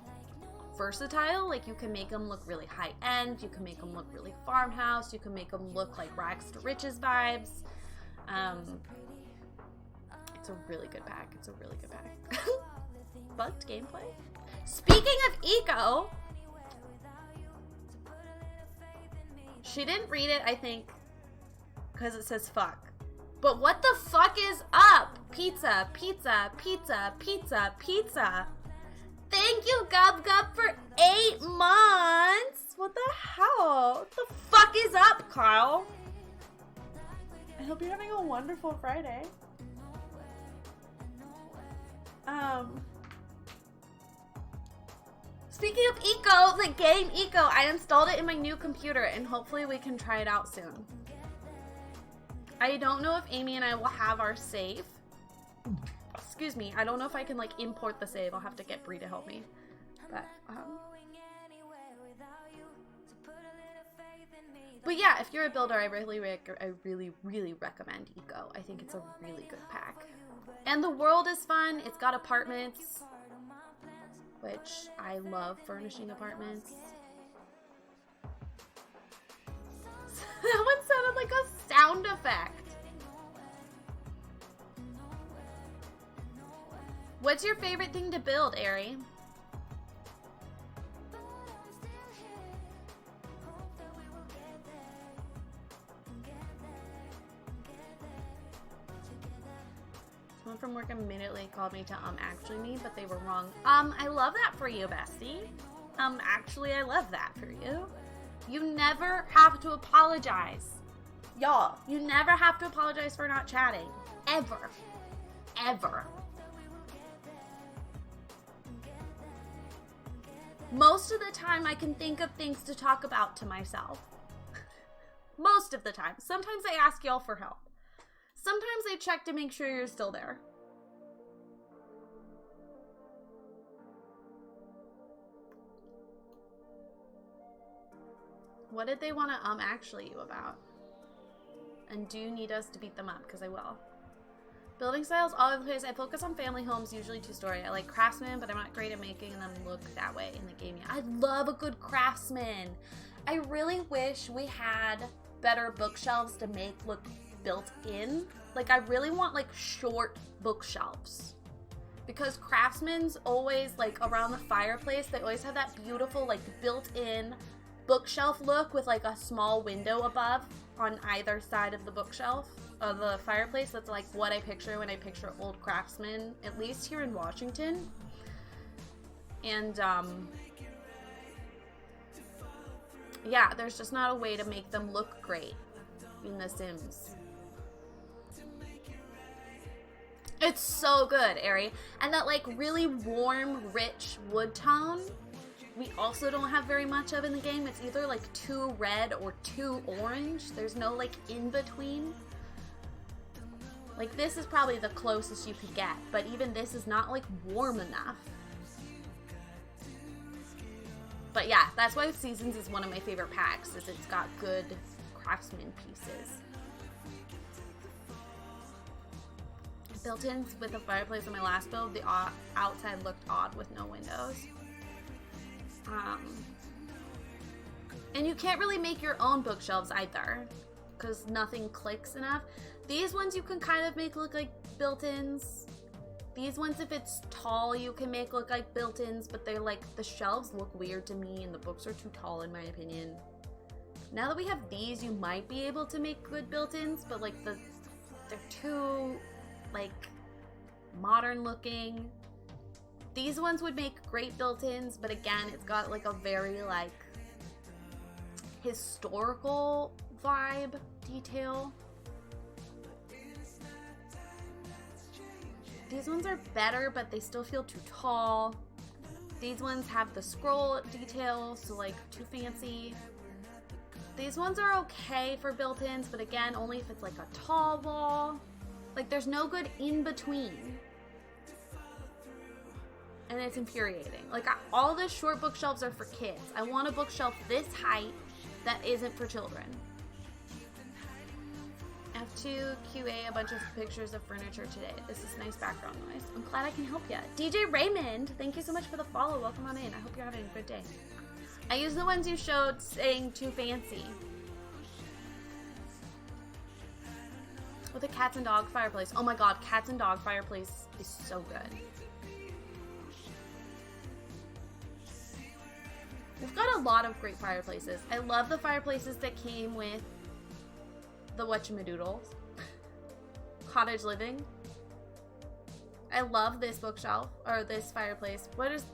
versatile. Like, you can make them look really high end, you can make them look really farmhouse, you can make them look like rags to riches vibes. It's a really good pack. It's a really good pack. Bugged gameplay. Speaking of Eco, she didn't read it, I think, because it says fuck. But what the fuck is up? Pizza, pizza, pizza, pizza, pizza. Thank you, Gub Gub, for 8 months. What the hell? What the fuck is up, Kyle? I hope you're having a wonderful Friday. Speaking of Eco, the game Eco, I installed it in my new computer, and hopefully we can try it out soon. I don't know if Amy and I will have our save. Excuse me, I don't know if I can like import the save. I'll have to get Bree to help me. But yeah, if you're a builder, I really recommend Eco. I think it's a really good pack. And the world is fun. It's got apartments, which I love furnishing apartments. That one sounded like a sound effect. What's your favorite thing to build, Ari? from work immediately called me to actually me, but they were wrong. I love that for you, bestie. Actually, I love that for you. You never have to apologize. Y'all, you never have to apologize for not chatting. Ever. Ever. Most of the time, I can think of things to talk about to myself. Most of the time. Sometimes I ask y'all for help. Sometimes I check to make sure you're still there. What did they want to actually you about? And do you need us to beat them up? Because I will. Building styles all over the place. I focus on family homes, usually two-story. I like craftsman, but I'm not great at making them look that way in the game yet. I love a good craftsman. I really wish we had better bookshelves to make look built in. Like, I really want like short bookshelves. Because craftsman's always like around the fireplace, they always have that beautiful like built-in bookshelf look with like a small window above on either side of the bookshelf of the fireplace. That's like what I picture when I picture old craftsmen, at least here in Washington. And yeah, there's just not a way to make them look great in The Sims. It's so good, Ari. And that like really warm, rich wood tone, we also don't have very much of in the game. It's either like too red or too orange. There's no like in between. Like this is probably the closest you could get, but even this is not like warm enough. But yeah, that's why Seasons is one of my favorite packs, is it's got good craftsman pieces. Built-ins with a fireplace in my last build, the outside looked odd with no windows. And you can't really make your own bookshelves either, because nothing clicks enough. These ones you can kind of make look like built-ins. These ones, if it's tall, you can make look like built-ins, but they're like, the shelves look weird to me and the books are too tall in my opinion. Now that we have these, you might be able to make good built-ins, but like they're too like modern looking. These ones would make great built-ins, but again, it's got like a very like historical vibe detail. These ones are better, but they still feel too tall. These ones have the scroll detail, so like too fancy. These ones are okay for built-ins, but again, only if it's like a tall wall. Like there's no good in between. And it's infuriating. Like all the short bookshelves are for kids. I want a bookshelf this height that isn't for children. F2 QA a bunch of pictures of furniture today. This is nice background noise. I'm glad I can help you. DJ Raymond, thank you so much for the follow. Welcome on in. I hope you're having a good day. I use the ones you showed saying too fancy. With a cats and dog fireplace. Oh my god, cats and dog fireplace is so good. We've got a lot of great fireplaces. I love the fireplaces that came with the whatchamadoodles. Cottage living. I love this bookshelf, or this fireplace. What is,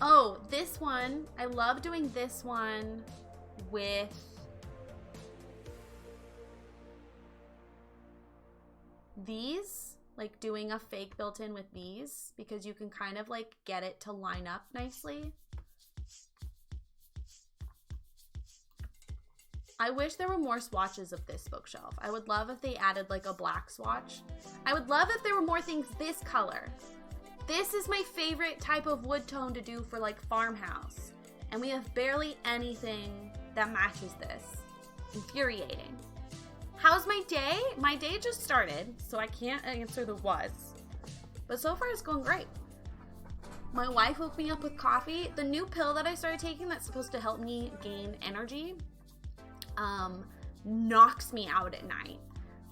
oh, this one. I love doing this one with these, like doing a fake built-in with these, because you can kind of like get it to line up nicely. I wish there were more swatches of this bookshelf. I would love if they added like a black swatch. I would love if there were more things this color. This is my favorite type of wood tone to do for like farmhouse. And we have barely anything that matches this. Infuriating. How's my day? My day just started, so I can't answer the was. But so far it's going great. My wife woke me up with coffee. The new pill that I started taking that's supposed to help me gain energy knocks me out at night.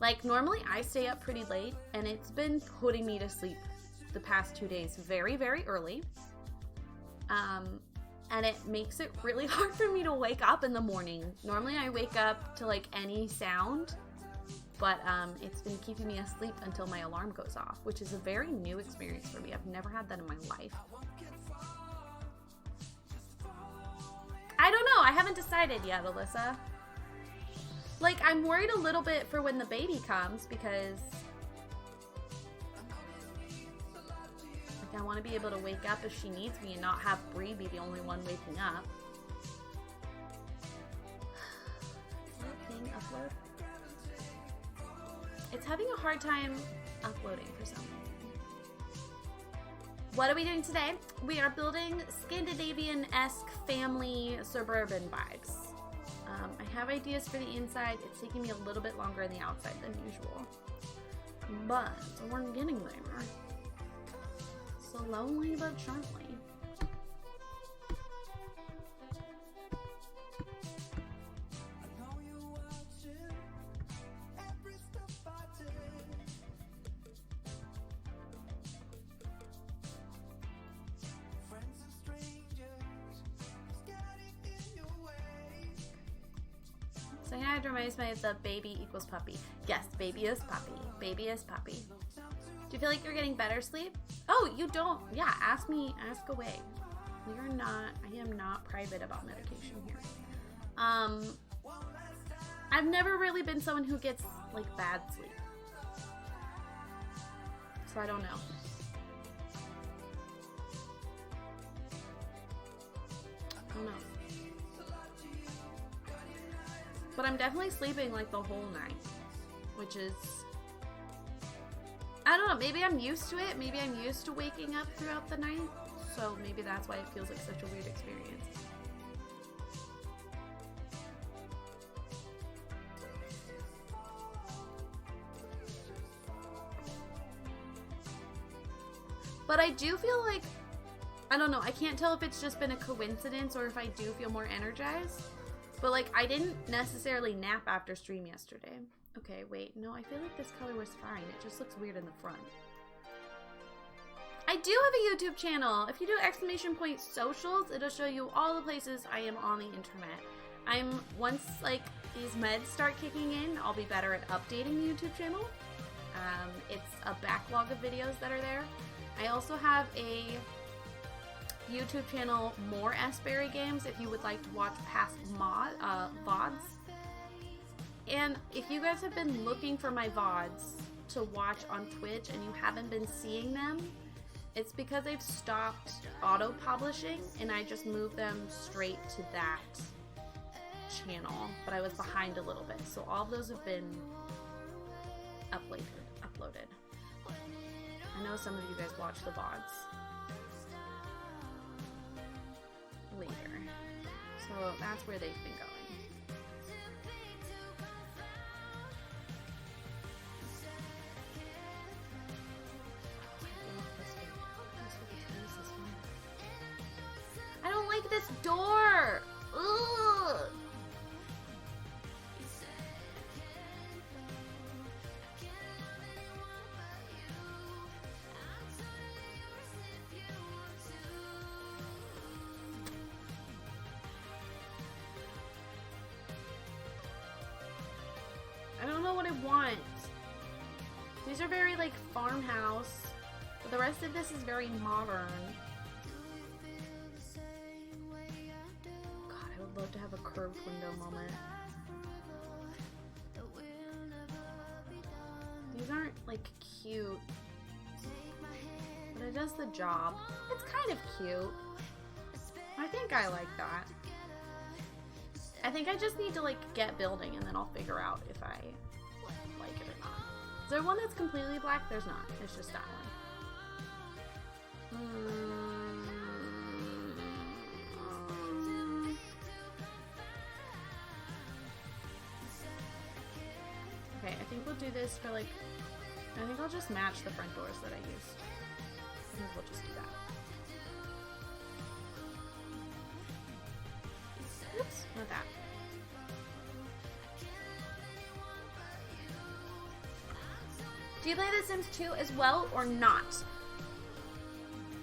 Like normally I stay up pretty late and it's been putting me to sleep the past 2 days very, very early. And it makes it really hard for me to wake up in the morning. Normally I wake up to like any sound but it's been keeping me asleep until my alarm goes off, which is a very new experience for me. I've never had that in my life. I don't know. I haven't decided yet, Alyssa. Like, I'm worried a little bit for when the baby comes because like, I want to be able to wake up if she needs me and not have Bree be the only one waking up. Upload. It's having a hard time uploading for some reason. What are we doing today? We are building Scandinavian-esque family suburban vibes. I have ideas for the inside. It's taking me a little bit longer on the outside than usual. But we're getting there. Slowly but surely. So yeah, it reminds me of the baby equals puppy. Yes, baby is puppy. Baby is puppy. Do you feel like you're getting better sleep? Oh, you don't. Yeah, ask me. Ask away. You're not. I am not private about medication here. I've never really been someone who gets like bad sleep. So I don't know. I don't know. But I'm definitely sleeping like the whole night, which is, I don't know, maybe I'm used to it. Maybe I'm used to waking up throughout the night. So maybe that's why it feels like such a weird experience. But I do feel like, I don't know, I can't tell if it's just been a coincidence or if I do feel more energized. But, like, I didn't necessarily nap after stream yesterday. Okay, wait. No, I feel like this color was fine. It just looks weird in the front. I do have a YouTube channel. If you do ! socials, it'll show you all the places I am on the internet. Once, like, these meds start kicking in, I'll be better at updating the YouTube channel. It's a backlog of videos that are there. I also have a YouTube channel, More Asbury Games, if you would like to watch past VODs. And if you guys have been looking for my VODs to watch on Twitch and you haven't been seeing them, it's because I've stopped auto-publishing and I just moved them straight to that channel, but I was behind a little bit. So all of those have been uploaded. I know some of you guys watch the VODs later. So that's where they've been going. I don't like this door! Ugh! I don't know what I want. These are very like farmhouse, but the rest of this is very modern. God, I would love to have a curved window moment. These aren't like cute, but it does the job. It's kind of cute. I think I like that. I think I just need to like get building and then I'll figure out if I like it or not. Is there one that's completely black? There's not. It's just that one. Okay, I think we'll do this for like, I think I'll just match the front doors that I used. I think we'll just do that. Oops, not that. Do you play The Sims 2 as well or not?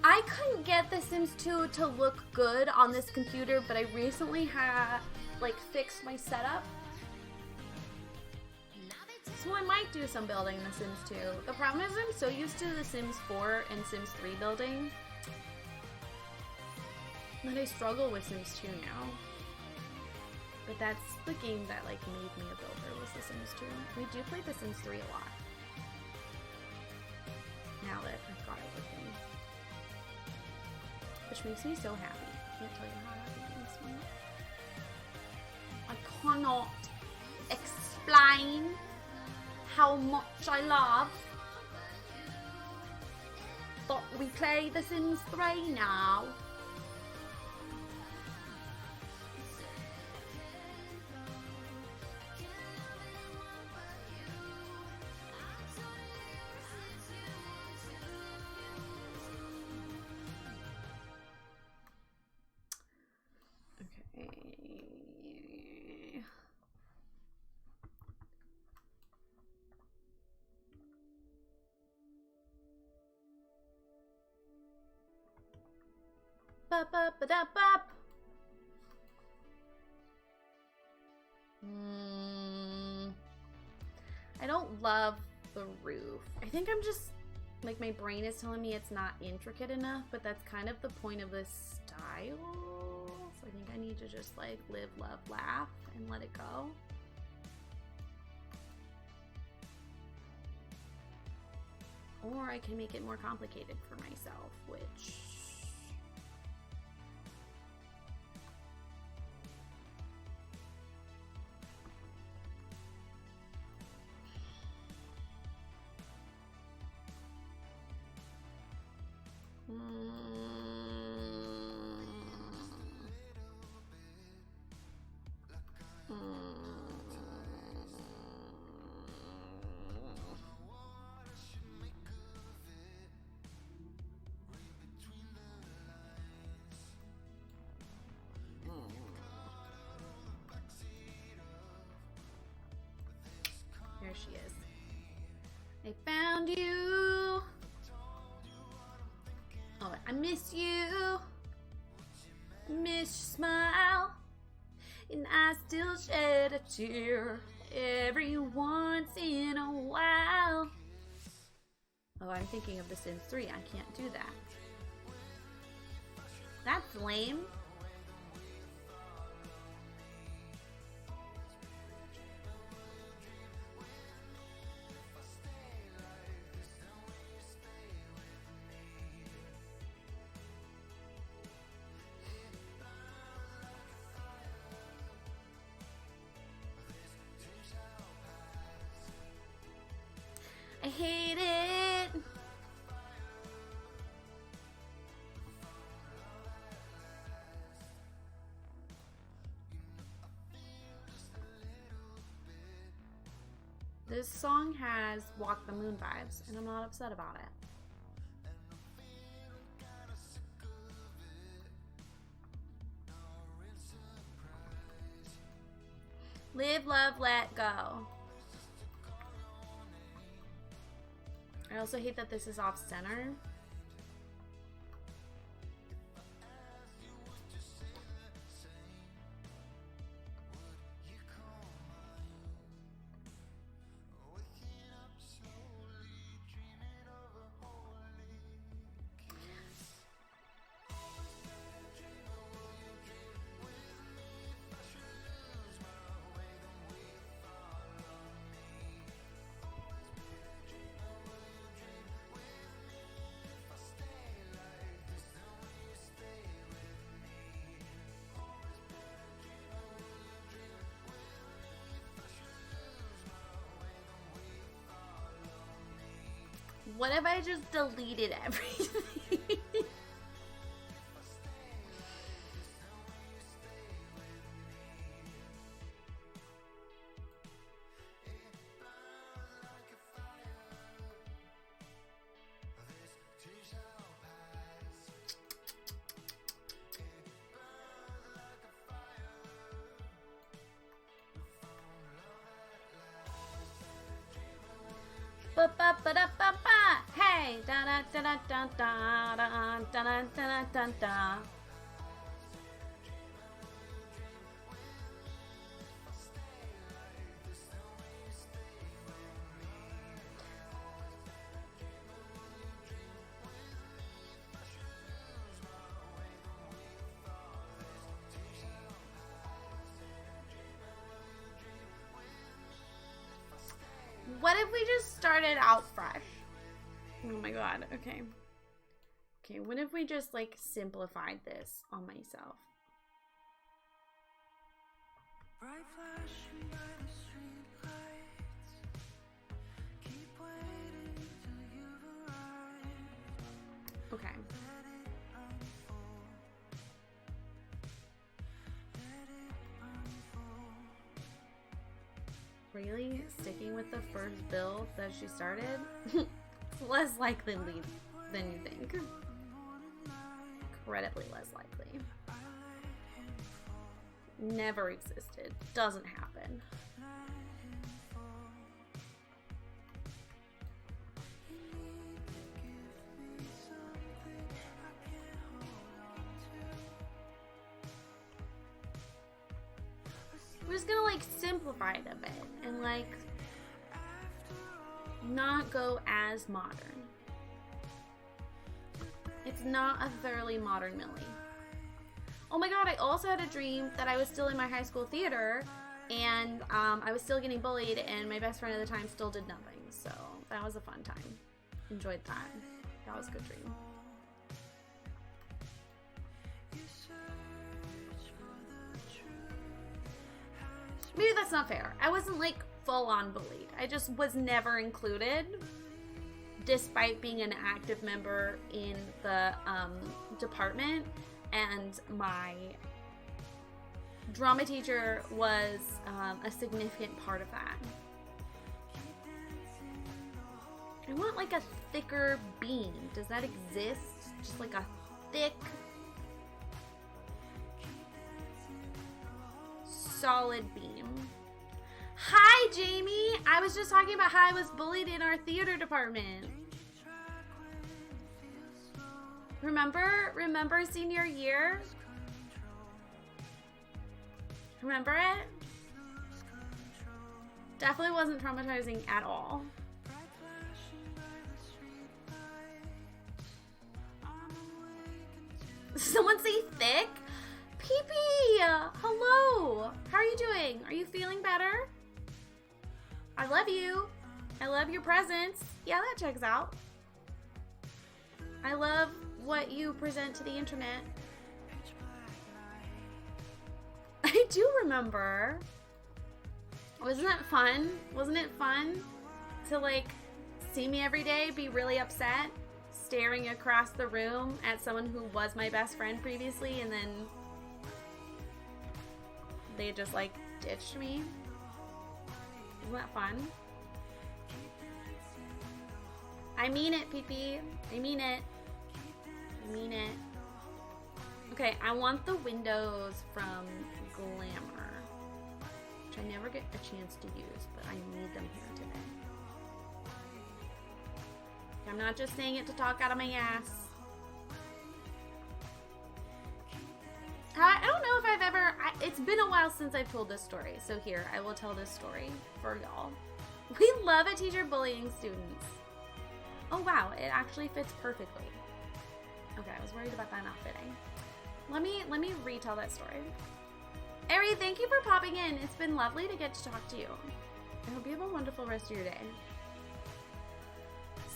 I couldn't get The Sims 2 to look good on this computer, but I recently had, like, fixed my setup. So So I might do some building in The Sims 2. The problem is I'm so used to The Sims 4 and Sims 3 building that I struggle with Sims 2 now. But that's the game that like made me a builder, was The Sims 2. We do play The Sims 3 a lot. Now that I've got it working. Which makes me so happy. I can't tell you how happy it makes me. I cannot explain how much I love that we play The Sims 3 now. Ba-ba-ba-da-bop. I don't love the roof. I think I'm just, like, my brain is telling me it's not intricate enough, but that's kind of the point of this style. So I think I need to just, like, live, love, laugh, and let it go. Or I can make it more complicated for myself, which... There she is. I found you. Oh, I miss you. I miss your smile. And I still shed a tear every once in a while. Oh, I'm thinking of The Sims 3. I can't do that. That's lame. I hate it. This song has Walk the Moon vibes, and I'm not upset about it. Live, love, let go. I also hate that this is off center. What if I just deleted everything? Ba-ba-ba-da-ba-ba. Hey, da da da da da da da da da da da. if we just started out fresh? Oh my god, okay. Okay, what if we just like simplified this on myself? Bright flashing by the street lights. Keep waiting till you've arrived. Okay. Let it unfold. Let it unfold. Really sticking with the first bill that she started? It's less likely than you think. Incredibly less likely. Never existed. Doesn't happen. We're just gonna like simplify it a bit and like not go as modern. It's not a thoroughly modern Millie. Oh my god, I also had a dream that I was still in my high school theater and I was still getting bullied and my best friend at the time still did nothing. So that was a fun time. Enjoyed that. That was a good dream. Maybe that's not fair. I wasn't like full on bullied. I just was never included despite being an active member in the department, and my drama teacher was a significant part of that. I want like a thicker beam. Does that exist? Just like a thick, solid beam. Hi, Jamie! I was just talking about how I was bullied in our theater department. Remember senior year? Remember it? Definitely wasn't traumatizing at all. Someone say thick? Pee-pee! Hello! How are you doing? Are you feeling better? I love you. I love your presence. Yeah, that checks out. I love what you present to the internet. I do remember. Wasn't that fun? Wasn't it fun to like see me every day be really upset, staring across the room at someone who was my best friend previously, and then they just like ditched me? Isn't that fun? I mean it, PP. I mean it. I mean it. Okay, I want the windows from Glamour, which I never get a chance to use, but I need them here today. I'm not just saying it to talk out of my ass. I don't know if I've ever... it's been a while since I've told this story, so here, I will tell this story for y'all. We love a teacher bullying students. Oh wow, it actually fits perfectly. Okay, I was worried about that not fitting. Let me retell that story. Ari, thank you for popping in. It's been lovely to get to talk to you. I hope you have a wonderful rest of your day.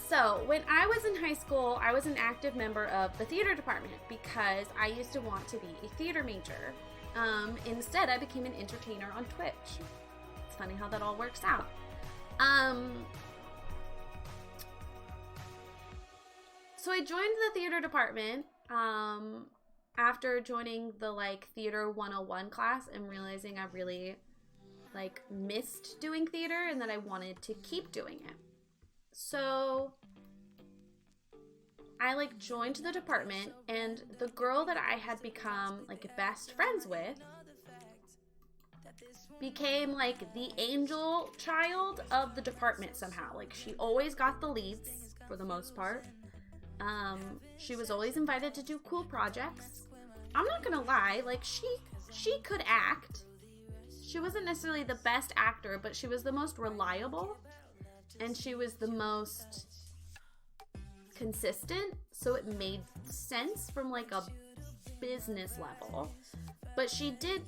So, when I was in high school, I was an active member of the theater department because I used to want to be a theater major. Instead, I became an entertainer on Twitch. It's funny how that all works out. So I joined the theater department after joining the like theater 101 class and realizing I really like missed doing theater and that I wanted to keep doing it. So I like joined the department, and the girl that I had become like best friends with became like the angel child of the department somehow. Like she always got the leads for the most part. She was always invited to do cool projects. I'm not gonna lie, like she could act. She wasn't necessarily the best actor, but she was the most reliable, and she was the most consistent, so it made sense from like a business level. But she did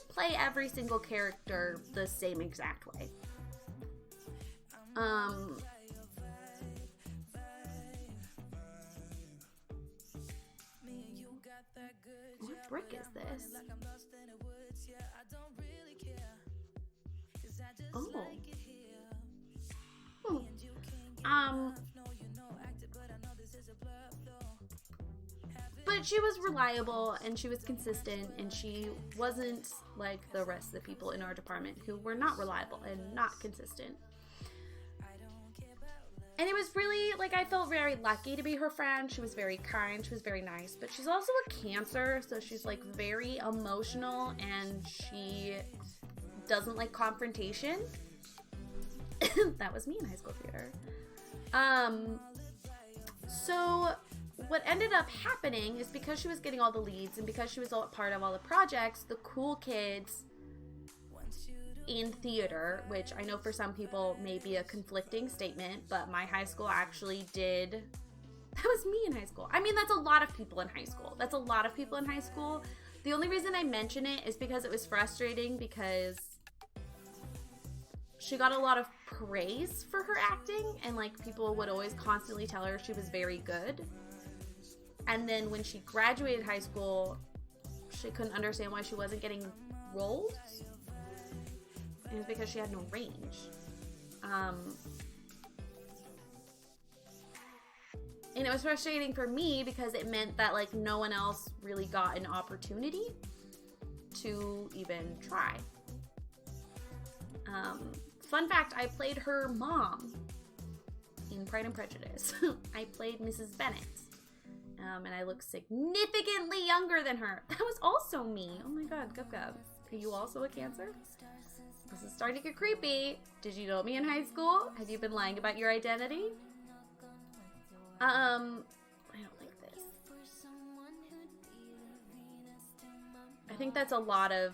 play every single character the same exact way. Um, what brick is this? Oh. But she was reliable and she was consistent and she wasn't like the rest of the people in our department who were not reliable and not consistent. And it was really, like, I felt very lucky to be her friend. She was very kind. She was very nice. But she's also a Cancer, so she's, like, very emotional and she doesn't like confrontation. That was me in high school theater. So what ended up happening is because she was getting all the leads and because she was all part of all the projects, the cool kids in theater, which I know for some people may be a conflicting statement, but my high school actually did. That was me in high school. I mean, that's a lot of people in high school. That's a lot of people in high school. The only reason I mention it is because it was frustrating because she got a lot of praise for her acting and like people would always constantly tell her she was very good. And then when she graduated high school, she couldn't understand why she wasn't getting roles. And it's because she had no range. And it was frustrating for me because it meant that like no one else really got an opportunity to even try. Fun fact, I played her mom in Pride and Prejudice. I played Mrs. Bennet. And I look significantly younger than her. That was also me. Oh my god, Gub Gub. Are you also a Cancer? This is starting to get creepy. Did you know me in high school? Have you been lying about your identity? I don't like this. I think that's a lot of,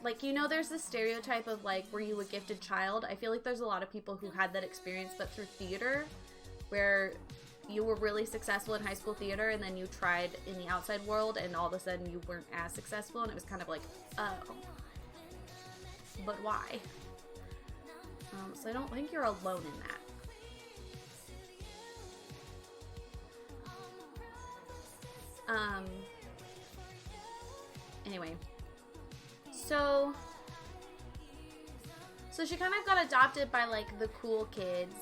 like, you know, there's this stereotype of, like, were you a gifted child? I feel like there's a lot of people who had that experience, but through theater, where you were really successful in high school theater, and then you tried in the outside world, and all of a sudden you weren't as successful, and it was kind of like, oh. But why? So I don't think you're alone in that. Anyway. So she kind of got adopted by, like, the cool kids.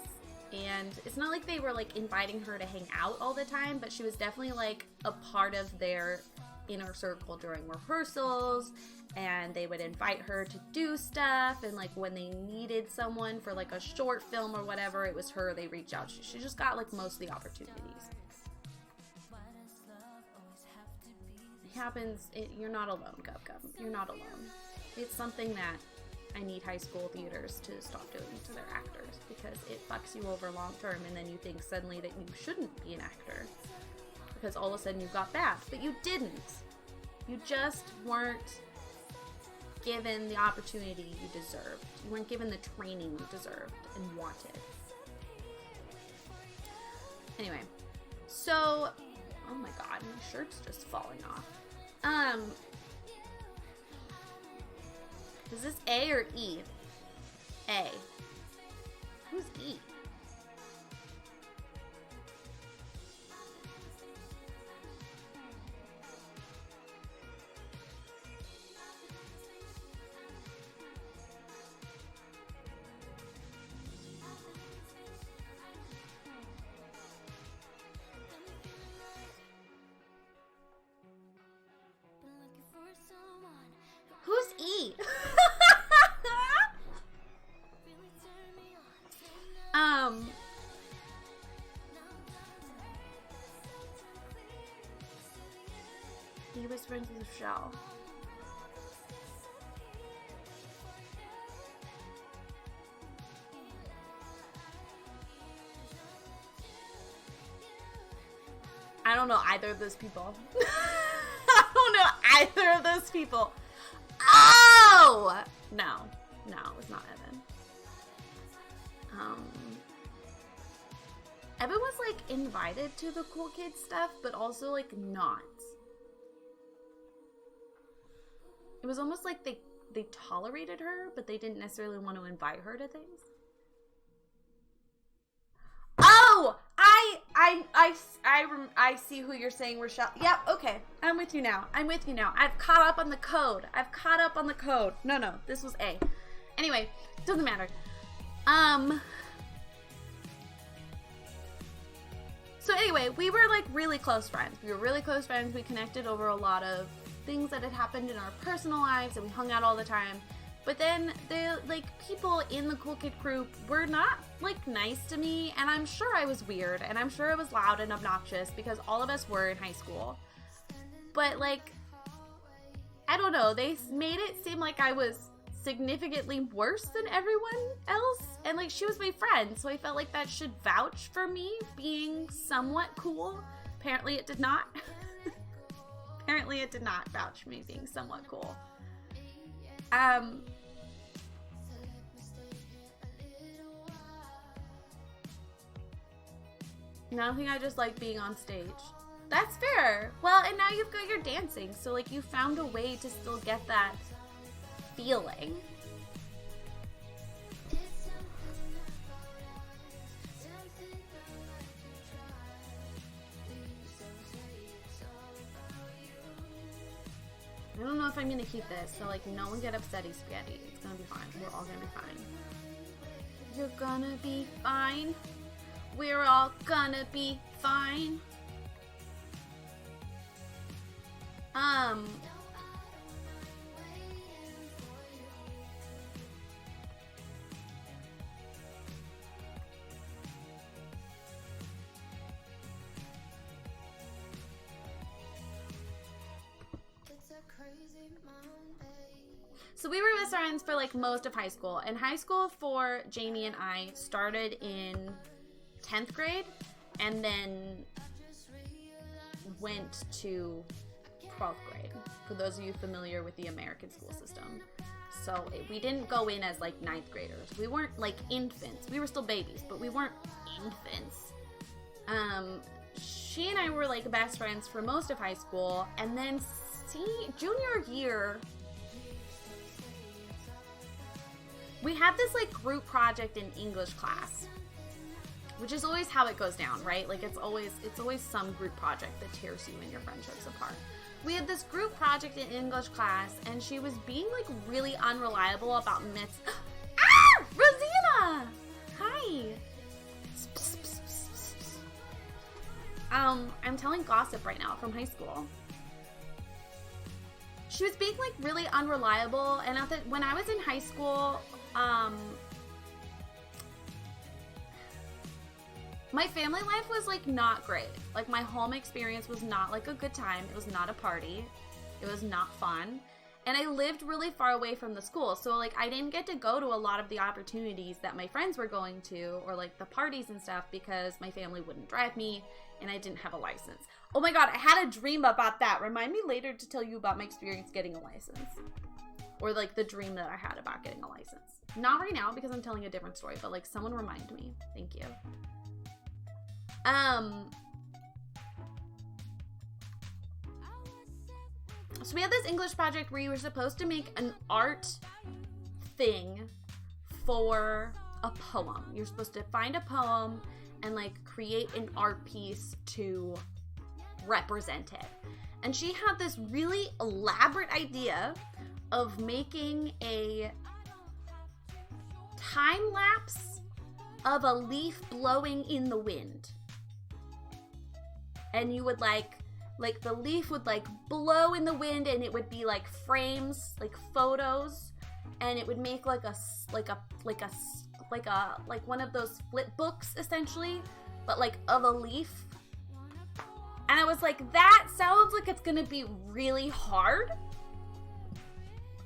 And it's not like they were, like, inviting her to hang out all the time, but she was definitely, like, a part of their inner circle during rehearsals, and they would invite her to do stuff, and, like, when they needed someone for, like, a short film or whatever, it was her they reached out to. She just got, like, most of the opportunities. It happens. You're not alone, Gub Gub. You're not alone. It's something that I need high school theaters to stop doing to their actors, because it fucks you over long term, and then you think suddenly that you shouldn't be an actor because all of a sudden you got bad, but you didn't. You just weren't given the opportunity you deserved. You weren't given the training you deserved and wanted. Anyway, so, oh my god, my shirt's just falling off. Is this A or E? A. Who's E? Who's E? He was friends with Shell. I don't know either of those people. I don't know either of those people. Oh! No, it was not Evan. Evan was, like, invited to the cool kids stuff, but also, like, not. It was almost like they tolerated her, but they didn't necessarily want to invite her to things. I see who you're saying, Rochelle. Yep, okay. I'm with you now. I've caught up on the code. No, this was A. Anyway, doesn't matter. So anyway, we were like really close friends. We connected over a lot of things that had happened in our personal lives, and we hung out all the time. But then the like people in the Cool Kid group were not like nice to me, and I'm sure I was weird, and I'm sure I was loud and obnoxious because all of us were in high school. But like, I don't know, they made it seem like I was significantly worse than everyone else, and like she was my friend, so I felt like that should vouch for me being somewhat cool. Apparently it did not. Apparently it did not vouch for me being somewhat cool. Now I think I just like being on stage. That's fair. Well, and now you've got your dancing, so like you found a way to still get that feeling. I don't know if I'm gonna keep this, so like no one get upsetty spaghetti. It's gonna be fine. We're all gonna be fine. You're gonna be fine. We're all gonna be fine. So we were best friends for like most of high school. And high school for Jamie and I started in 10th grade and then went to 12th grade, for those of you familiar with the American school system. So we didn't go in as like 9th graders. We weren't like infants. We were still babies, but we weren't infants. She and I were like best friends for most of high school, and then junior year, we had this like group project in English class, which is always how it goes down, right? Like it's always some group project that tears you and your friendships apart. We had this group project in English class, and she was being like really unreliable about myths. Ah! Rosina! Hi! I'm telling gossip right now from high school. She was being like really unreliable, and when I was in high school, my family life was like not great. Like my home experience was not like a good time. It was not a party. It was not fun. And I lived really far away from the school. So like I didn't get to go to a lot of the opportunities that my friends were going to, or like the parties and stuff, because my family wouldn't drive me and I didn't have a license. Oh my God, I had a dream about that. Remind me later to tell you about my experience getting a license. Or like the dream that I had about getting a license. Not right now because I'm telling a different story, but like someone remind me. Thank you. So we had this English project where you were supposed to make an art thing for a poem. You're supposed to find a poem and like create an art piece to represent it. And she had this really elaborate idea of making a time lapse of a leaf blowing in the wind. And you would like the leaf would like blow in the wind, and it would be like frames, like photos, and it would make like one of those flip books essentially, but like of a leaf. And I was like, that sounds like it's gonna be really hard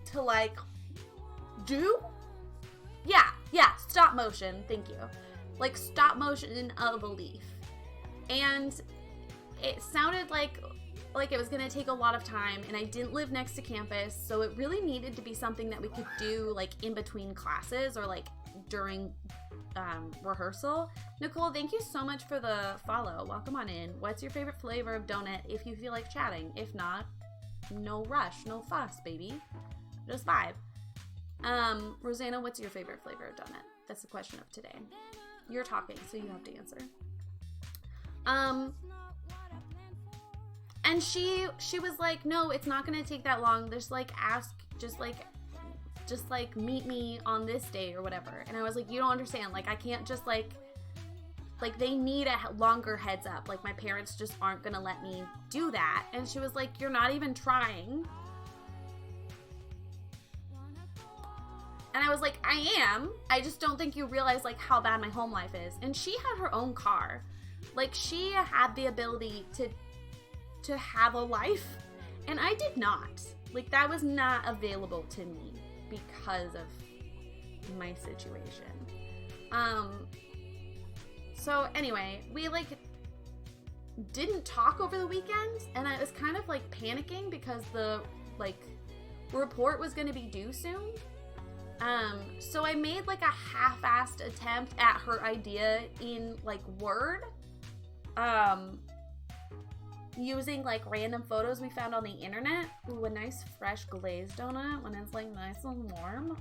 to like do. Yeah, stop motion, thank you. Like stop motion of a leaf. And it sounded like it was going to take a lot of time, and I didn't live next to campus, so it really needed to be something that we could do like in between classes or like during rehearsal. Nicole, thank you so much for the follow. Welcome on in. What's your favorite flavor of donut if you feel like chatting? If not, no rush, no fuss, baby. Just vibe. Rosanna, what's your favorite flavor of donut? That's the question of today. You're talking, so you have to answer. And she was like, no, it's not gonna take that long. Just like meet me on this day or whatever. And I was like, you don't understand. Like, I can't just like they need a longer heads up. Like, my parents just aren't gonna let me do that. And she was like, you're not even trying. And I was like, I am. I just don't think you realize like how bad my home life is. And she had her own car. Like, she had the ability to have a life, and I did not. Like, that was not available to me because of my situation. So anyway, we like didn't talk over the weekend, and I was kind of like panicking because the like report was going to be due soon. So I made like a half-assed attempt at her idea in like Word, using like random photos we found on the internet. Ooh, a nice fresh glazed donut when it's like nice and warm.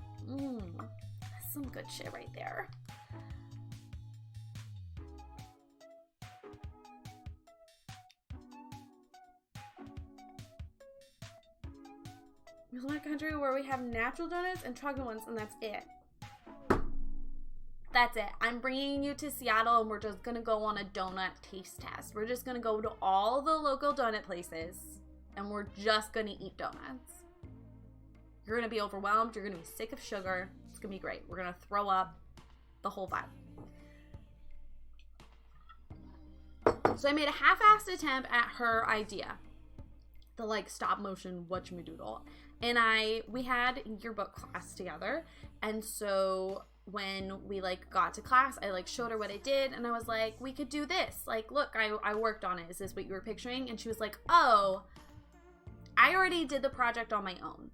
That's some good shit right there. We live in a country where we have natural donuts and chocolate ones, and that's it. That's it. I'm bringing you to Seattle, and we're just gonna go on a donut taste test. We're just gonna go to all the local donut places, and we're just gonna eat donuts. You're gonna be overwhelmed. You're gonna be sick of sugar. It's gonna be great. We're gonna throw up, the whole vibe. So I made a half-assed attempt at her idea, the like stop motion whatchamadoodle. And we had yearbook class together, and so when we like got to class, I like showed her what I did, and I was like, we could do this. Like, look, I worked on it. Is this what you were picturing? And she was like, oh, I already did the project on my own.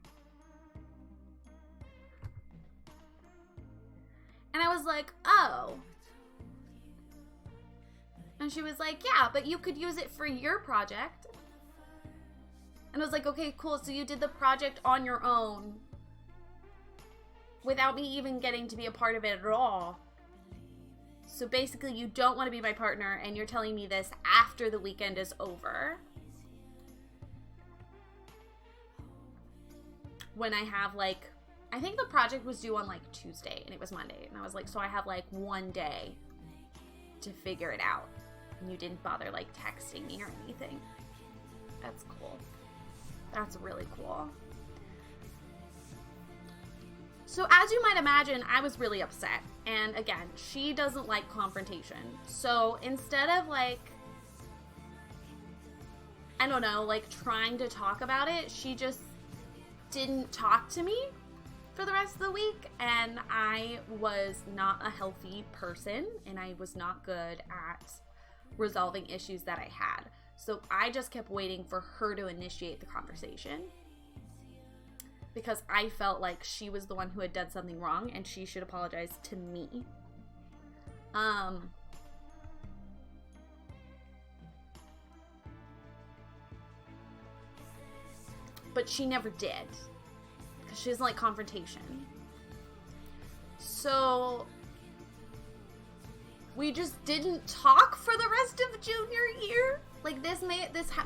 And I was like, oh. And she was like, yeah, but you could use it for your project. And I was like, okay, cool. So you did the project on your own without me even getting to be a part of it at all. So basically you don't want to be my partner, and you're telling me this after the weekend is over. When I have like, I think the project was due on like Tuesday and it was Monday. And I was like, so I have like one day to figure it out. And you didn't bother like texting me or anything. That's cool. That's really cool. So as you might imagine, I was really upset. And again, she doesn't like confrontation. So instead of like, I don't know, like trying to talk about it, she just didn't talk to me for the rest of the week. And I was not a healthy person, and I was not good at resolving issues that I had. So I just kept waiting for her to initiate the conversation, because I felt like she was the one who had done something wrong and she should apologize to me. But she never did, because she doesn't like confrontation. So we just didn't talk for the rest of junior year. Like this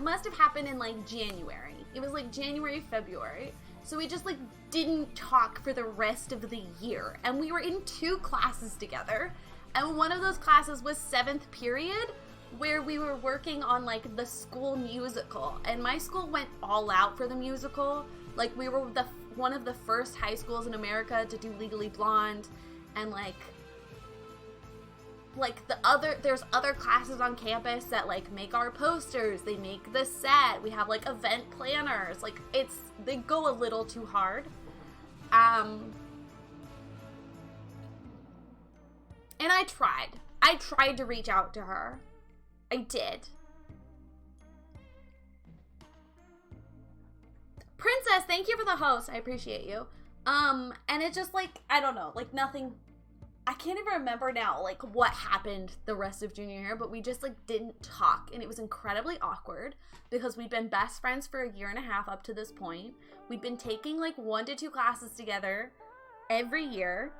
must have happened in like January. It was like January, February. So we just like didn't talk for the rest of the year. And we were in 2 classes together. And one of those classes was 7th period, where we were working on like the school musical. And my school went all out for the musical. Like we were one of the first high schools in America to do Legally Blonde. And there's other classes on campus that like make our posters, they make the set, we have like event planners, like they go a little too hard. And I tried to reach out to her. I did. Princess, thank you for the host. I appreciate you. And it just like, I don't know, like nothing. I can't even remember now, like, what happened the rest of junior year, but we just, like, didn't talk, and it was incredibly awkward, because we'd been best friends for a year and a half up to this point. We'd been taking, like, 1 to 2 classes together every year.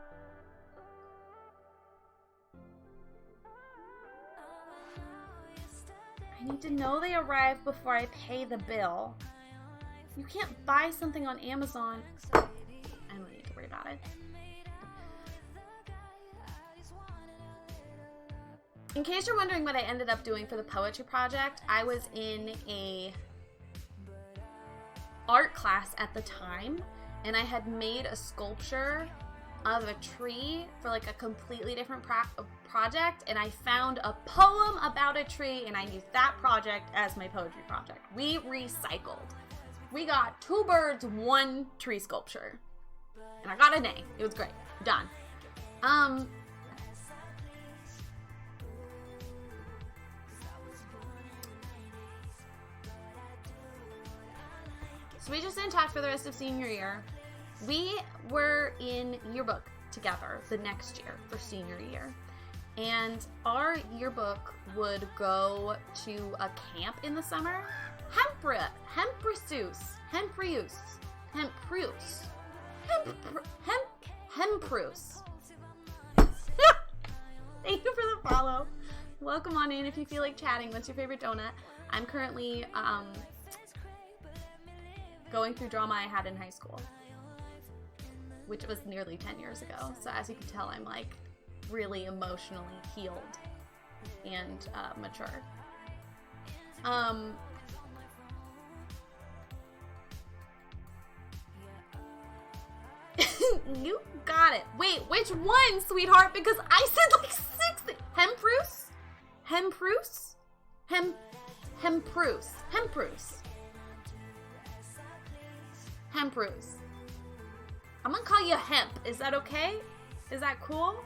I need to know they arrive before I pay the bill. You can't buy something on Amazon. I don't need to worry about it. In case you're wondering what I ended up doing for the poetry project, I was in a art class at the time, and I had made a sculpture of a tree for like a completely different project, and I found a poem about a tree, and I used that project as my poetry project. We recycled. We got 2 birds, 1 tree sculpture, and I got an A. It was great. Done. So we just didn't talk for the rest of senior year. We were in yearbook together the next year for senior year. And our yearbook would go to a camp in the summer. Hemprus. Thank you for the follow. Welcome on in if you feel like chatting. What's your favorite donut? I'm currently going through drama I had in high school, which was nearly 10 years ago. So as you can tell, I'm like really emotionally healed and mature. You got it. Wait, which one, sweetheart? Because I said like 6. Hemprus. I'm gonna call you Hemp. Is that okay? Is that cool?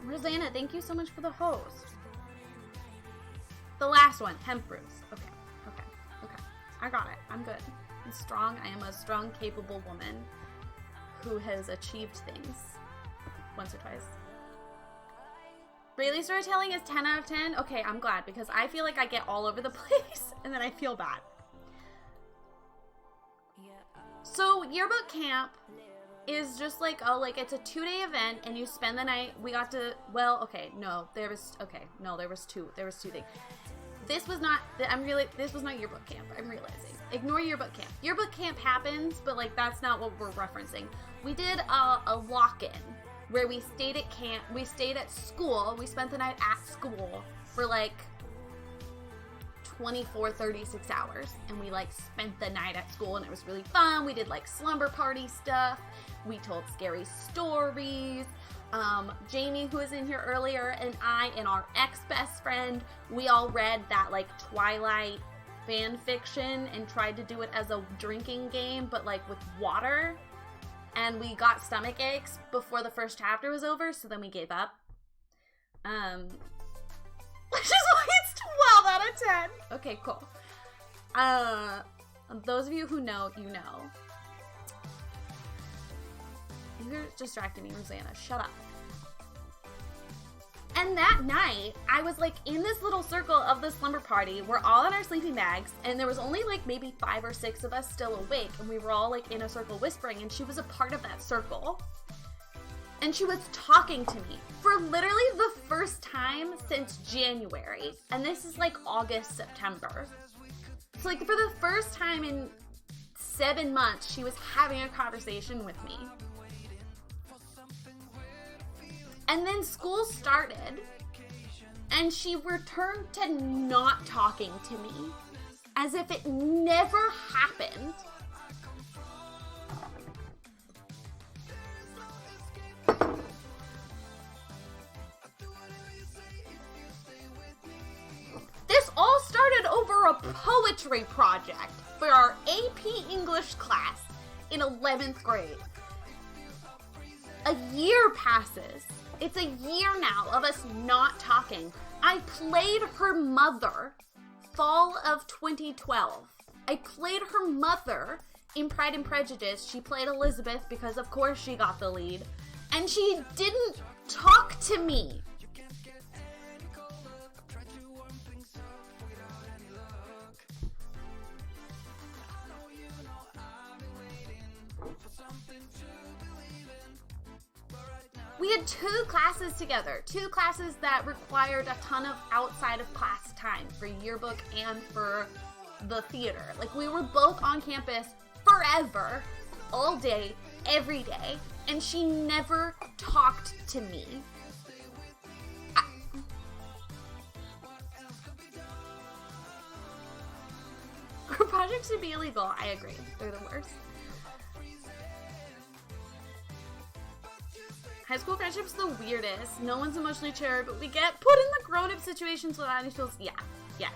Rosanna, thank you so much for the host. The last one, Hemprus. Okay. I got it. I'm good. I'm strong. I am a strong, capable woman who has achieved things once or twice. Rayleigh storytelling is 10 out of 10. Okay, I'm glad, because I feel like I get all over the place and then I feel bad. So yearbook camp is just like, it's a 2-day event and you spend the night. We got to, there was two things. This was not yearbook camp. I'm realizing. Ignore yearbook camp. Yearbook camp happens, but like that's not what we're referencing. We did a lock-in where we stayed at camp. We stayed at school. We spent the night at school for like 24, 36 hours. And we like spent the night at school and it was really fun. We did like slumber party stuff. We told scary stories. Jamie, who was in here earlier, and I and our ex-best friend, we all read that like Twilight fan fiction and tried to do it as a drinking game, but like with water. And we got stomach aches before the first chapter was over, so then we gave up. Which is why it's 12 out of 10. Okay, cool. Those of you who know, you know. You're distracting me, Rosanna. Shut up. And that night, I was like in this little circle of the slumber party. We're all in our sleeping bags, and there was only like maybe 5 or 6 of us still awake, and we were all like in a circle whispering, and she was a part of that circle. And she was talking to me for literally the first time since January. And this is like August, September. So like for the first time in 7 months, she was having a conversation with me. And then school started, and she returned to not talking to me, as if it never happened. This all started over a poetry project for our AP English class in 11th grade. A year passes. It's a year now of us not talking. I played her mother fall of 2012. I played her mother in Pride and Prejudice. She played Elizabeth because of course she got the lead. And she didn't talk to me. Something to believe in, but right now We had 2 classes together, 2 classes that required a ton of outside of class time for yearbook and for the theater. Like, we were both on campus forever, all day, every day, and she never talked to me. Her projects should be illegal. I agree. They're the worst. High school friendship's the weirdest. No one's emotionally mature, but we get put in the grown-up situations without any feels. Yeah. Yes.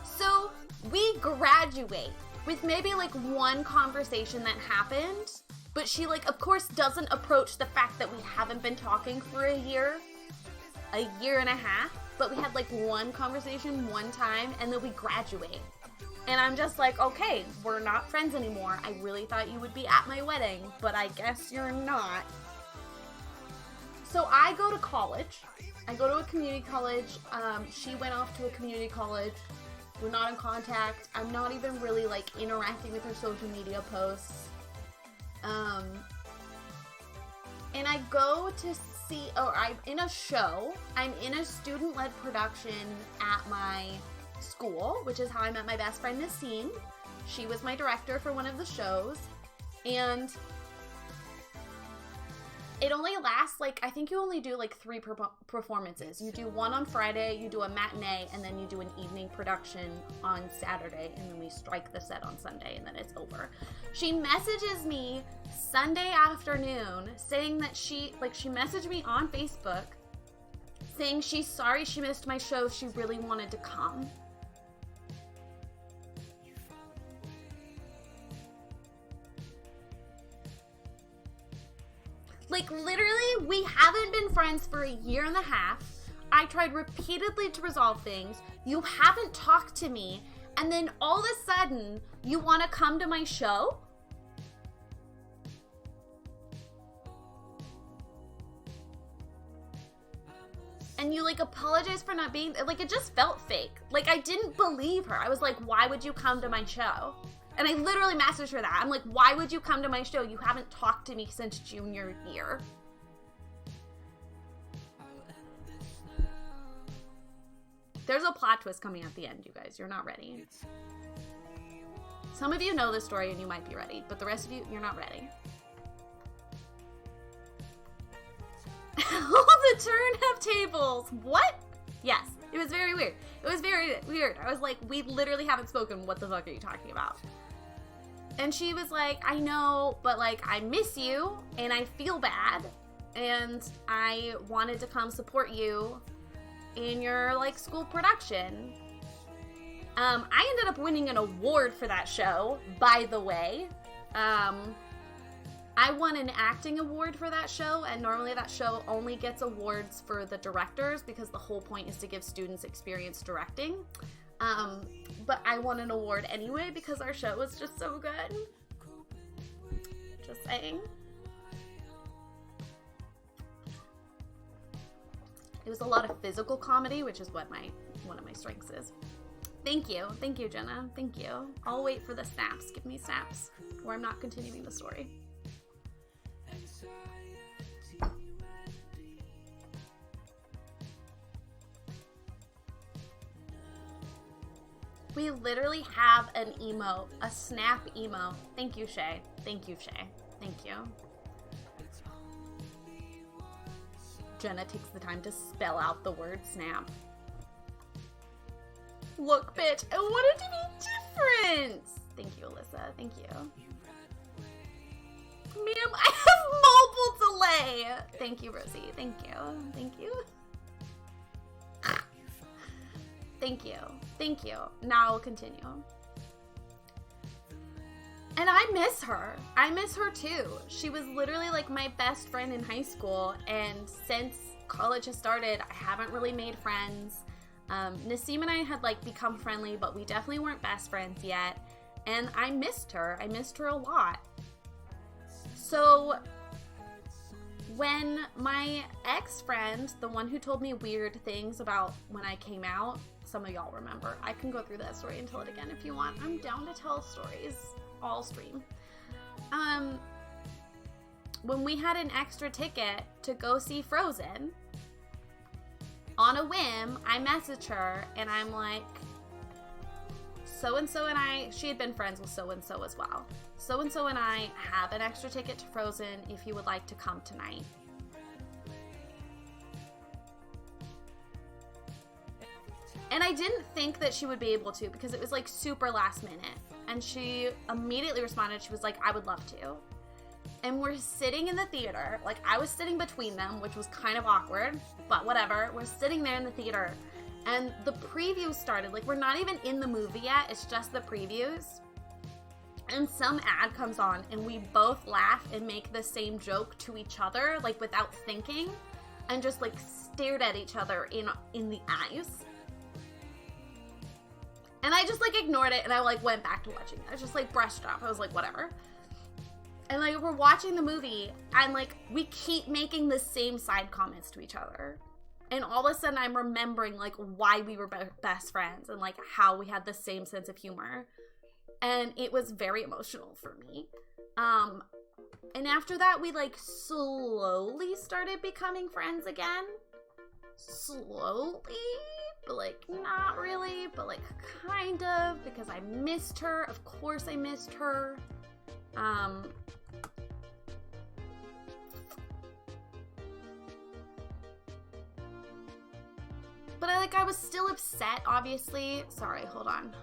So we graduate with maybe like one conversation that happened, but she like, of course, doesn't approach the fact that we haven't been talking for a year and a half, but we had like one conversation one time, and then we graduate. And I'm just like, okay, we're not friends anymore. I really thought you would be at my wedding, but I guess you're not. So I go to college. I go to a community college. She went off to a community college. We're not in contact. I'm not even really like interacting with her social media posts. And I go to see, I'm in a show. I'm in a student-led production at my school, which is how I met my best friend Nassim. She was my director for one of the shows, and it only lasts like, I think you only do like 3 performances. You do one on Friday, you do a matinee, and then you do an evening production on Saturday, and then we strike the set on Sunday, and then it's over. She messages me Sunday afternoon saying that she messaged me on Facebook saying she's sorry she missed my show. She really wanted to come. Like, literally, we haven't been friends for a year and a half. I tried repeatedly to resolve things. You haven't talked to me. And then all of a sudden, you want to come to my show? And you, like, apologize for not being, like, it just felt fake. Like, I didn't believe her. I was like, why would you come to my show? And I literally messaged her that. I'm like, why would you come to my show? You haven't talked to me since junior year. There's a plot twist coming at the end, you guys. You're not ready. Some of you know this story and you might be ready, but the rest of you, you're not ready. Oh, the turntables. What? Yes, it was very weird. It was very weird. I was like, we literally haven't spoken. What the fuck are you talking about? And she was like, I know, but like, I miss you and I feel bad and I wanted to come support you in your like school production. I ended up winning an award for that show, by the way. I won an acting award for that show, and normally that show only gets awards for the directors because the whole point is to give students experience directing. But I won an award anyway because our show was just so good. Just saying. It was a lot of physical comedy, which is what one of my strengths is. Thank you, Jenna. Thank you. I'll wait for the snaps. Give me snaps, or I'm not continuing the story. We literally have an emo, a snap emo. Thank you, Shay. Thank you, Shay. Thank you. Jenna takes the time to spell out the word snap. Look, bitch, I want it to be different. Thank you, Alyssa. Thank you. Ma'am, I have mobile delay. Thank you, Rosie. Thank you. Thank you. Thank you. Thank you. Now I'll continue. And I miss her. I miss her too. She was literally like my best friend in high school, and since college has started, I haven't really made friends. Nassim and I had like become friendly, but we definitely weren't best friends yet. And I missed her. I missed her a lot. So when my ex-friend, the one who told me weird things about when I came out, some of y'all remember. I can go through that story and tell it again if you want. I'm down to tell stories all stream. when we had an extra ticket to go see Frozen, on a whim, I messaged her and I'm like, so-and-so and I, she had been friends with so-and-so as well. So-and-so and I have an extra ticket to Frozen if you would like to come tonight. And I didn't think that she would be able to because it was like super last minute. And she immediately responded. She was like, I would love to. And we're sitting in the theater. Like, I was sitting between them, which was kind of awkward, but whatever. We're sitting there in the theater and the previews started. Like, we're not even in the movie yet. It's just the previews. And some ad comes on and we both laugh and make the same joke to each other, like without thinking, and just like stared at each other in the eyes. And I just like ignored it and I like went back to watching. I just like brushed off. I was like, whatever. And like we're watching the movie and like we keep making the same side comments to each other. And all of a sudden I'm remembering like why we were best friends and like how we had the same sense of humor. And it was very emotional for me. And after that we like slowly started becoming friends again. Slowly. But like not really, but like kind of, because I missed her. Of course I missed her. But I was still upset, obviously. Sorry, hold on.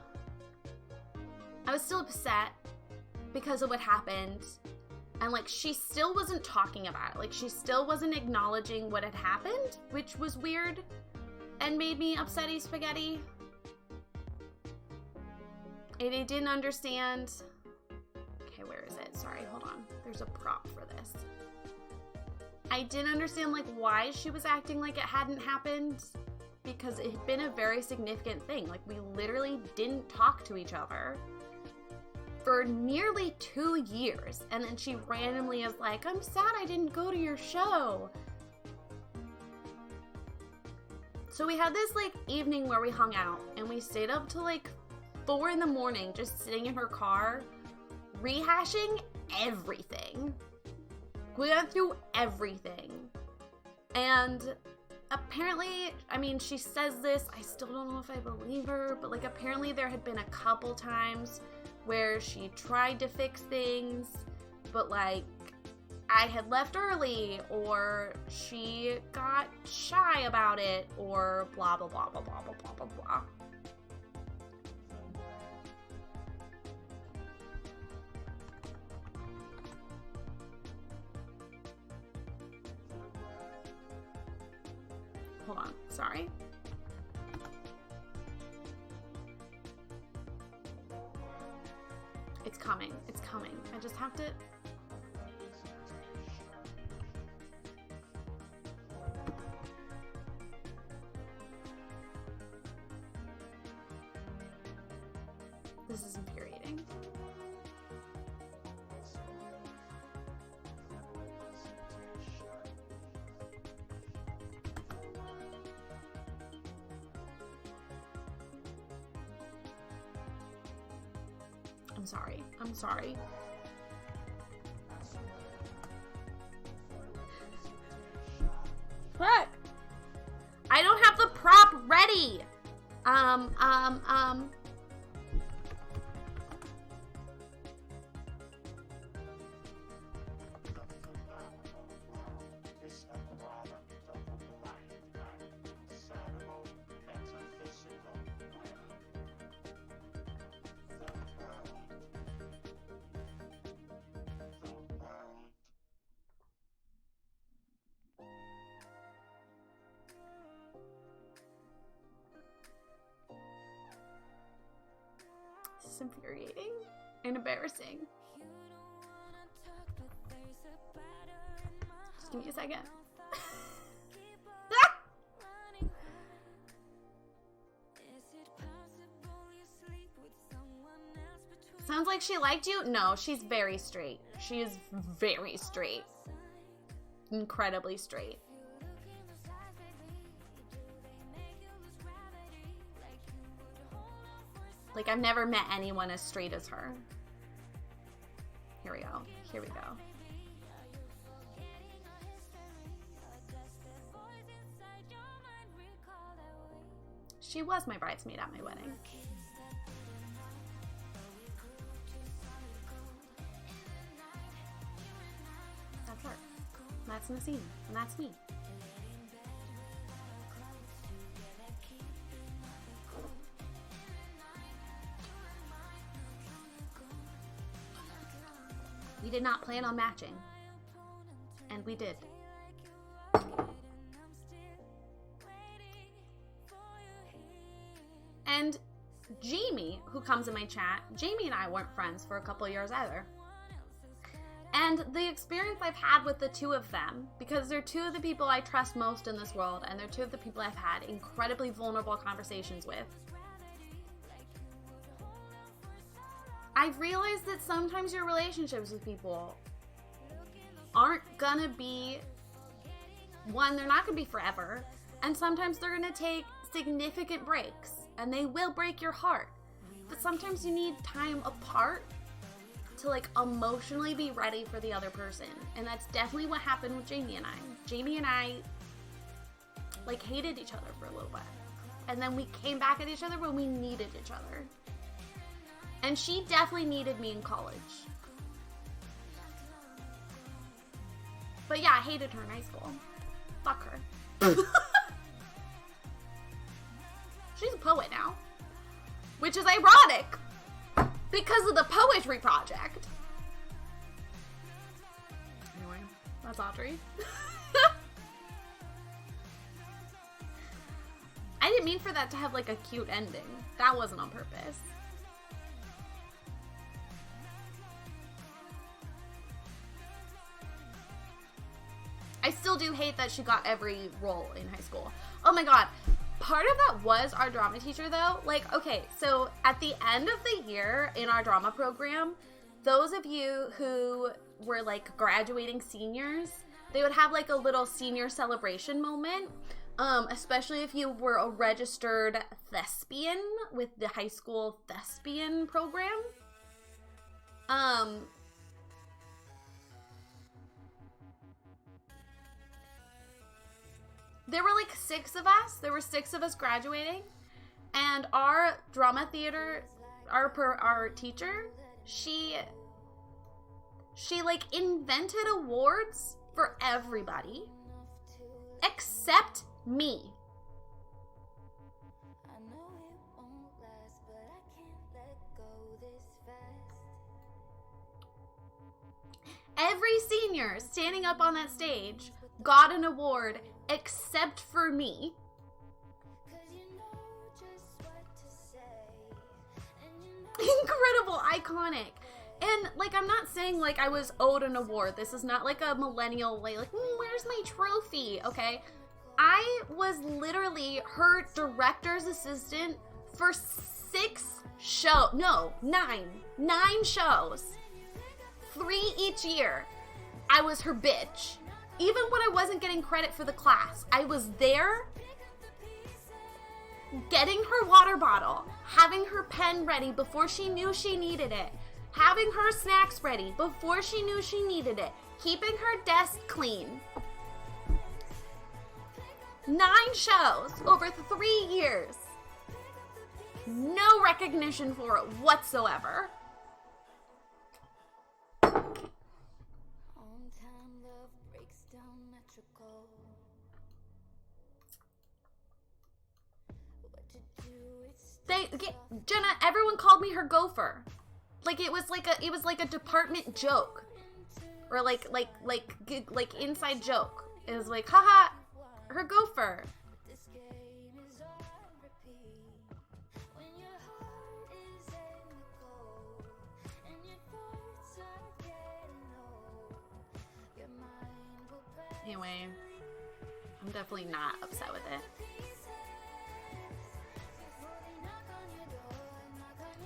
I was still upset because of what happened. And like she still wasn't talking about it. Like she still wasn't acknowledging what had happened, which was weird. And made me upsetty spaghetti. And I didn't understand. Okay, where is it? Sorry, hold on. There's a prop for this. I didn't understand like why she was acting like it hadn't happened, because it had been a very significant thing. Like we literally didn't talk to each other for nearly 2 years. And then she randomly is like, I'm sad I didn't go to your show. So we had this like evening where we hung out and we stayed up till like 4 in the morning just sitting in her car rehashing everything. We went through everything. And apparently, I mean, she says this, I still don't know if I believe her, but like apparently there had been a couple times where she tried to fix things, but like I had left early, or she got shy about it, or blah, blah, blah, blah, blah, blah, blah, blah, blah. Hold on, sorry. It's coming, it's coming. I just have to... This is infuriating. I'm sorry. I'm sorry. What? I don't have the prop ready. This is infuriating and embarrassing. Just give me a second. Sounds like she liked you? No, she's very straight. She is very straight. Incredibly straight. Like, I've never met anyone as straight as her. Here we go. Here we go. She was my bridesmaid at my wedding. That's her. That's Nassim, and that's me. We did not plan on matching, and we did. And Jamie, who comes in my chat, Jamie and I weren't friends for a couple of years either. And the experience I've had with the two of them, because they're two of the people I trust most in this world, and they're two of the people I've had incredibly vulnerable conversations with, I've realized that sometimes your relationships with people aren't gonna be, one, they're not gonna be forever, and sometimes they're gonna take significant breaks, and they will break your heart. But sometimes you need time apart to like emotionally be ready for the other person. And that's definitely what happened with Jamie and I. Jamie and I like hated each other for a little bit. And then we came back at each other when we needed each other. And she definitely needed me in college. But yeah, I hated her in high school. Fuck her. She's a poet now. Which is ironic. Because of the poetry project. Anyway, that's Audrey. I didn't mean for that to have like a cute ending. That wasn't on purpose. I still do hate that she got every role in high school. Oh my god. Part of that was our drama teacher though. Like, okay, so at the end of the year in our drama program, those of you who were like graduating seniors, they would have like a little senior celebration moment. Especially if you were a registered thespian with the high school thespian program. There were like 6 of us. There were 6 of us graduating. And our drama theater, our teacher, she like invented awards for everybody except me. Every senior standing up on that stage got an award except for me. Incredible, iconic. And like, I'm not saying like I was owed an award. This is not like a millennial way, like, where's my trophy? Okay. I was literally her director's assistant for 9 shows. 3 each year. I was her bitch. Even when I wasn't getting credit for the class, I was there getting her water bottle, having her pen ready before she knew she needed it, having her snacks ready before she knew she needed it, keeping her desk clean. 9 shows over 3 years. No recognition for it whatsoever. Jenna, everyone called me her gopher. Like it was like a department joke. Or like inside joke. It was like, haha, her gopher. Anyway, I'm definitely not upset with it.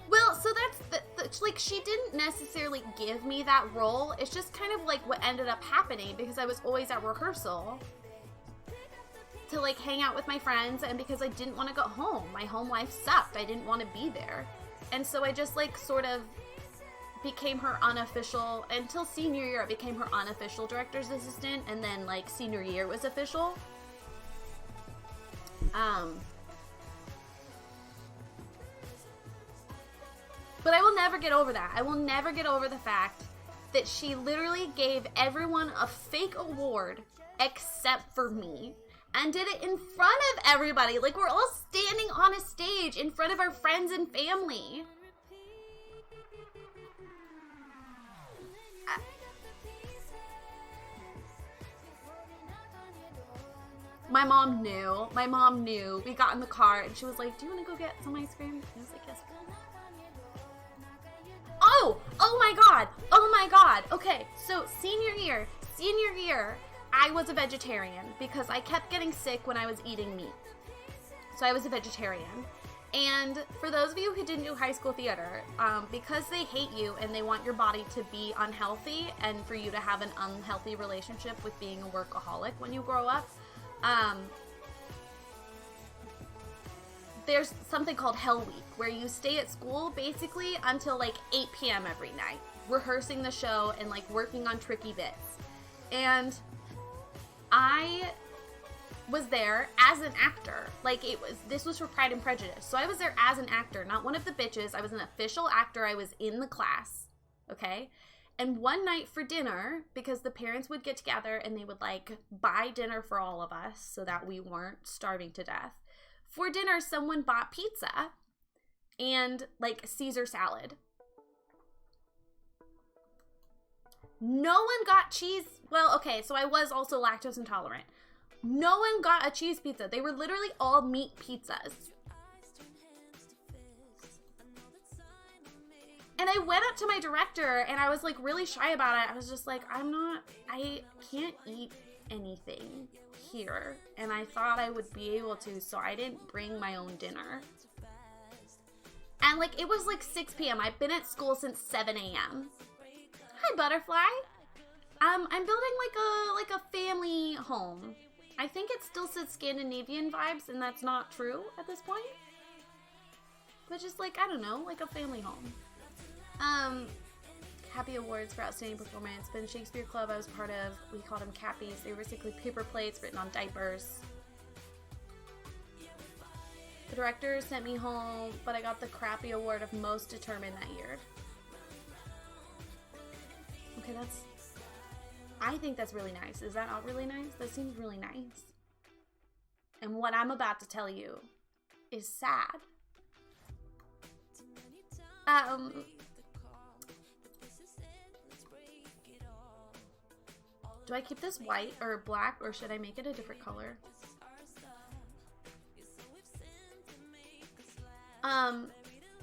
Well, so that's like, she didn't necessarily give me that role. It's just kind of like what ended up happening because I was always at rehearsal to like hang out with my friends, and because I didn't want to go home. My home life sucked. I didn't want to be there. And so I just like sort of became her unofficial, until senior year I became her unofficial director's assistant, and then like senior year was official. But I will never get over that. I will never get over the fact that she literally gave everyone a fake award except for me. And did it in front of everybody. Like, we're all standing on a stage in front of our friends and family. My mom knew. My mom knew. We got in the car and she was like, do you want to go get some ice cream? And I was like, yes. Oh my God. Oh my God. Okay, so senior year, I was a vegetarian because I kept getting sick when I was eating meat. So I was a vegetarian. And for those of you who didn't do high school theater, because they hate you and they want your body to be unhealthy and for you to have an unhealthy relationship with being a workaholic when you grow up, there's something called Hell Week where you stay at school basically until like 8 p.m. every night, rehearsing the show and like working on tricky bits. And I was there as an actor. Like, this was for Pride and Prejudice. So I was there as an actor, not one of the bitches. I was an official actor. I was in the class, okay? And one night for dinner, because the parents would get together and they would like buy dinner for all of us so that we weren't starving to death. For dinner, someone bought pizza and like Caesar salad. No one got cheese. Well, okay, so I was also lactose intolerant. No one got a cheese pizza. They were literally all meat pizzas. And I went up to my director and I was like really shy about it. I was just like, I can't eat anything here. And I thought I would be able to, so I didn't bring my own dinner. And like, it was like 6 p.m. I've been at school since 7 a.m. Hi, Butterfly. I'm building like a family home. I think it still says Scandinavian vibes, and that's not true at this point. But just like, I don't know, like a family home. Cappy Awards for Outstanding Performance. Been Shakespeare Club I was part of. We called them Cappies. They were basically paper plates written on diapers. The director sent me home, but I got the crappy award of Most Determined that year. Okay, I think that's really nice. Is that not really nice? That seems really nice. And what I'm about to tell you is sad. Do I keep this white or black, or should I make it a different color?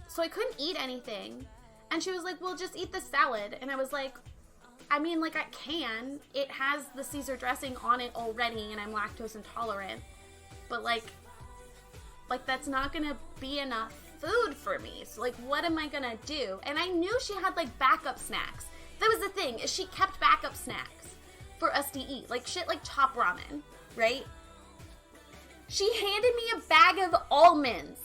So I couldn't eat anything. And she was like, well, just eat the salad. And I was like, I mean, like, I can. It has the Caesar dressing on it already, and I'm lactose intolerant. But, like that's not gonna be enough food for me. So, like, what am I gonna do? And I knew she had, like, backup snacks. That was the thing, is she kept backup snacks for us to eat. Like, shit like Chop Ramen, right? She handed me a bag of almonds.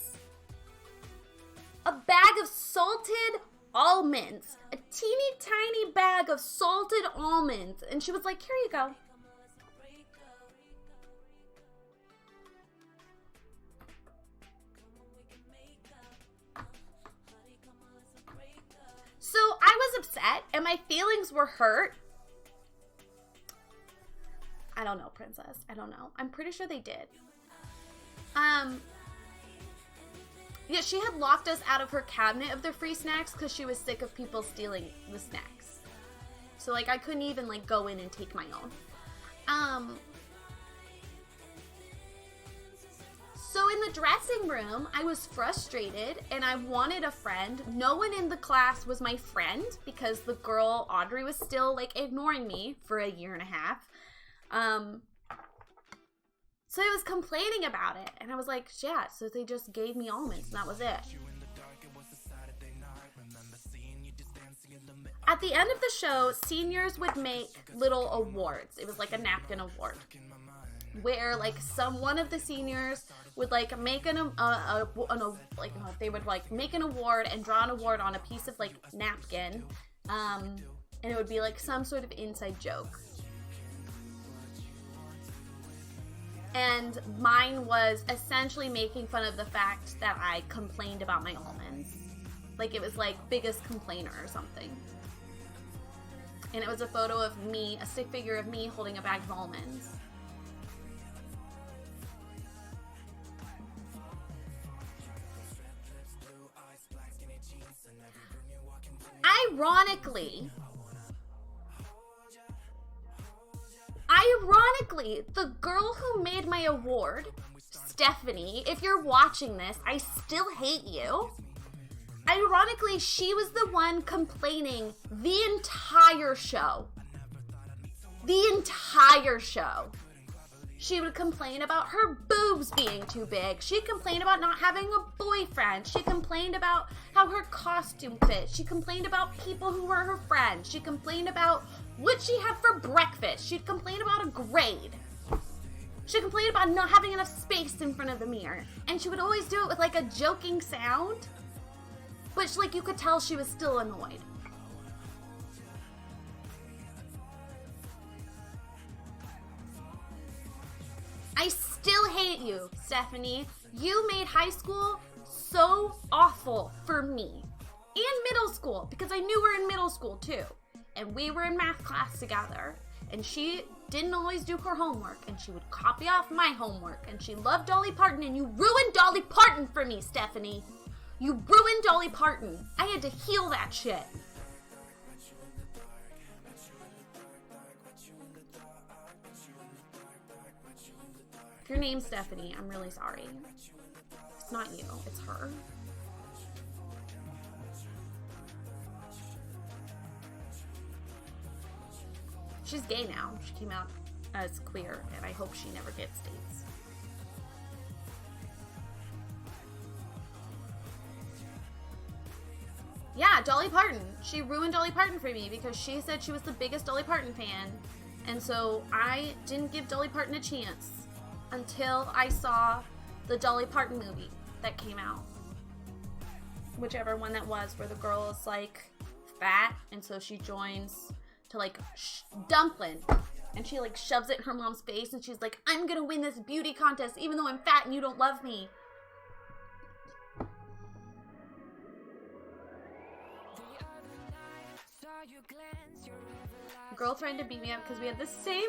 A bag of salted almonds. A teeny tiny bag of salted almonds. And she was like, here you go. So I was upset and my feelings were hurt. I don't know, Princess. I don't know. I'm pretty sure they did. Yeah, she had locked us out of her cabinet of the free snacks because she was sick of people stealing the snacks. So, like, I couldn't even, like, go in and take my own. So in the dressing room, I was frustrated and I wanted a friend. No one in the class was my friend because the girl, Audrey, was still, like, ignoring me for a year and a half. So I was complaining about it, and I was like, yeah, so they just gave me almonds, and that was it. At the end of the show, seniors would make little awards. It was like a napkin award, where like one of the seniors would like make they would like make an award and draw an award on a piece of like napkin, and it would be like some sort of inside joke. And mine was essentially making fun of the fact that I complained about my almonds. Like, it was like biggest complainer or something. And it was a photo of me, a stick figure of me holding a bag of almonds. Ironically, the girl who made my award, Stephanie, if you're watching this, I still hate you. Ironically, she was the one complaining the entire show. The entire show. She would complain about her boobs being too big. She'd complain about not having a boyfriend. She complained about how her costume fit. She complained about people who were her friends. She complained about what she had for breakfast. She'd complain about a grade. She complained about not having enough space in front of the mirror. And she would always do it with like a joking sound. But like you could tell she was still annoyed. I still hate you, Stephanie. You made high school so awful for me. And middle school, because I knew her in middle school too. And we were in math class together. And she didn't always do her homework. And she would copy off my homework. And she loved Dolly Parton. And you ruined Dolly Parton for me, Stephanie. You ruined Dolly Parton. I had to heal that shit. If your name's Stephanie, I'm really sorry. It's not you, it's her. She's gay now. She came out as queer, and I hope she never gets dates. Yeah, Dolly Parton. She ruined Dolly Parton for me because she said she was the biggest Dolly Parton fan. And so I didn't give Dolly Parton a chance until I saw the Dolly Parton movie that came out. Whichever one that was, where the girl is like fat, and so she joins to like Dumpling, and she like shoves it in her mom's face, and she's like, I'm gonna win this beauty contest even though I'm fat and you don't love me. Girl tried to beat me up because we had the same name.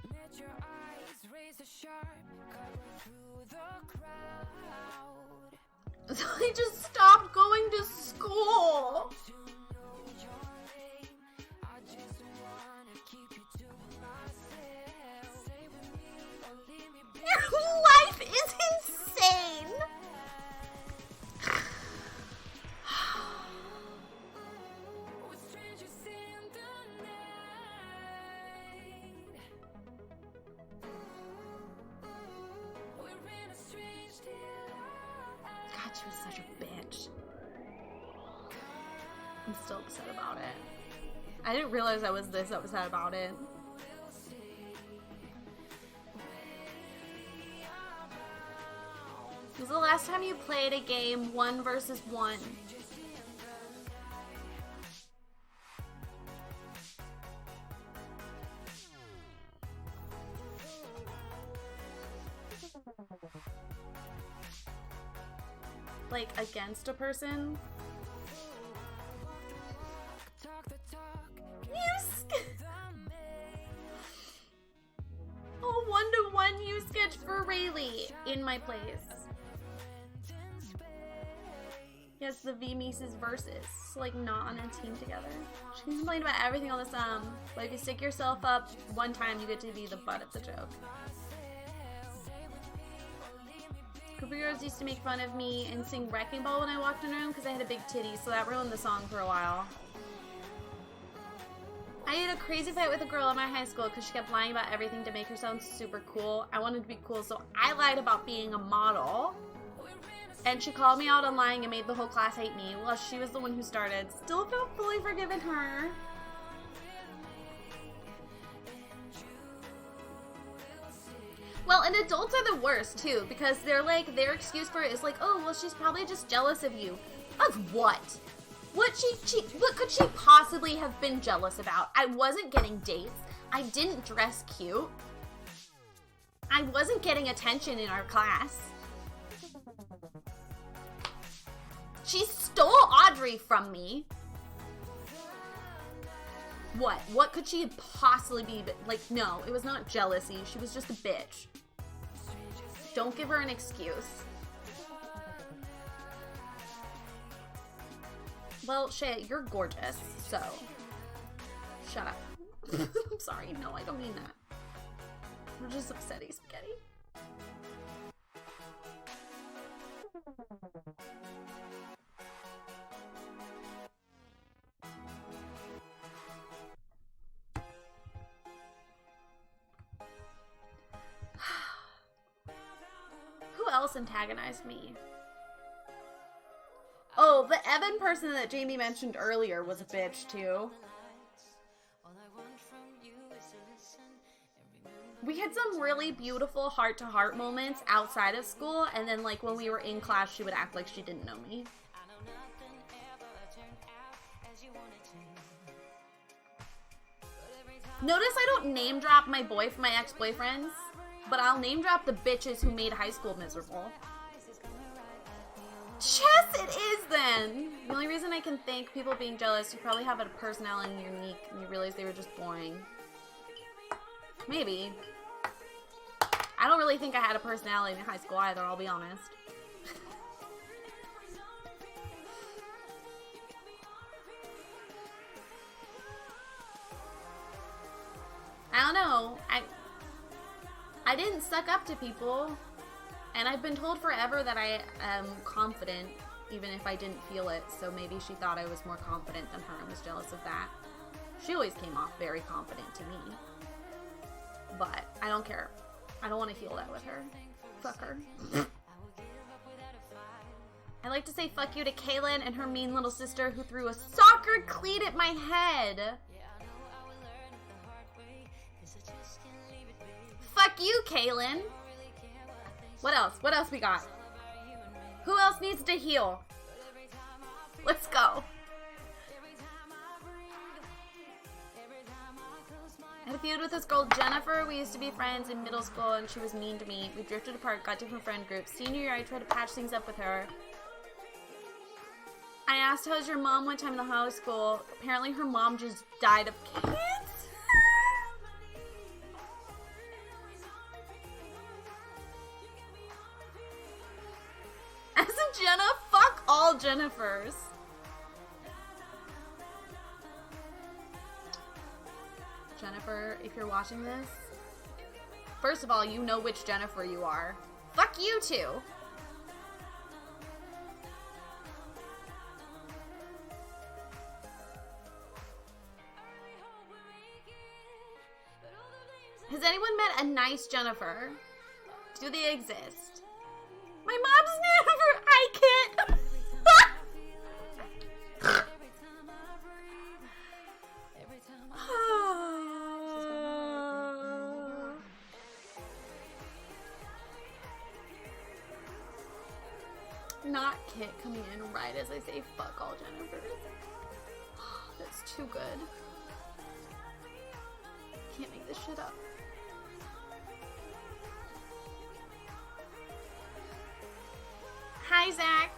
Met your eyes, razor sharp, cut through the crowd. So I just stopped going to school. Your life is insane. God, she was such a bitch. I'm still upset about it. I didn't realize I was this upset about it. When was the last time you played a game 1 versus 1? Like, against a person? Oh, 1-to-1 you sketch for Rayleigh in my place. Yes, the V-Mises versus, like, not on a team together. She complained about everything on this, but if you stick yourself up one time, you get to be the butt of the joke. Cooper Girls used to make fun of me and sing Wrecking Ball when I walked in the room because I had a big titty, so that ruined the song for a while. I had a crazy fight with a girl in my high school because she kept lying about everything to make her sound super cool. I wanted to be cool, so I lied about being a model. And she called me out on lying and made the whole class hate me. Well, she was the one who started. Still felt fully forgiven her. Well, and adults are the worst, too, because they're like, their excuse for it is like, oh, well, she's probably just jealous of you. Of what? What could she possibly have been jealous about? I wasn't getting dates. I didn't dress cute. I wasn't getting attention in our class. She stole Audrey from me. What? What could she possibly be? Like, no, it was not jealousy. She was just a bitch. Don't give her an excuse. Well, Shay, you're gorgeous, so shut up. I'm sorry. No, I don't mean that. We're just upsetty spaghetti. Who else antagonized me? Oh, the Evan person that Jamie mentioned earlier was a bitch too. We had some really beautiful heart-to-heart moments outside of school, and then like when we were in class, she would act like she didn't know me. Notice I don't name drop my ex-boyfriends, but I'll name drop the bitches who made high school miserable. Chess it is then! The only reason I can think people being jealous, you probably have a personality and you're unique, and you realize they were just boring. Maybe. I don't really think I had a personality in high school either, I'll be honest. I don't know. I didn't suck up to people. And I've been told forever that I am confident, even if I didn't feel it. So maybe she thought I was more confident than her and was jealous of that. She always came off very confident to me. But I don't care. I don't want to feel that with her. Fuck her. I like to say fuck you to Kaylin and her mean little sister who threw a soccer cleat at my head. Fuck you, Kaylin. What else? What else we got? Who else needs to heal? Let's go. I had a feud with this girl, Jennifer. We used to be friends in middle school, and she was mean to me. We drifted apart, got different friend groups. Senior year, I tried to patch things up with her. I asked, how's your mom one time in the high school? Apparently her mom just died of cancer. As a Jenna, fuck all Jennifers. Jennifer, if you're watching this, first of all, you know which Jennifer you are. Fuck you too. Has anyone met a nice Jennifer? Do they exist? My mom's never. I can't. Not Kit coming in right as I say fuck all Jennifer. That's too good. Can't make this shit up. Hi, Zach.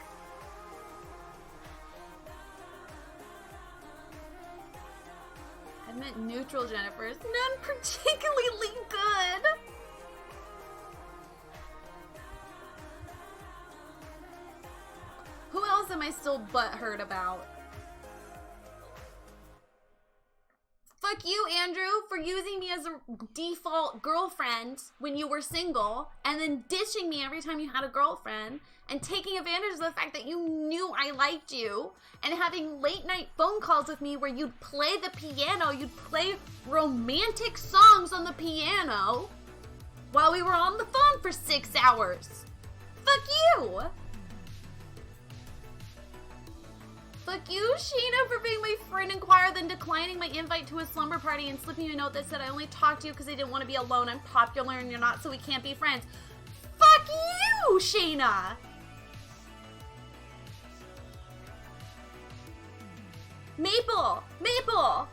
I've met neutral Jennifers. None particularly good. Who else am I still butthurt about? Fuck you, Andrew, for using me as a default girlfriend when you were single, and then ditching me every time you had a girlfriend, and taking advantage of the fact that you knew I liked you, and having late night phone calls with me where you'd play the piano, you'd play romantic songs on the piano while we were on the phone for 6 hours. Fuck you! Fuck you, Sheena, for being my friend in choir, then declining my invite to a slumber party and slipping you a note that said I only talked to you because I didn't want to be alone. I'm popular and you're not, so we can't be friends. Fuck you, Sheena! Maple! Maple!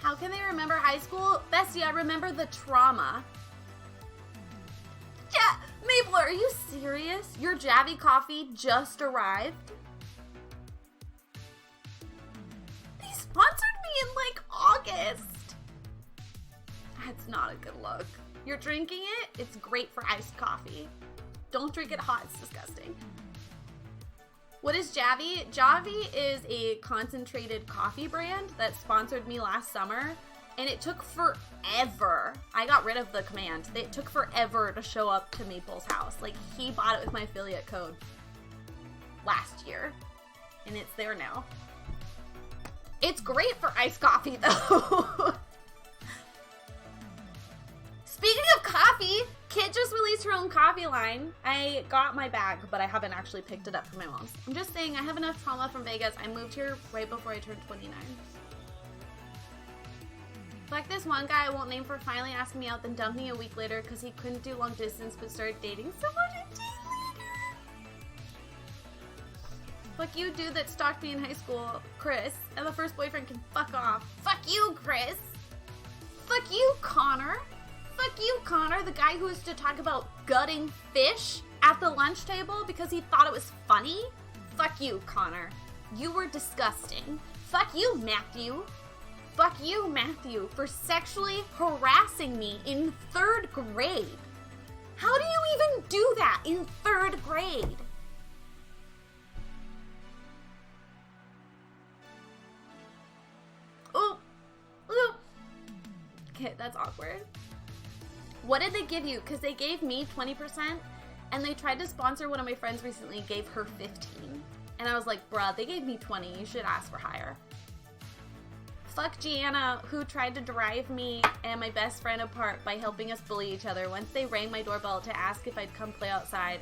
How can they remember high school? Bestie, I remember the trauma. are you serious? Your Javi coffee just arrived? They sponsored me in like August. That's not a good look. You're drinking it? It's great for iced coffee. Don't drink it hot, it's disgusting. What is Javi? Javi is a concentrated coffee brand that sponsored me last summer, and it took forever. I got rid of the command. It took forever to show up to Maple's house. Like, he bought it with my affiliate code last year, and it's there now. It's great for iced coffee, though. Speaking of coffee, Kit just released her own coffee line. I got my bag, but I haven't actually picked it up from my mom's. I'm just saying, I have enough trauma from Vegas. I moved here right before I turned 29. Like this one guy I won't name for finally asking me out, then dumped me a week later because he couldn't do long distance but started dating someone a day later. Fuck you, dude that stalked me in high school, Chris. And the first boyfriend can fuck off. Fuck you, Chris. Fuck you, Connor. Fuck you, Connor, the guy who used to talk about gutting fish at the lunch table because he thought it was funny. Fuck you, Connor. You were disgusting. Fuck you, Matthew. Fuck you, Matthew, for sexually harassing me in 3rd grade. How do you even do that in 3rd grade? Oh, oh. Okay, that's awkward. What did they give you? Because they gave me 20%, and they tried to sponsor one of my friends recently, gave her 15. And I was like, bruh, they gave me 20. You should ask for higher. Fuck Gianna, who tried to drive me and my best friend apart by helping us bully each other. Once they rang my doorbell to ask if I'd come play outside,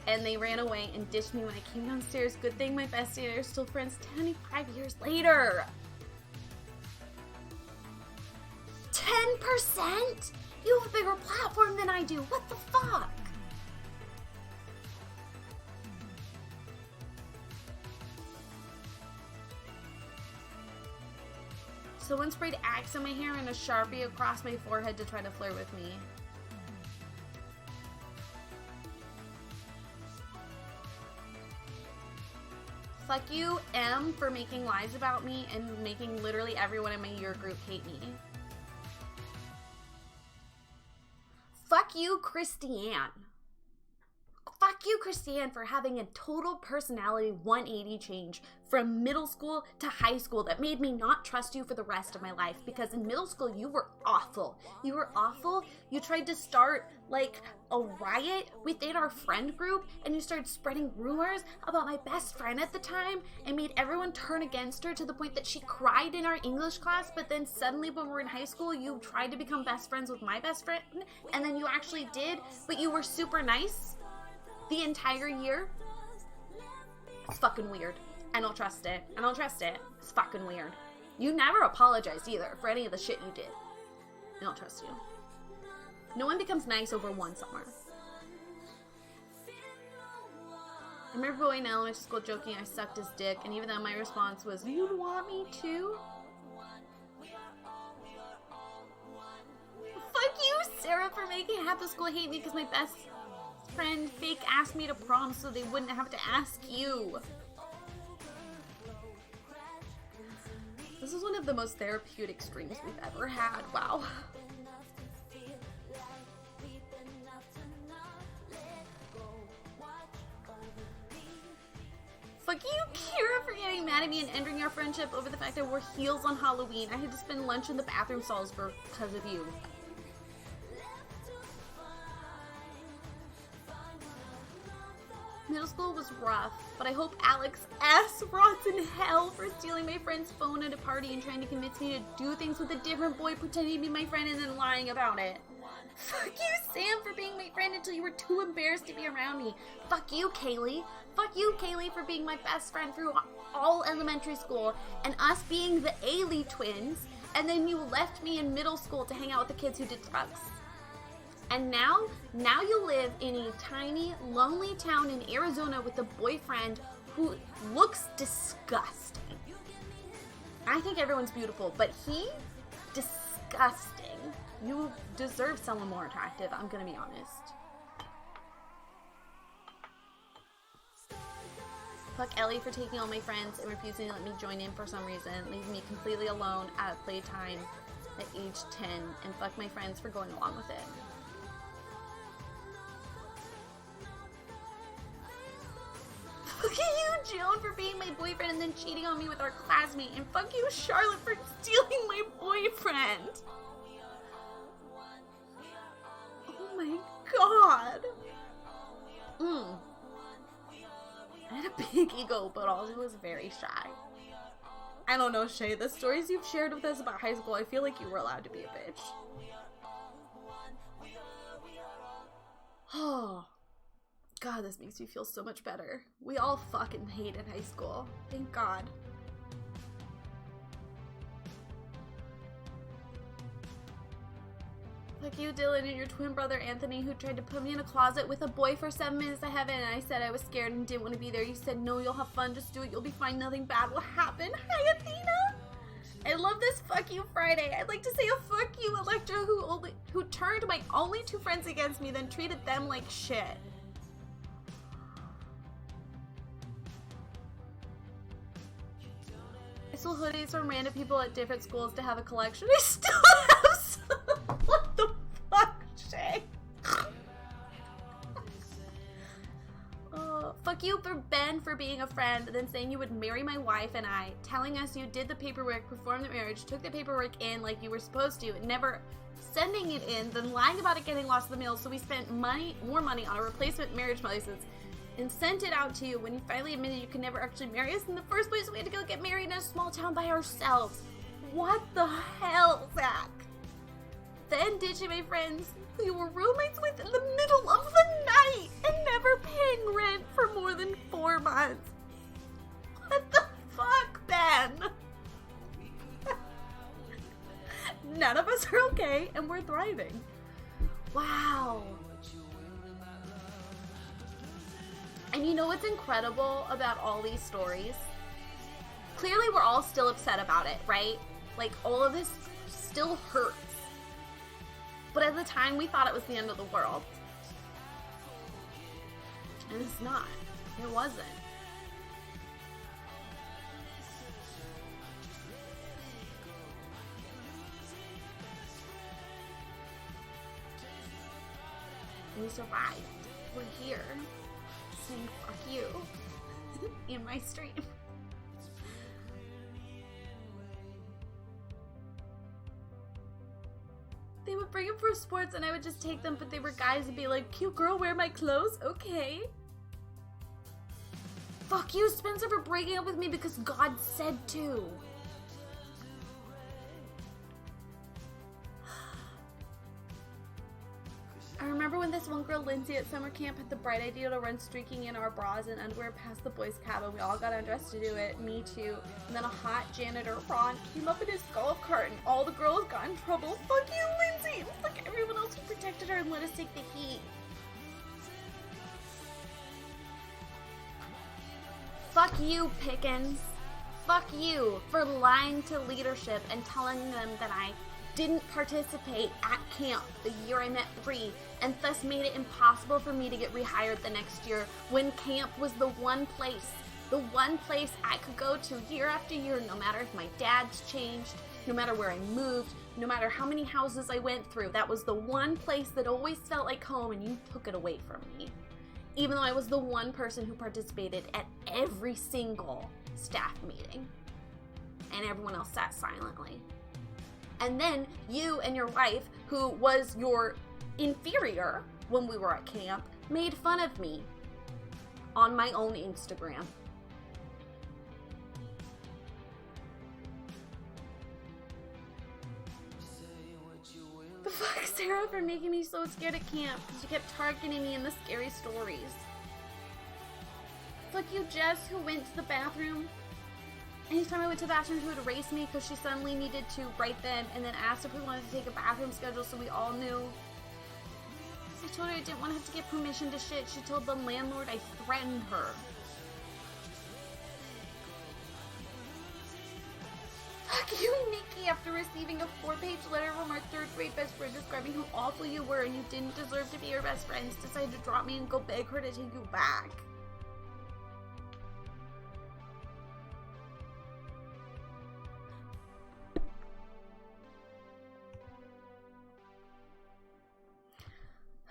and they ran away and ditched me when I came downstairs. Good thing my bestie and I are still friends 25 years later. 10%? You have a bigger platform than I do. What the fuck? Someone sprayed Axe on my hair and a Sharpie across my forehead to try to flirt with me. Fuck you, M, for making lies about me and making literally everyone in my year group hate me. Fuck you, Christiane. Fuck you, Christiane, for having a total personality 180 change from middle school to high school that made me not trust you for the rest of my life. Because in middle school, you were awful. You were awful. You tried to start, like, a riot within our friend group, and you started spreading rumors about my best friend at the time and made everyone turn against her to the point that she cried in our English class. But then suddenly when we were in high school, you tried to become best friends with my best friend, and then you actually did, but you were super nice the entire year. It's fucking weird. I don't trust it. I don't trust it. It's fucking weird. You never apologized either for any of the shit you did. I don't trust you. No one becomes nice over one summer. I remember going to elementary school joking I sucked his dick, and even then my response was, "You'd want me to?" Fuck you, Sarah, for making half the school hate me because my best friend fake asked me to prom so they wouldn't have to ask you. This is one of the most therapeutic streams we've ever had. Wow. Fuck you, Kira, for getting mad at me and ending our friendship over the fact I wore heels on Halloween. I had to spend lunch in the bathroom stalls because of you. Middle school was rough, but I hope Alex S. rots in hell for stealing my friend's phone at a party and trying to convince me to do things with a different boy pretending to be my friend and then lying about it. Fuck you, Sam, for being my friend until you were too embarrassed to be around me. Fuck you, Kaylee. Fuck you, Kaylee, for being my best friend through all elementary school and us being the Ailey twins, and then you left me in middle school to hang out with the kids who did drugs. And now you live in a tiny, lonely town in Arizona with a boyfriend who looks disgusting. I think everyone's beautiful, but he, disgusting. You deserve someone more attractive, I'm gonna be honest. Fuck Ellie for taking all my friends and refusing to let me join in for some reason, leaving me completely alone at playtime at age 10, and fuck my friends for going along with it. Fuck you, Joan, for being my boyfriend and then cheating on me with our classmate, and fuck you, Charlotte, for stealing my boyfriend. Oh my god. I had a big ego, but also was very shy. I don't know, Shay, the stories you've shared with us about high school, I feel like you were allowed to be a bitch. Oh, God, this makes me feel so much better. We all fucking hated high school. Thank God. Like you, Dylan, and your twin brother, Anthony, who tried to put me in a closet with a boy for 7 minutes of heaven, and I said I was scared and didn't want to be there. You said, no, you'll have fun, just do it, you'll be fine, nothing bad will happen. Hi, Athena! I love this fuck you Friday. I'd like to say a fuck you, Electra, who turned my only 2 friends against me, then treated them like shit. I stole hoodies from random people at different schools to have a collection. I still have some. What the fuck, Shay? Fuck you for Ben for being a friend, then saying you would marry my wife and I, telling us you did the paperwork, performed the marriage, took the paperwork in like you were supposed to, never sending it in, then lying about it getting lost in the mail, so we spent more money on a replacement marriage license and sent it out to you when you finally admitted you could never actually marry us in the first place. We had to go get married in a small town by ourselves. What the hell, Zach? Then ditching my friends who you were roommates with in the middle of the night and never paying rent for more than 4 months. What the fuck, Ben? None of us are okay and we're thriving. Wow. And you know what's incredible about all these stories? Clearly we're all still upset about it, right? Like, all of this still hurts. But at the time, we thought it was the end of the world. And it's not. It wasn't. We survived. We're here. Saying fuck you in my stream. They would bring them for sports and I would just take them, but they were guys and be like, cute girl, wear my clothes? Okay. Fuck you, Spencer, for breaking up with me because God said to. I remember when this one girl, Lindsay, at summer camp had the bright idea to run streaking in our bras and underwear past the boys' cabin. We all got undressed to do it, me too. And then a hot janitor, Ron, came up in his golf cart and all the girls got in trouble. Fuck you, Lindsay! Fuck everyone else who protected her and let us take the heat. Fuck you, Pickens. Fuck you for lying to leadership and telling them that I didn't participate at camp the year I met Bree, and thus made it impossible for me to get rehired the next year when camp was the one place I could go to year after year, no matter if my dad's changed, no matter where I moved, no matter how many houses I went through. That was the one place that always felt like home, and you took it away from me. Even though I was the one person who participated at every single staff meeting, and everyone else sat silently. And then you and your wife, who was your inferior when we were at camp, made fun of me on my own Instagram. The fuck, Sarah, for making me so scared at camp because you kept targeting me in the scary stories. Fuck you, Jess, who went to the bathroom. Anytime I went to the bathroom, she would erase me because she suddenly needed to right then, and then asked if we wanted to take a bathroom schedule so we all knew. I told her I didn't want to have to get permission to shit. She told the landlord I threatened her. Fuck you, Nikki, after receiving a 4-page letter from our 3rd grade best friend describing how awful you were and you didn't deserve to be her best friend, decided to drop me and go beg her to take you back.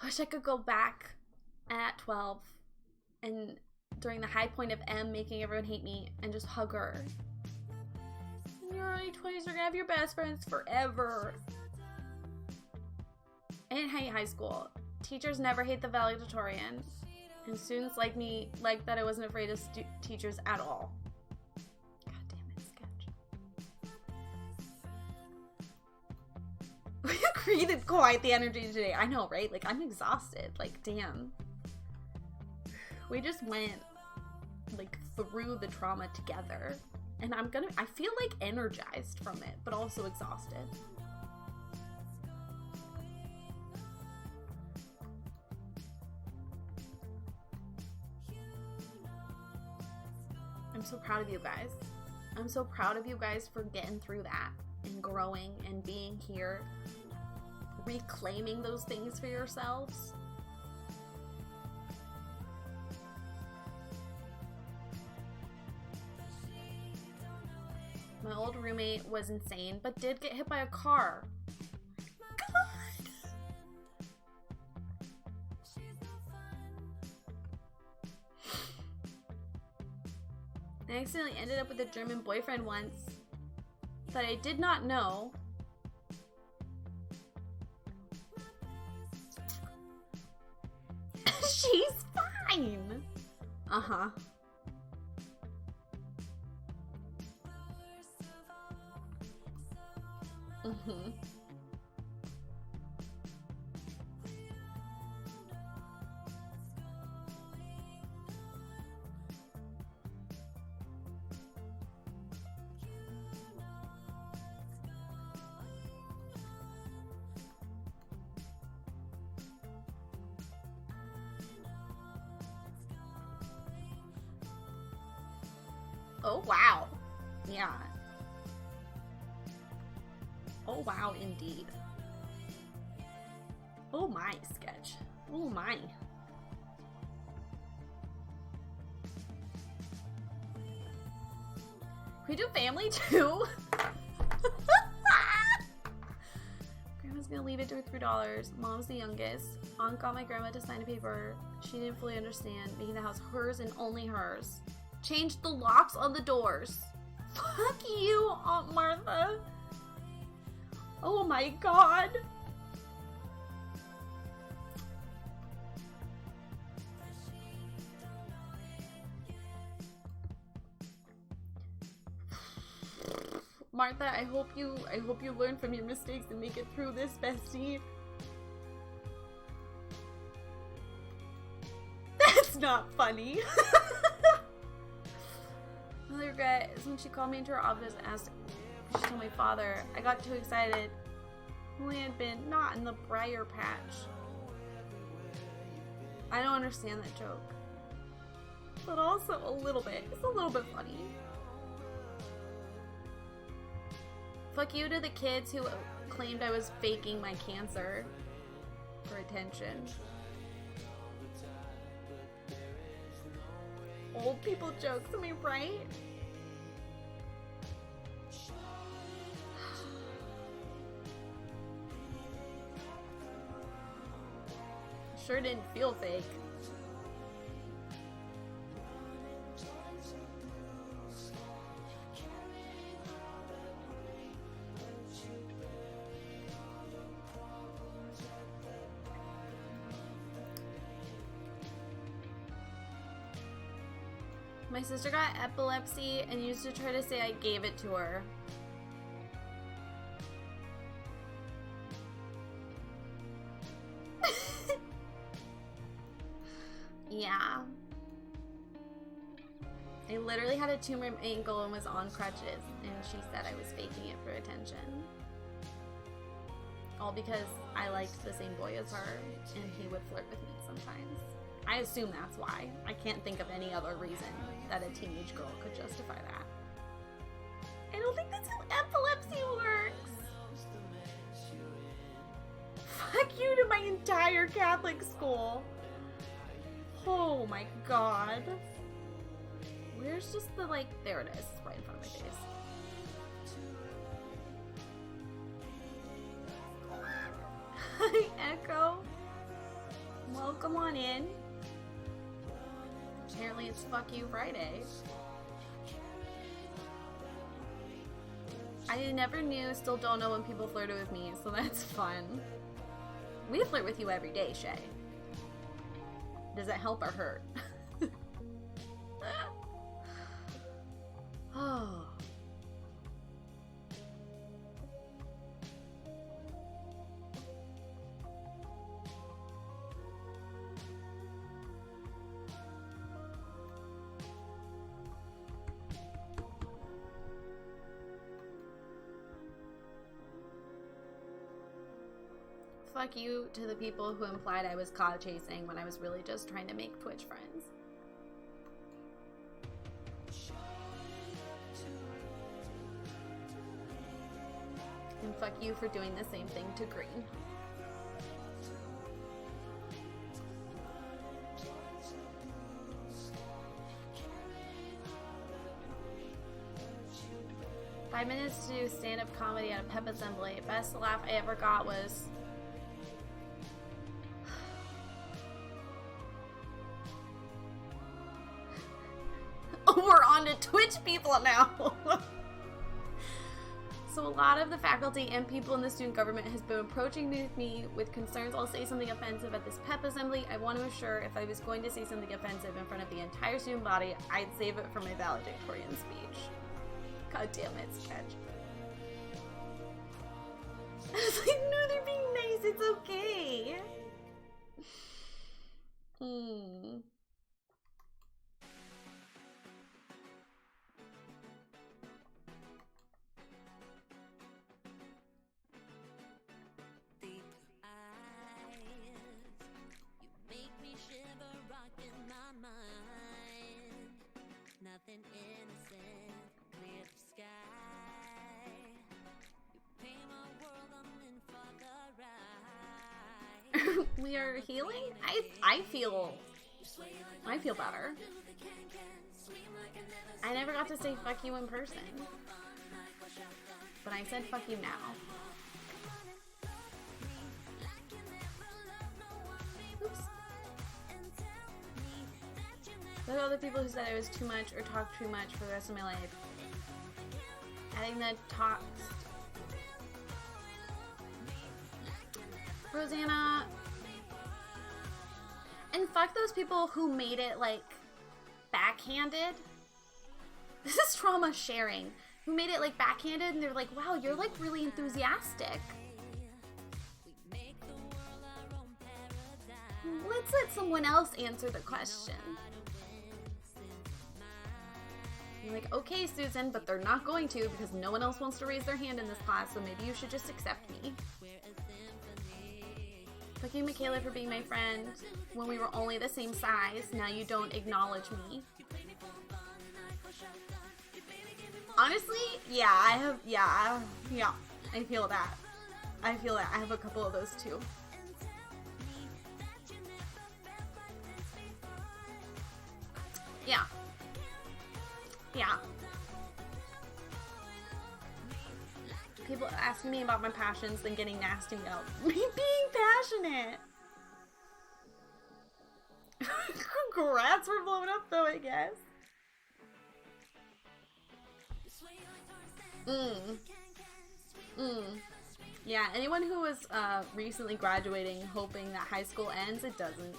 I wish I could go back at 12 and during the high point of M making everyone hate me and just hug her. In your early 20s, you're gonna have your best friends forever. I didn't hate high school. Teachers never hate the valedictorian. And students like me like that I wasn't afraid of teachers at all. God damn it, Sketch. We created quite the energy today. I know, right? Like, I'm exhausted. Like, damn. We just went, like, through the trauma together. And I feel, like, energized from it, but also exhausted. I'm so proud of you guys. I'm so proud of you guys for getting through that and growing and being here, reclaiming those things for yourselves. My old roommate was insane, but did get hit by a car. God! I accidentally ended up with a German boyfriend once that I did not know. She's fine. Uh-huh. Mm-hmm. Oh, wow. Yeah. Oh, wow, indeed. Oh, my, Sketch. Oh, my. Can we do family, too? Grandma's gonna leave it to her $3. Mom's the youngest. Aunt got my grandma to sign a paper she didn't fully understand, making the house hers and only hers. Changed the locks on the doors. Fuck you, Aunt Martha. Oh my god. Martha, I hope you learn from your mistakes and make it through this, bestie. That's not funny. Another regret is when she called me into her office and asked if she told my father. I got too excited. We had been not in the briar patch. I don't understand that joke. But also a little bit. It's a little bit funny. Fuck you to the kids who claimed I was faking my cancer for attention. Old people jokes, am I right? Sure didn't feel fake. My sister got epilepsy and used to try to say I gave it to her. Yeah. I literally had a tumor in my ankle and was on crutches, and she said I was faking it for attention. All because I liked the same boy as her, and he would flirt with me sometimes. I assume that's why. I can't think of any other reason that a teenage girl could justify that. I don't think that's how epilepsy works. Fuck you to my entire Catholic school. Oh my god. Where's just the, like, there it is, right in front of my face. Hi, Echo. Well, come on in. Apparently it's Fuck You Friday. I never knew, still don't know when people flirted with me, so that's fun. We flirt with you every day, Shay. Does it help or hurt? Oh. Fuck you to the people who implied I was cloud chasing when I was really just trying to make Twitch friends. And fuck you for doing the same thing to Green. Five minutes to do stand-up comedy at a pep assembly. Best laugh I ever got was... Oh, we're on to Twitch people now! So a lot of the faculty and people in the student government has been approaching me with concerns I'll say something offensive at this pep assembly. I want to assure if I was going to say something offensive in front of the entire student body, I'd save it for my valedictorian speech. God damn it, Sketch. I was like, no, they're being nice, it's okay. Nothing innocent, clear the sky. You paint my world, I'm in for the ride. We are healing? I feel better. I never got to say fuck you in person. But I said fuck you now. Oops. There are other people who said I was too much or talked too much for the rest of my life. Adding the talks. Rosanna. And fuck those people who made it, like, backhanded. This is trauma sharing. Who made it, like, backhanded and they're like, wow, you're, like, really enthusiastic. Let's let someone else answer the question. I'm like, okay, Susan, but they're not going to because no one else wants to raise their hand in this class, so maybe you should just accept me. Fuck you, Michaela, for being my friend when we were only the same size. Now you don't acknowledge me. Honestly, yeah, I feel that. I feel that. I have a couple of those too. Yeah. Yeah. People asking me about my passions, then getting nasty about me being passionate. Congrats for blowing up though, I guess. Yeah, anyone who was recently graduating hoping that high school ends, it doesn't.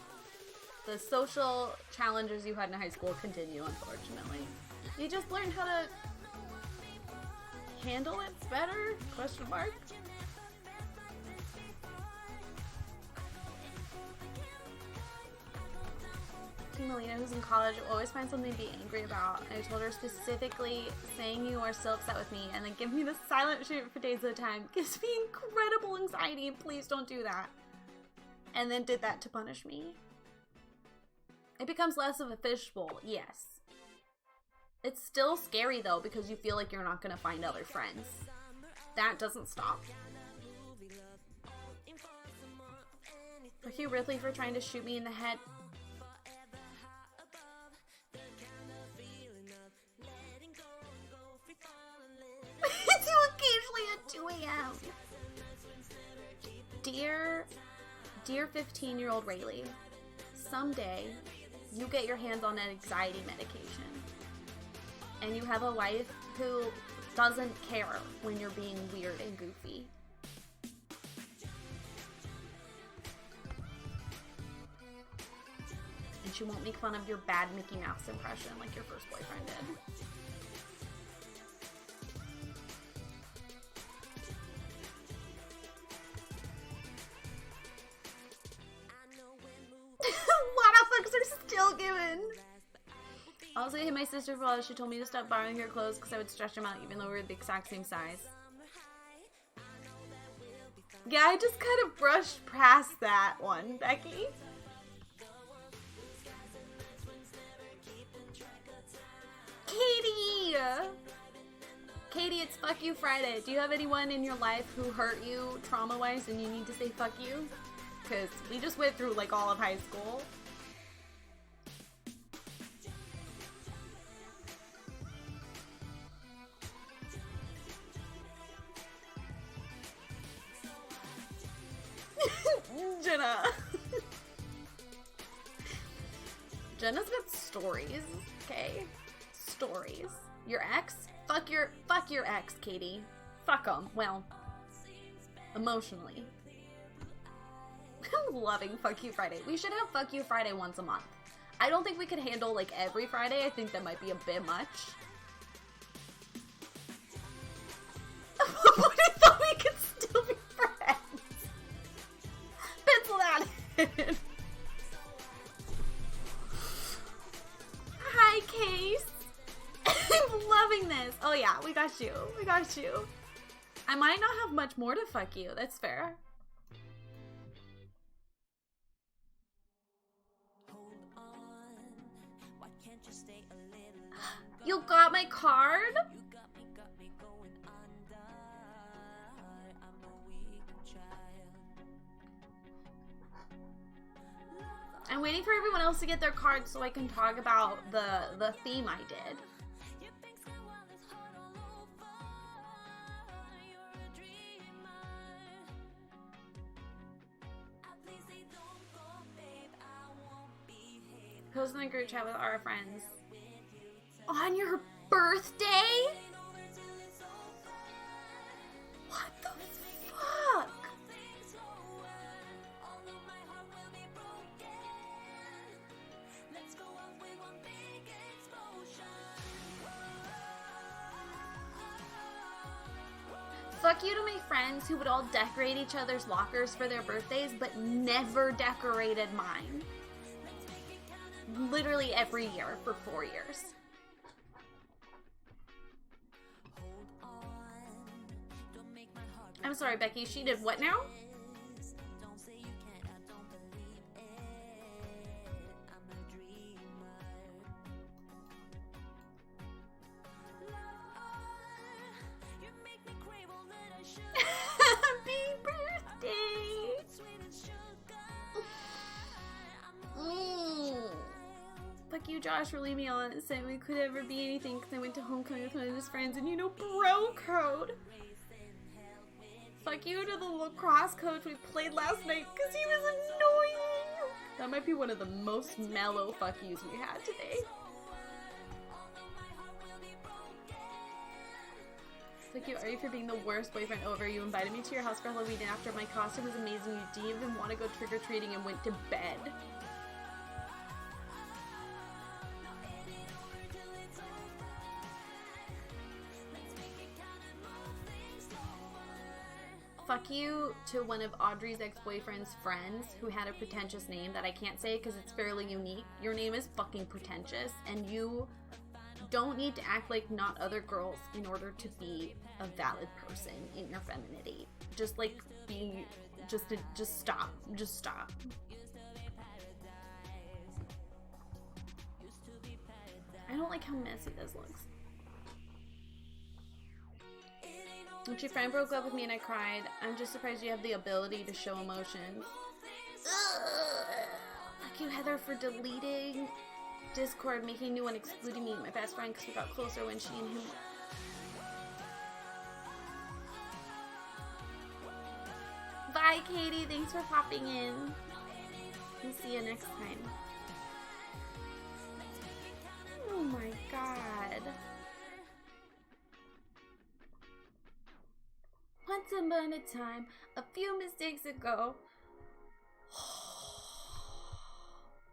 The social challenges you had in high school continue, unfortunately. You just learn how to handle it better? Question mark. Melina, who's in college, will always find something to be angry about. I told her specifically, saying you are still upset with me and then give me the silent treatment for days at a time gives me incredible anxiety. Please don't do that. And then did that to punish me. It becomes less of a fishbowl, yes. It's still scary though because you feel like you're not gonna find other friends. That doesn't stop. Fuck you, Ridley, for trying to shoot me in the head. It's you occasionally at 2 a.m. Dear 15-year-old Rayleigh, someday you get your hands on an anxiety medication and you have a wife who doesn't care when you're being weird and goofy. And she won't make fun of your bad Mickey Mouse impression like your first boyfriend did. What the fucks are still given? Also, I hit my sister for she told me to stop borrowing her clothes because I would stretch them out even though we were the exact same size. Yeah, I just kind of brushed past that one, Becky. Katie! Katie, it's Fuck You Friday. Do you have anyone in your life who hurt you trauma-wise and you need to say fuck you? Because we just went through like all of high school. Jenna. Jenna's got stories, okay? Stories. Your ex? Fuck your ex, Katie. Fuck him. Well, emotionally. I'm loving Fuck You Friday. We should have Fuck You Friday once a month. I don't think we could handle like every Friday. I think that might be a bit much. What if thought we could still be friends? Pencil that in. Hi, Case. I'm loving this. Oh yeah, we got you. We got you. I might not have much more to fuck you. That's fair. You got my card? I'm waiting for everyone else to get their cards so I can talk about the theme I did. Post in the group chat with our friends. On your birthday? What the fuck? Fuck you to my friends who would all decorate each other's lockers for their birthdays, but never decorated mine. Literally every year for 4 years. I'm sorry, Becky, she did what now? Happy birthday! Fuck you, Josh, for leaving me on and saying we could ever be anything because I went to homecoming with one of his friends and you know, bro code. Fuck you to the lacrosse coach we played last night because he was annoying. That might be one of the most mellow fuck yous we had today. Fuck you, Ari, for being the worst boyfriend ever. You invited me to your house for Halloween and after my costume was amazing, you didn't even want to go trick-or-treating and went to bed. Fuck you to one of Audrey's ex-boyfriend's friends who had a pretentious name that I can't say because it's fairly unique. Your name is fucking pretentious and you don't need to act like not other girls in order to be a valid person in your femininity. Just like be, just stop. Just stop. I don't like how messy this looks. When your friend broke up with me and I cried, I'm just surprised you have the ability to show emotions. Fuck you, Heather, for deleting Discord, making a new one, excluding me and my best friend because we got closer when she and him... Bye, Katie. Thanks for popping in. We'll see you next time. Oh my god. Once upon a time, a few mistakes ago.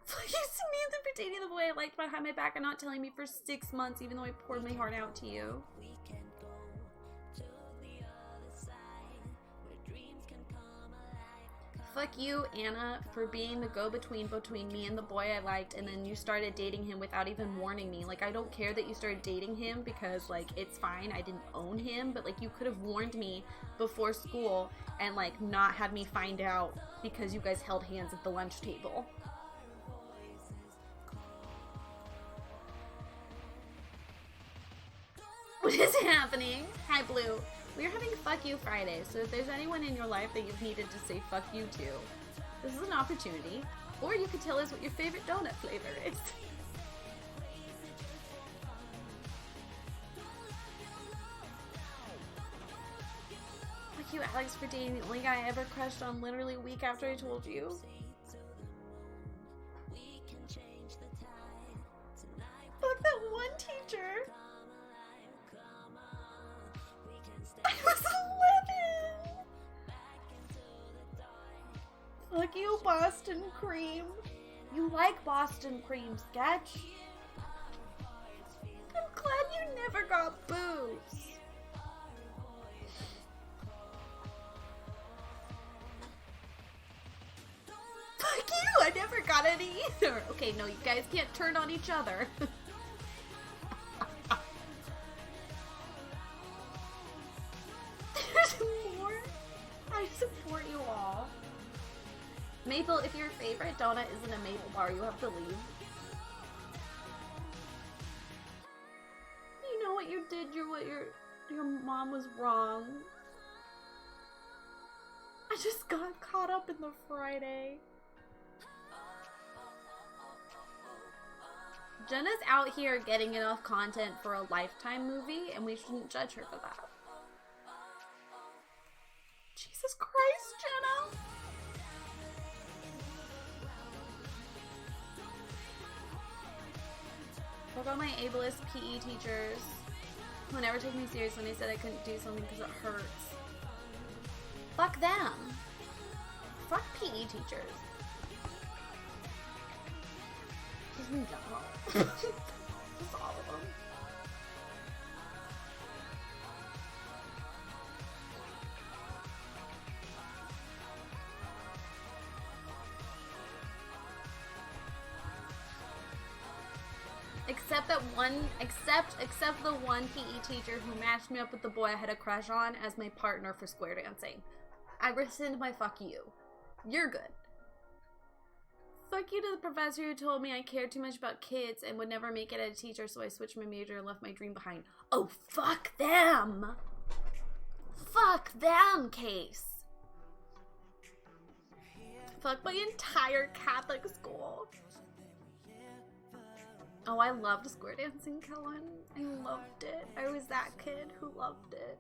You used to me the pretending the boy I liked behind my back and not telling me for 6 months, even though I poured my heart out to you. Fuck you, Anna, for being the go-between between me and the boy I liked, and then you started dating him without even warning me. Like, I don't care that you started dating him because, like, it's fine. I didn't own him, but, like, you could have warned me before school and, like, not had me find out because you guys held hands at the lunch table. What is happening? Hi, Blue. We are having Fuck You Friday, so if there's anyone in your life that you've needed to say fuck you to, this is an opportunity. Or you could tell us what your favorite donut flavor is. Fuck you, Alex, for dating the only guy I ever crushed on literally a week after I told you. Fuck that one teacher. I was 11! Fuck you, Boston Cream. You like Boston Cream, Sketch? I'm glad you never got boobs. Fuck you, I never got any either. Okay, no, you guys can't turn on each other. There's more? I support you all. Maple, if your favorite donut isn't a maple bar, you have to leave. You know what you did, your mom was wrong. I just got caught up in the Friday. Jenna's out here getting enough content for a Lifetime movie, and we shouldn't judge her for that. Jesus Christ, Jenna! Fuck all my ableist PE teachers who never took me serious when they said I couldn't do something because it hurts. Fuck them. Fuck PE teachers. Just in general. Just all of them. Except the one PE teacher who matched me up with the boy I had a crush on as my partner for square dancing. I rescind my fuck you. You're good. Fuck you to the professor who told me I cared too much about kids and would never make it as a teacher, so I switched my major and left my dream behind. Oh, fuck them! Fuck them, Case! Fuck my entire Catholic school. Oh, I loved square dancing, Kellen. I loved it. I was that kid who loved it.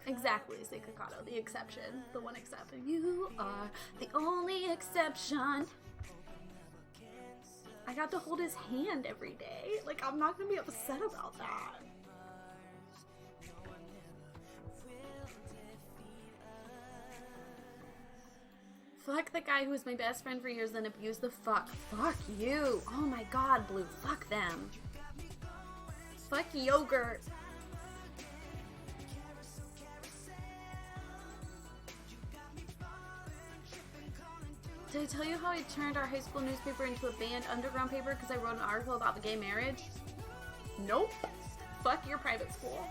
Exactly, Seikakato, the exception. The one exception. You are the only exception. I got to hold his hand every day. Like, I'm not gonna be upset about that. Fuck the guy who was my best friend for years, then abused the fuck. Fuck you. Oh my god, Blue. Fuck them. Fuck yogurt. Did I tell you how I turned our high school newspaper into a banned underground paper because I wrote an article about the gay marriage? Nope. Fuck your private school.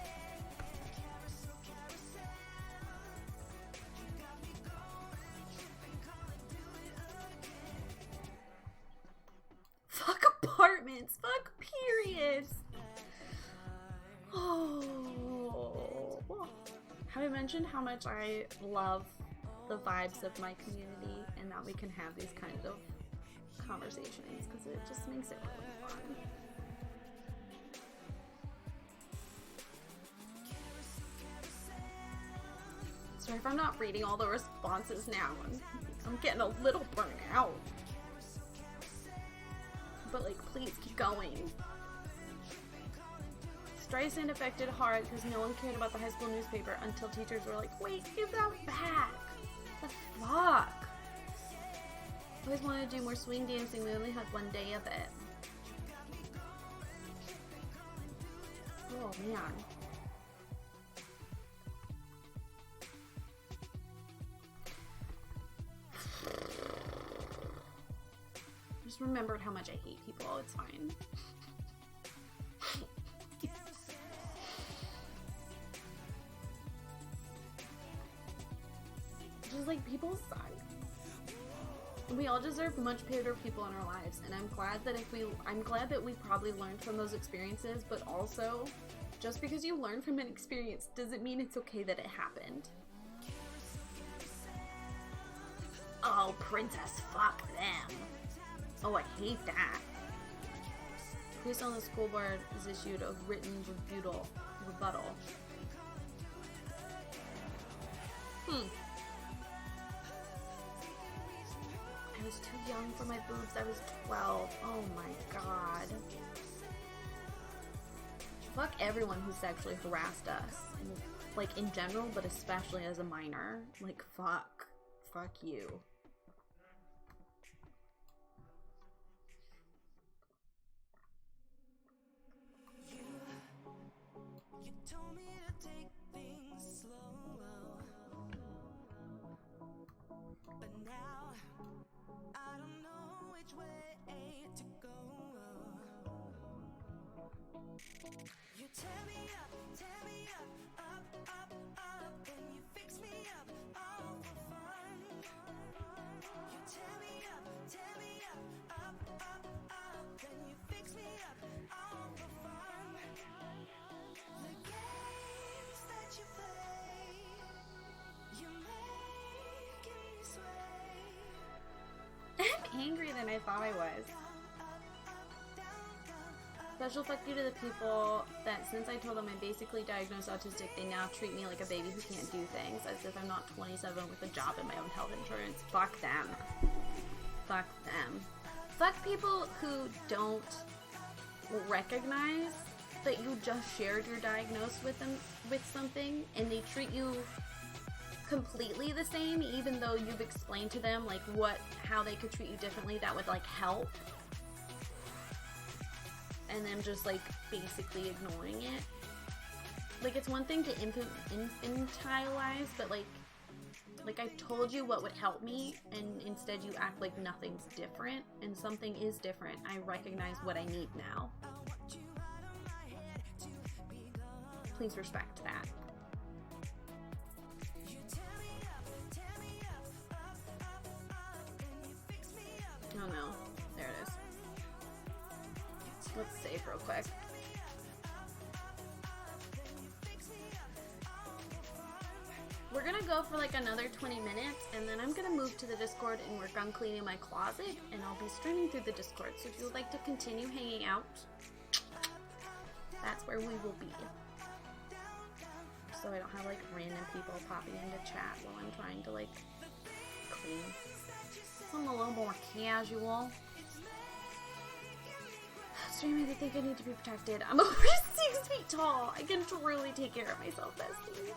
Fuck apartments. Fuck periods. Oh. Have I mentioned how much I love the vibes of my community and that we can have these kinds of conversations because it just makes it really fun. Sorry if I'm not reading all the responses now. I'm getting a little burnt out. But like, please keep going. Streisand affected hard because no one cared about the high school newspaper until teachers were like, wait, give that back. The fuck? I always wanted to do more swing dancing. We only had one day of it. Oh man. Just remembered how much I hate people. It's fine. Just like, people suck. We all deserve much better people in our lives, and I'm glad that we probably learned from those experiences, but also, just because you learn from an experience doesn't mean it's okay that it happened. Oh, princess, fuck them. Oh, I hate that. Priest on the school board is issued a written rebuttal. I was too young for my boobs. I was 12. Oh my god. Fuck everyone who sexually harassed us. And, like, in general, but especially as a minor. Like, fuck. Fuck you. You told me to take things slow, but now I don't know which way to go. You tear me up, up, then you fix me up, all for fun. You tear me up, then you fix me up, all for fun. The games that you play, you're making me sway. I'm angrier than I thought I was. Special fuck you to the people that, since I told them I'm basically diagnosed autistic, they now treat me like a baby who can't do things, as if I'm not 27 with a job and my own health insurance. Fuck them. Fuck them. Fuck people who don't recognize that you just shared your diagnosis with something, and they treat you completely the same, even though you've explained to them like how they could treat you differently that would like help. And then just like basically ignoring it. Like, it's one thing to infantilize, but like I told you what would help me, and instead you act like nothing's different, and something is different. I recognize what I need now. Please respect that. Oh no, there it is. Let's save real quick. We're gonna go for like another 20 minutes, and then I'm gonna move to the Discord and work on cleaning my closet, and I'll be streaming through the Discord. So if you would like to continue hanging out, that's where we will be. So I don't have like random people popping into chat while I'm trying to like clean. I'm a little more casual. Streaming, I think I need to be protected. I'm over 6 feet tall. I can truly take care of myself, bestie.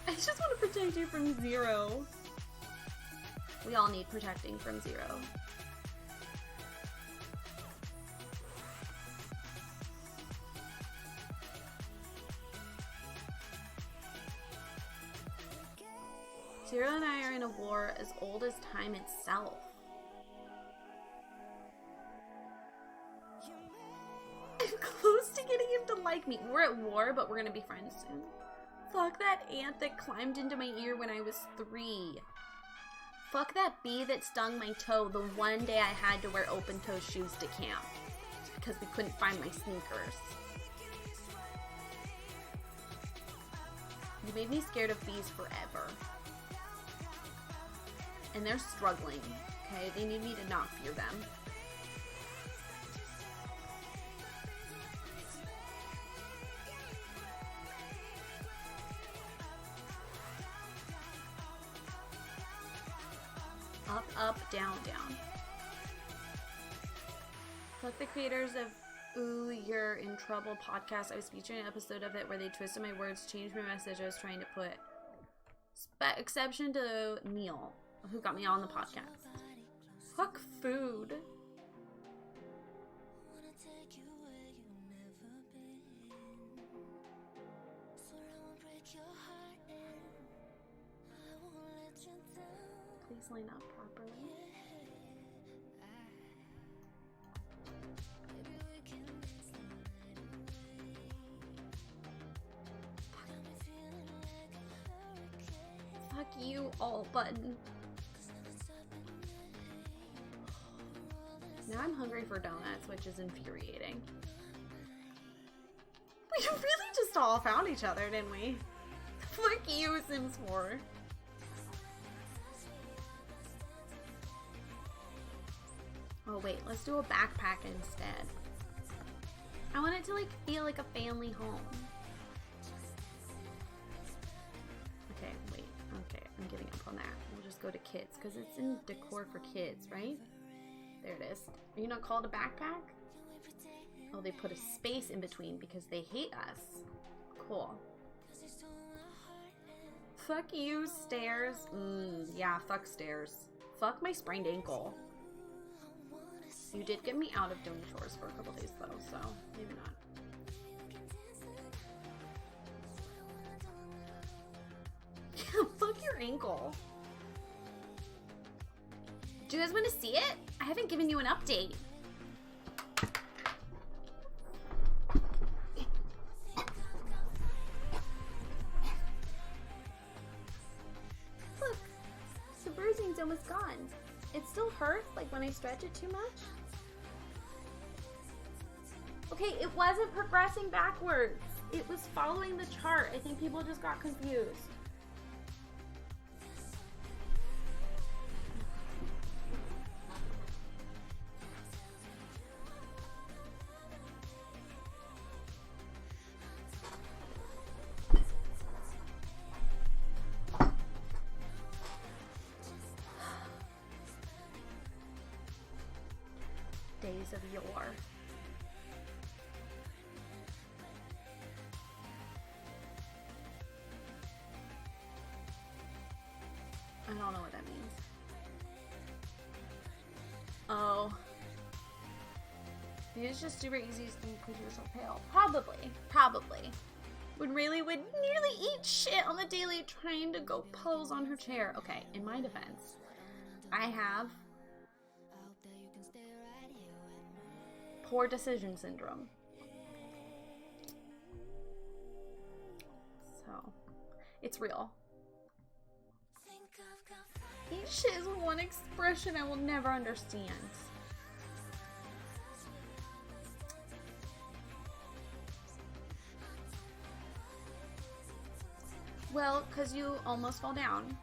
I just want to protect you from Zero. We all need protecting from Zero. Zero and I are in a war as old as time itself. I'm close to getting him to like me. We're at war, but we're gonna be friends soon. Fuck that ant that climbed into my ear when I was 3. Fuck that bee that stung my toe the one day I had to wear open-toe shoes to camp. Because we couldn't find my sneakers. You made me scared of bees forever. And they're struggling, okay? They need me to not fear them. up, down, down. Fuck the creators of Ooh, You're in Trouble podcast. I was featuring an episode of it where they twisted my words, changed my message I was trying to put. Exception to Neil, who got me on the podcast. Fuck food. Please line up properly. Fuck you all button. Now I'm hungry for donuts, which is infuriating. We really just all found each other, didn't we? Fuck you, Sims 4. Oh wait, let's do a backpack instead. I want it to like feel like a family home. Okay, wait. Okay, I'm giving up on that. We'll just go to kids because it's in decor for kids, right? There it is. Are you not called a backpack? Oh, they put a space in between because they hate us. Cool. Fuck you, stairs. Yeah, fuck stairs. Fuck my sprained ankle. You did get me out of doing chores for a couple days though, so maybe not. Yeah, fuck your ankle. Do you guys want to see it? I haven't given you an update. Look, the bruising's almost gone. It still hurts, like when I stretch it too much. Okay, it wasn't progressing backwards. It was following the chart. I think people just got confused. Days of yore. I don't know what that means. Oh. Maybe it's just super easy to think because you're so pale. Probably. Would nearly eat shit on the daily trying to go pose on her chair. Okay, in my defense, I have poor decision syndrome. So, it's real. Eat shit is one expression I will never understand. Well, because you almost fall down.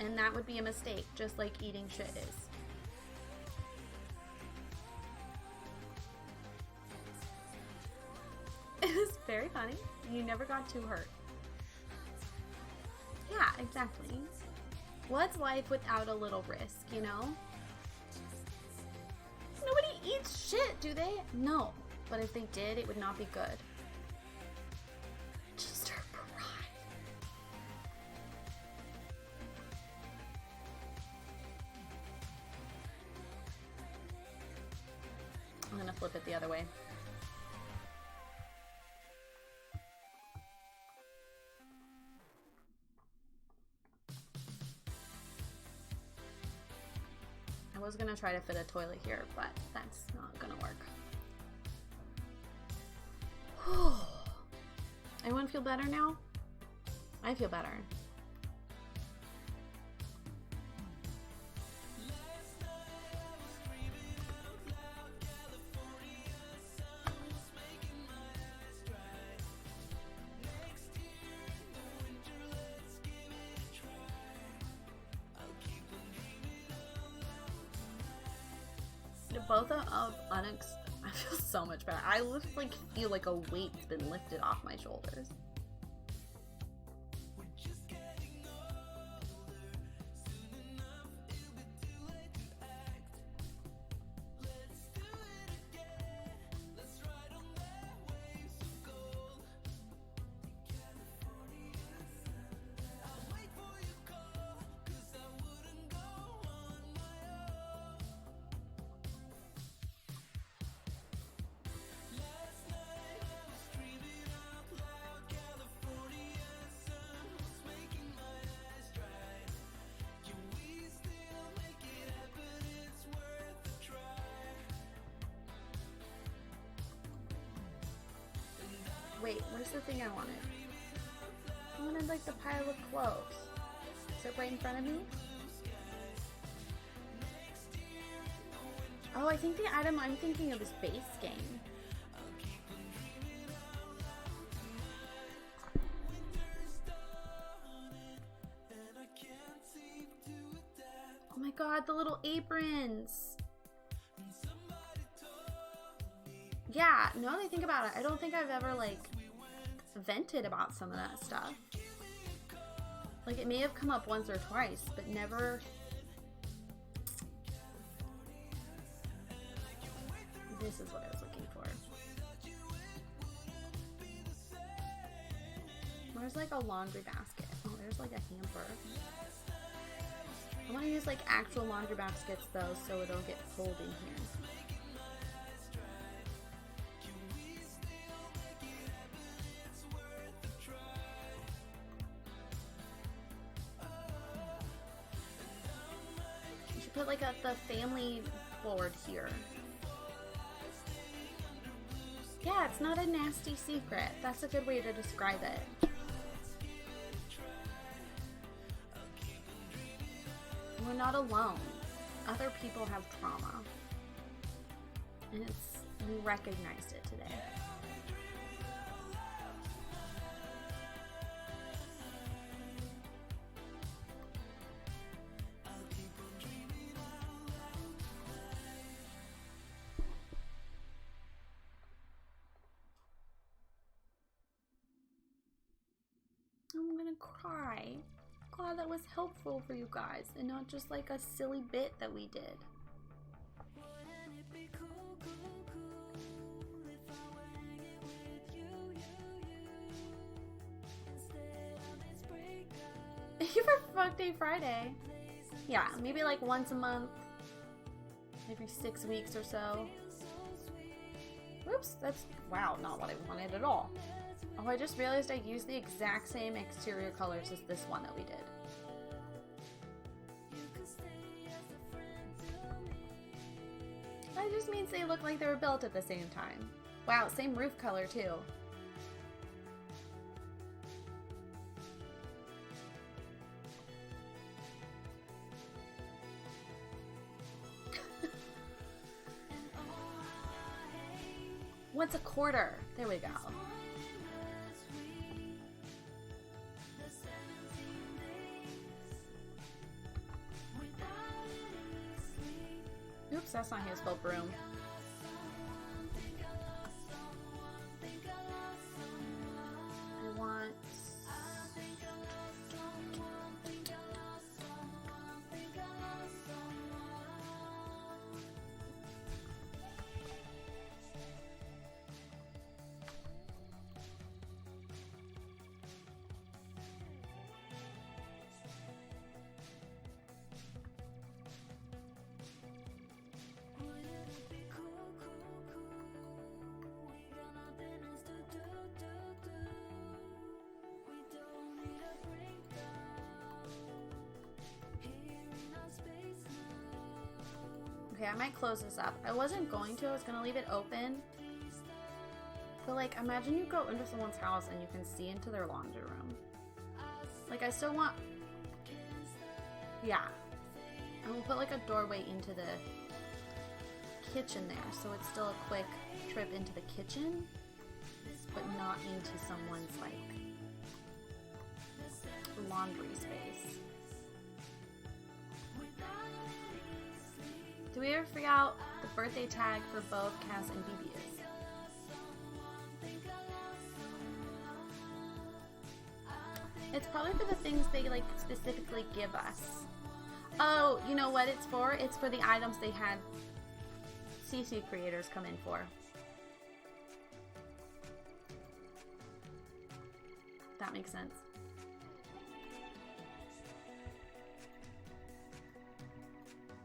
And that would be a mistake, just like eating shit is. It was very funny. You never got too hurt. Yeah, exactly. What's life without a little risk, you know? Nobody eats shit, do they? No. But if they did, it would not be good. Just her pride. I'm gonna flip it the other way. I was gonna try to fit a toilet here, but that's not gonna work. Anyone feel better now? I feel better. Both of Onyx, I feel so much better. I literally feel like a weight's been lifted off my shoulders. Wait, where's the thing I wanted? I wanted like the pile of clothes. Is it right in front of me? Oh, I think the item I'm thinking of is base game. Oh my god, the little aprons. Yeah, now that I think about it, I don't think I've ever like vented about some of that stuff. Like it may have come up once or twice, but never. This is what I was looking for. Where's like a laundry basket? Oh, there's like a hamper. I want to use like actual laundry baskets though, so it don't get pulled in here. You should put like the family board here. Yeah, it's not a nasty secret. That's a good way to describe it. We're not alone. Other people have trauma. And we recognized it today. I'm gonna cry. Glad that was helpful for you guys and not just like a silly bit that we did. Thank you for Fuck Day Friday. Yeah, maybe like once a month, every 6 weeks or so. Oops, that's, wow, not what I wanted at all. Oh, I just realized I used the exact same exterior colors as this one that we did. That just means they look like they were built at the same time. Wow, same roof color too. What's a quarter? There we go. Oops, that's not how you spell broom. I want... Okay, I might close this up. I wasn't going to. I was going to leave it open. But, like, imagine you go into someone's house and you can see into their laundry room. Like, I still want... Yeah. And we'll put, like, a doorway into the kitchen there. So it's still a quick trip into the kitchen. But not into someone's, like, laundry space. Do we ever figure out the birthday tag for both Cass and BB is? It's probably for the things they like specifically give us. Oh, you know what it's for? It's for the items they had CC creators come in for. That makes sense.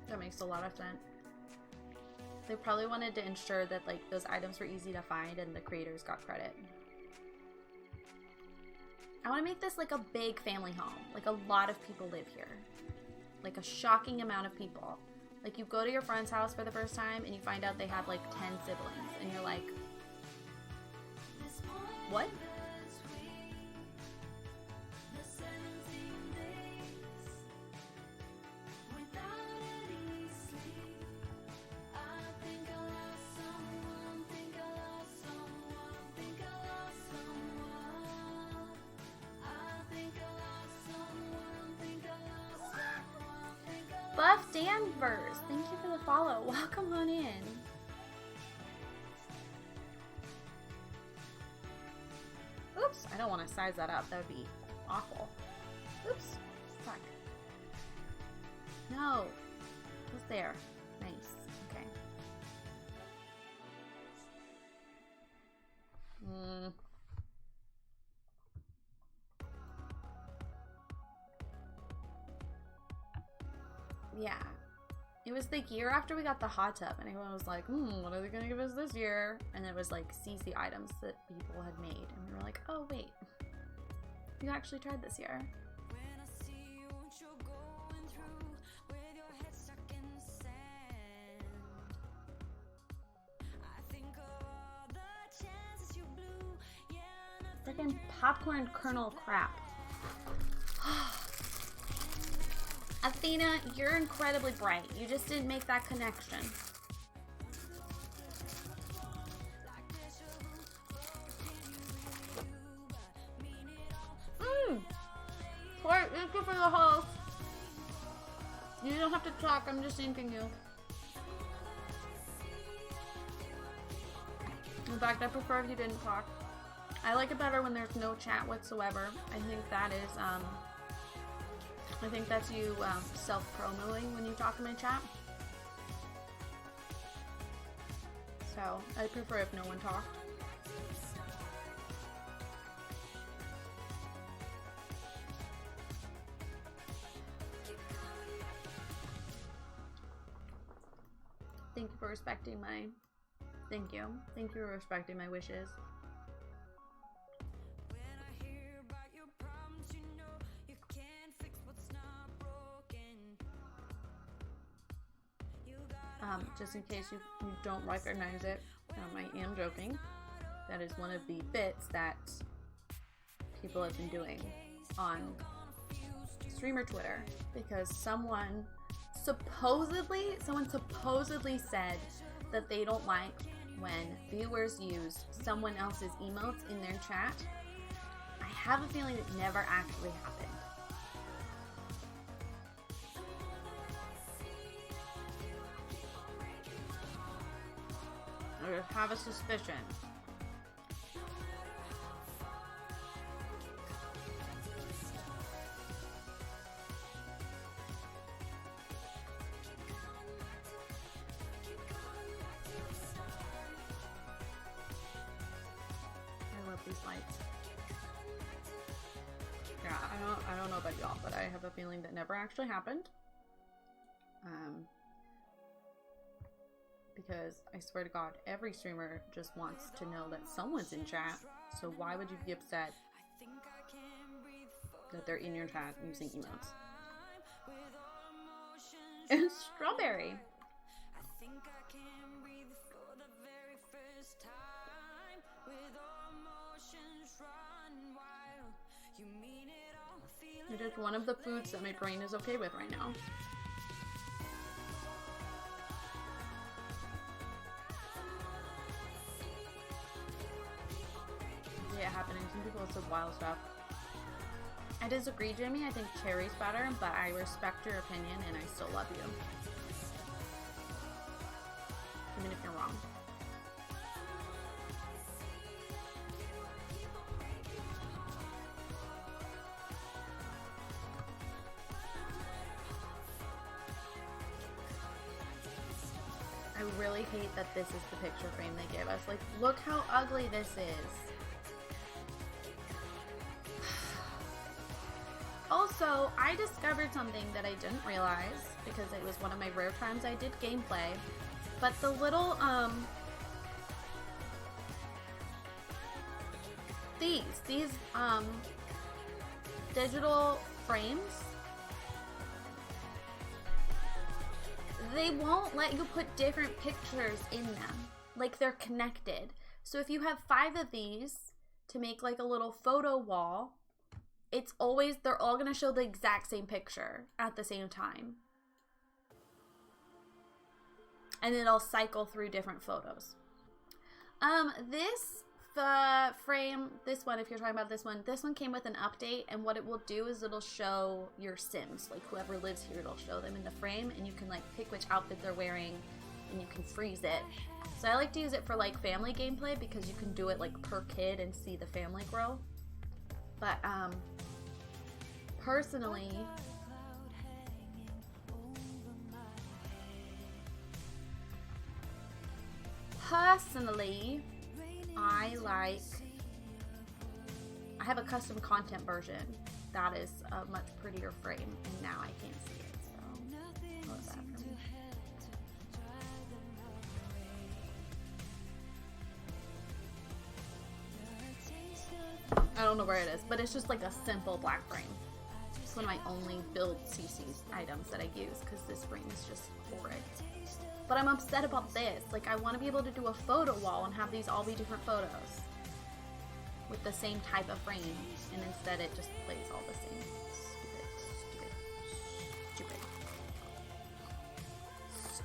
That makes a lot of sense. They probably wanted to ensure that like those items were easy to find and the creators got credit. I want to make this like a big family home. Like a lot of people live here. Like a shocking amount of people. Like you go to your friend's house for the first time and you find out they have like 10 siblings and you're like, what? Danvers, thank you for the follow. Welcome on in. Oops, I don't want to size that up. That would be awful. Oops, fuck. No, what's there? Nice, okay. Yeah. It was the year after we got the hot tub, and everyone was like, what are they gonna give us this year? And it was like CC items that people had made, and we were like, oh wait, we actually tried this year. Freaking popcorn kernel crap. Athena, you're incredibly bright. You just didn't make that connection. Court, thank you for the host. You don't have to talk, I'm just thanking you. In fact, I prefer if you didn't talk. I like it better when there's no chat whatsoever. I think that is, I think that's you self-promoting when you talk in my chat. So, I prefer if no one talked. Thank you for respecting my... Thank you. Thank you for respecting my wishes. Just in case you don't recognize it, I am joking. That is one of the bits that people have been doing on streamer Twitter, because someone supposedly said that they don't like when viewers use someone else's emotes in their chat. I have a feeling it never actually happened. I have a suspicion. I love these lights. Yeah, I don't know about y'all, but I have a feeling that never actually happened. Because I swear to God, every streamer just wants to know that someone's in chat. So why would you be upset that they're in your chat using emotes? And strawberry. It is one of the foods that my brain is okay with right now. Yeah, happening. Some people have said wild stuff. I disagree, Jimmy. I think cherry's better, but I respect your opinion and I still love you. Even if you're wrong. I really hate that this is the picture frame they gave us. Like, look how ugly this is. Also, I discovered something that I didn't realize because it was one of my rare times I did gameplay. But the little, these digital frames, they won't let you put different pictures in them. Like, they're connected. So if you have 5 of these to make like a little photo wall, it's always, they're all going to show the exact same picture at the same time. And it'll cycle through different photos. This the frame, this one, if you're talking about this one came with an update, and what it will do is it'll show your Sims, like whoever lives here, it'll show them in the frame, and you can like pick which outfit they're wearing, and you can freeze it. So I like to use it for like family gameplay because you can do it like per kid and see the family grow. But personally, I have a custom content version that is a much prettier frame, and now I can't see it, so close that for me. I don't know where it is, but it's just like a simple black frame. It's one of my only build CC items that I use because this frame is just horrid. But I'm upset about this. Like, I want to be able to do a photo wall and have these all be different photos with the same type of frame, and instead it just plays all the same.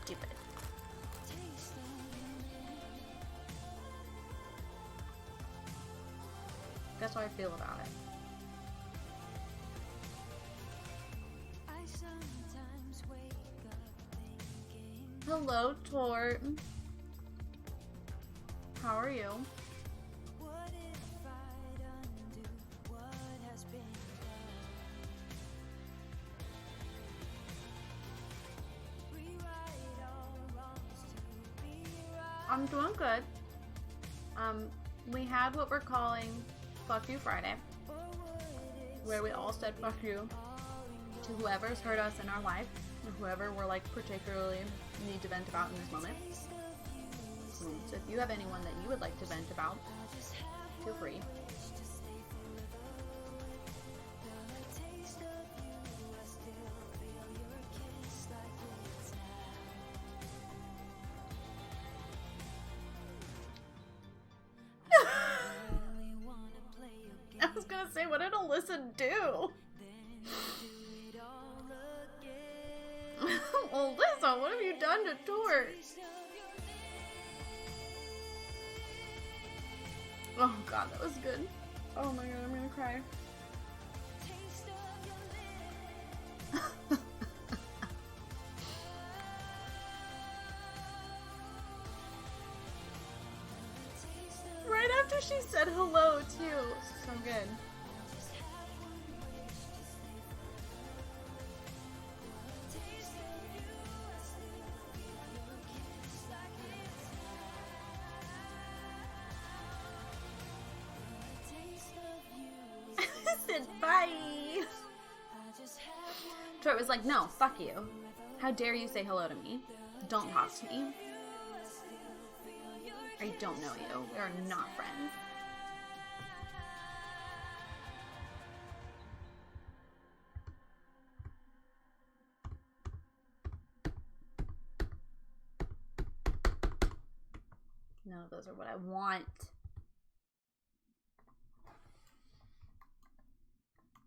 Stupid. That's how I feel about it. Hello, Tort. How are you? I'm doing good. We had what we're calling Fuck You Friday, where we all said fuck you to whoever's hurt us in our life, or whoever we're like particularly need to vent about in this moment. So if you have anyone that you would like to vent about, feel free. I was gonna say, what did Alyssa do? Alyssa, what have you done to Tort? Oh god, that was good. Oh my god, I'm gonna cry. Right after she said hello, too. So good. Said bye. Tort was like, no, fuck you. How dare you say hello to me? Don't talk to me. I don't know you. We are not friends. None of those are what I want.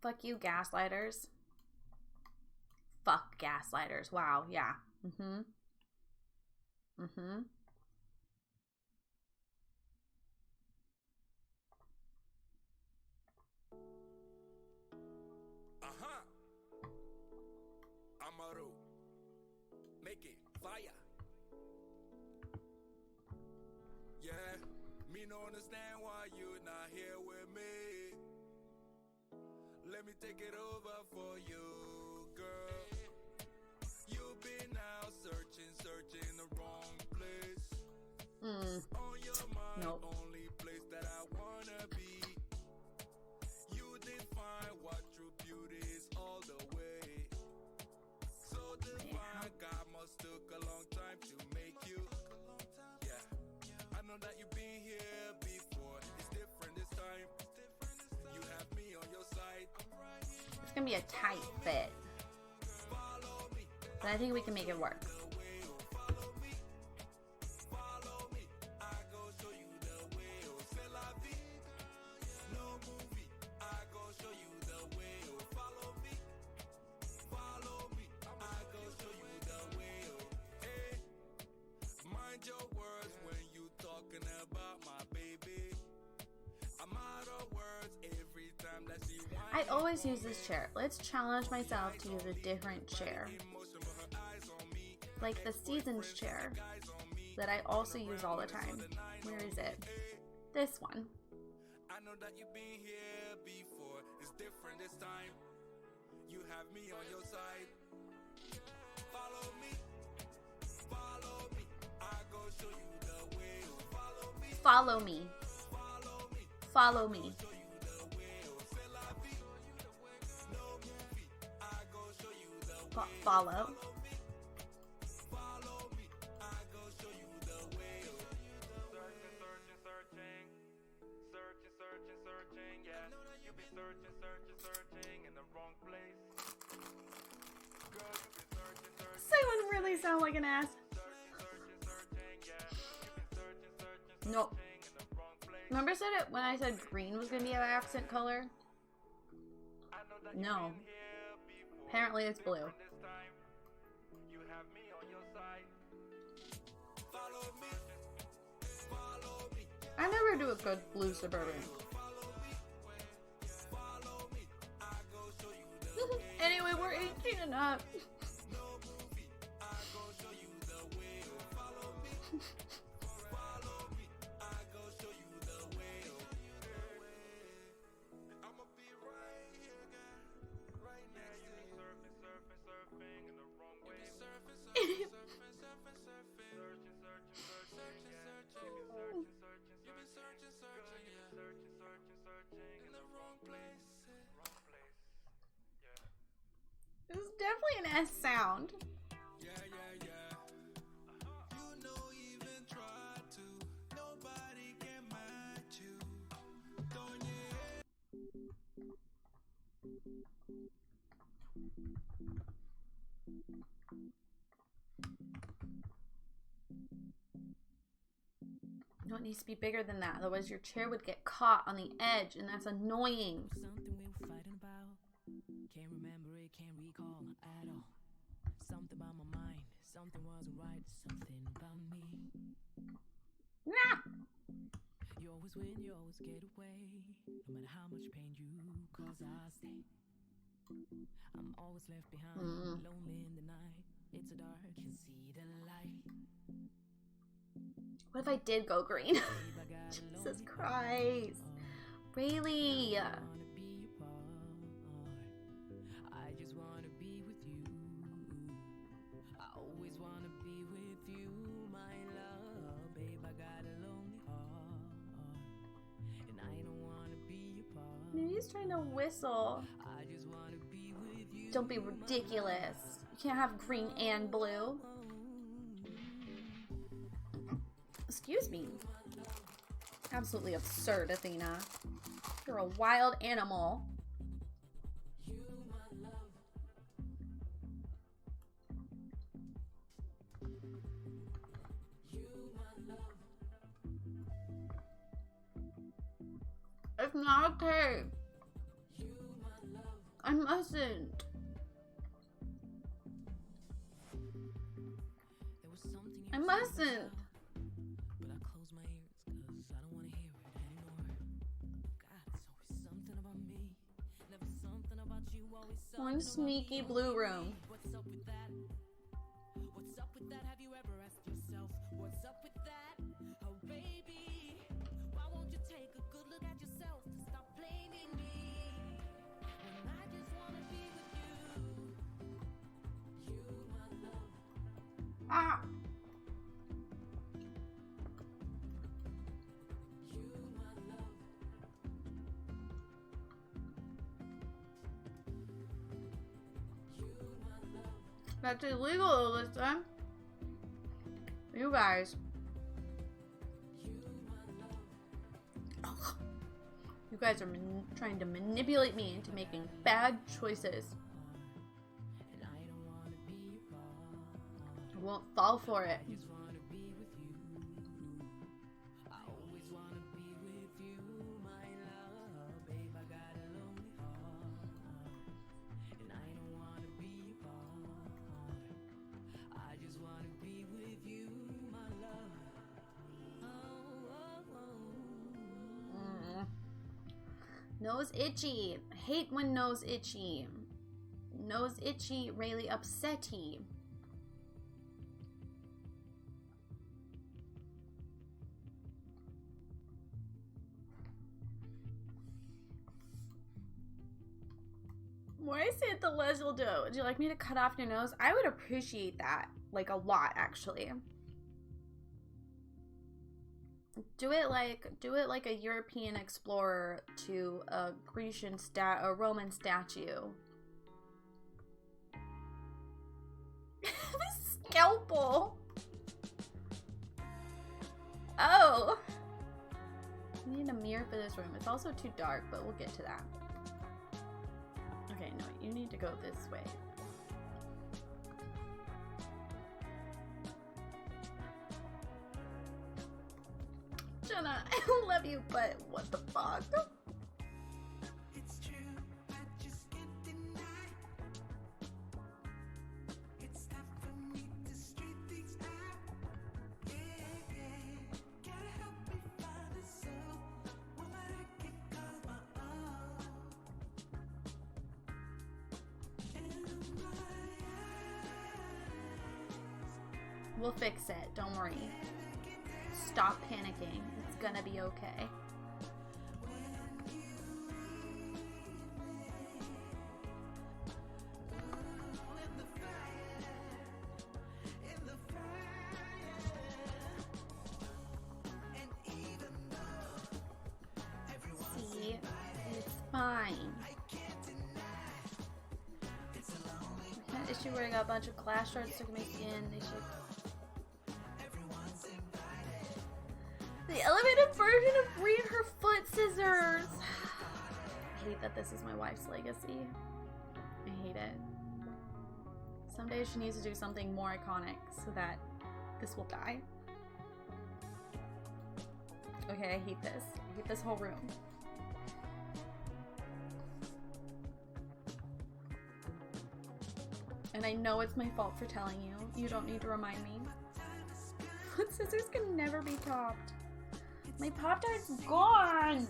Fuck you, gaslighters. Fuck gaslighters. Wow, yeah. Mm-hmm. Mm-hmm. Amaru. Make it fire. Yeah, me no understand why you not here with me. Let me take it over for you, girl. You've been out searching the wrong place. On your mind, Nope. only place that I wanna be. You define what true beauty is all the way. So divine, God must took a long time to make you. Yeah, I know that you've been here before. It's different this time. You have me on your side. It's gonna be a tight fit, but I think we can make it work. Mind your words when you talking about my baby. I always use this chair. Let's challenge myself to use a different chair. Like the Seasons chair that I also use all the time. Where is it? This one. I know that you've been here before. It's different this time. You have me on your side. Follow me. Follow me. I go show you the way. Follow me. Follow me. Follow me. Follow me. Show you the way. C'est la vie. No movie. I go show you the way. Follow. Follow me. I go show you the way. Searching, yeah. You be searching in the wrong place. Girl, you be searching. Someone really sound like an ass. No. Remember said it when I said green was gonna be an accent color? No. Apparently it's blue. You have me on your side. Follow me. Follow me. I never do a good blue Suburban. Follow me. I go show you the Anyway, we're 18 and up. no movie. I go show you the way. Follow me. Follow me. I go show you the way. I'ma be right here, girl. Right now, you surfing in the wrong way. Surfing. In the wrong place. It was definitely an S sound. Yeah. You know, even try to. Nobody can match you. Don't you? No, it needs to be bigger than that. Otherwise, your chair would get caught on the edge, and that's annoying. Something we were fighting about. Can't remember it, can't recall at all. Something about my mind, something wasn't right, something about me. Nah. You always win, you always get away. No matter how much pain you cause, I stay. I'm always left behind, lonely in the night. It's so dark, can see the light. What if I did go green? Babe, I got a Jesus lonely Christ. Really? heart. I wanna be your part. I just wanna be with you. I always wanna be with you, my love. Babe, I got a lonely heart. And I don't wanna be your part. Maybe he's trying to whistle. I just wanna be with you. Don't be ridiculous. You can't have green and blue. Excuse me. Absolutely absurd, Athena. You're a wild animal. It's not okay. I mustn't. There was something you I said mustn't. but I close my ears 'cause I don't wanna hear it anymore. God, it's always something about me. Never something about you, always something One about sneaky me. blue room. What's up with that? What's up with that? Have you ever asked yourself, what's up with that? Oh, baby, why won't you take a good look at yourself and stop blaming me? When I just wanna be with you. You, my love. Ah. You, my love. You, my love. That's illegal this time. You guys. Ugh. You guys are trying to manipulate me into making bad choices. And I don't wanna be your part. I won't fall for it. I just wanna be with you. I always wanna be with you, my love. Babe, I got a lonely heart. And I don't wanna be your part. I just wanna be with you, my love. Oh, oh, oh. Nose itchy. Hate when nose itchy. Nose itchy, really upsetty. Why say it the less will do? Would you like me to cut off your nose? I would appreciate that. Like a lot, actually. Do it like a European explorer to a a Roman statue. Scalpel. Oh. We need a mirror for this room. It's also too dark, but we'll get to that. Okay, no, you need to go this way. Jenna, I love you, but what the fuck? It's true, I just can't deny. It's time for me to straight things out. Yeah, yeah. Gotta help me find a soul. One that I can call my own. In my eyes. We'll fix it, don't worry. Stop panicking. It's gonna be okay. See, it's fine. What issue where I got a bunch of class shards stuck in my skin? They should. The elevated version of Read Her Foot Scissors. I hate that this is my wife's legacy. I hate it. Someday she needs to do something more iconic so that this will die. Okay, I hate this. I hate this whole room. And I know it's my fault for telling you. You don't need to remind me. Foot scissors can never be topped. My Pop-Tart's gone!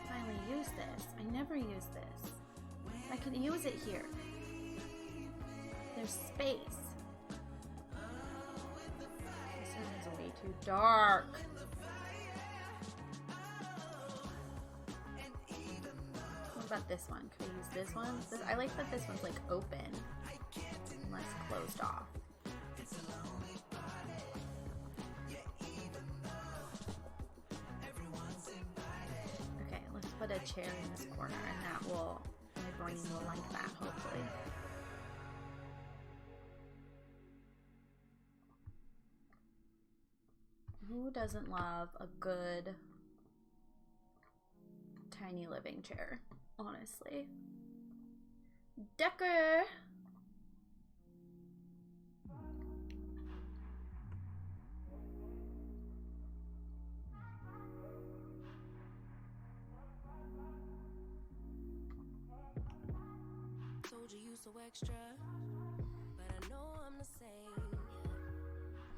Finally use this. I never use this. I can use it here. There's space. Way too dark. What about this one? Could I use this one? I like that this one's like open and less closed off. Okay, let's put a chair in this corner and that will, my brain will like that hopefully. Who doesn't love a good tiny living chair, honestly? Decker! Told you you so extra, but I know I'm the same.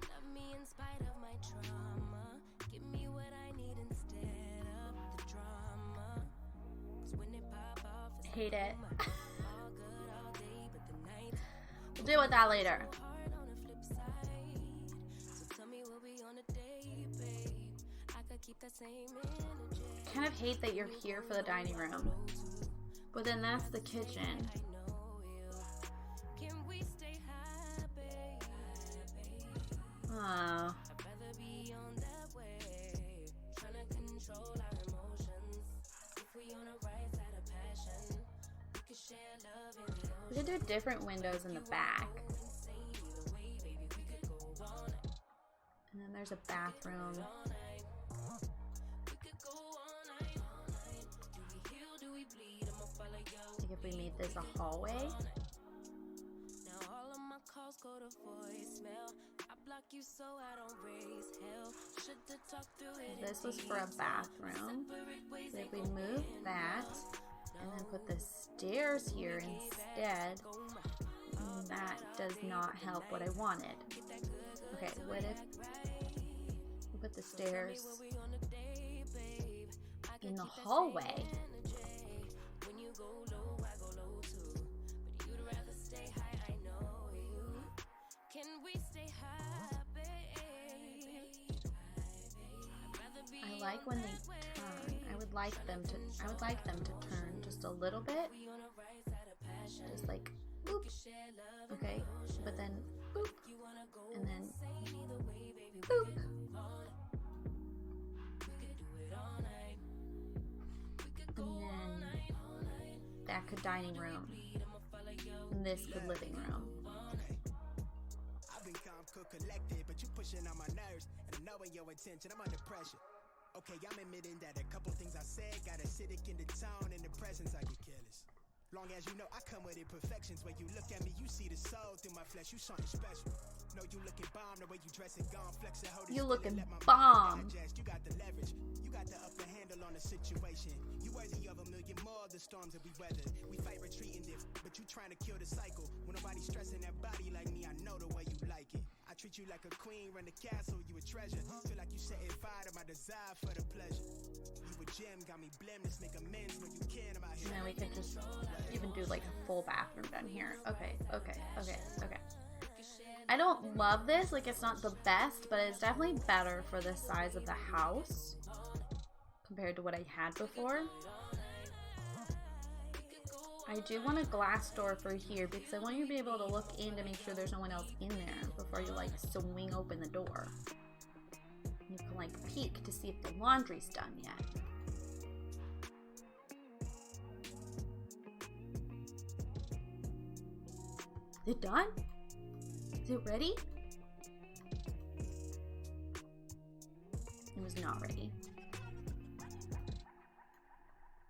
Love me in spite of my trauma. Give me what I need instead of the drama. 'Cause when it pop off, it's Hate it. all good all day, but the night We'll deal with that later. hard on the flip side. So tell me we'll be on a date, babe. I could keep that same energy. Kind of hate that you're here for the dining room, but then that's the kitchen. I know you. Can we stay happy? Oh. I'd rather be on that way. Tryna control our emotions. If we on the right side of passion, we could share love in the We could do different windows in the back. insane. Either way, baby, we could go all night. And then there's a bathroom. All night. We could go all night. All night. Do we heal? Do we bleed? I'ma follow you. Like if we made this a hallway. Now all of my calls go to voicemail. I block you so I don't raise hell. Should've talked through it. This was for a bathroom. So if we move that and then put the stairs here instead, that does not help what I wanted. Okay, what if we put the stairs in the hallway? When you go low, I go low too. But you'd rather stay high, I know you. Can we stay high, babe? I like when they turn. I would like them to turn just a little bit. Just like boop. Okay, but then boop. And then boop. And then that could dining room. And this could living room. I've been calm, cool, collected, but you pushing on my nerves. And knowing your intention, I'm under pressure. Okay, I'm admitting that a couple things I said got acidic in the tone and the presence. I get careless. Long as you know I come with imperfections. When you look at me, you see the soul through my flesh. You something special. No, you looking bomb the way you dress and gone flex and hold it. You still looking and let my bomb. mind digest. You got the leverage. You got the upper handle on the situation. You worthy of a million more of the storms that we weather. We fight retreating this, but you trying to kill the cycle. When nobody's stressing that body like me, I know the way you like it. I treat you like a queen, run the castle, you a treasure. Feel like you setting fire to my desire for the pleasure. You a gem, got me blameless, make amends when you can. I'm out here. And then we could just even do like a full bathroom down here. Okay. I don't love this, like it's not the best, but it's definitely better for the size of the house compared to what I had before. I do want a glass door for here because I want you to be able to look in to make sure there's no one else in there before you like swing open the door. You can like peek to see if the laundry's done yet. Is it done? Is it ready? It was not ready.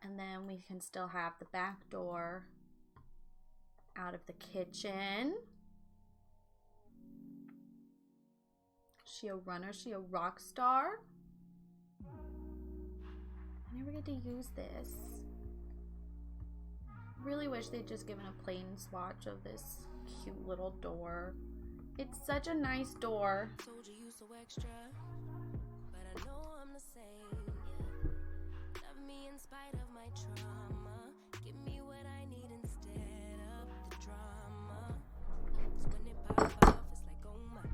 And then we can still have the back door out of the kitchen. She a runner? She a rock star? I never get to use this. Really wish they'd just given a plain swatch of this cute little door. It's such a nice door. Told you so extra, but I know I'm the same. Yeah. Love me in spite of my trauma. Give me what I need instead of the drama. So when it pop off, it's like oh my,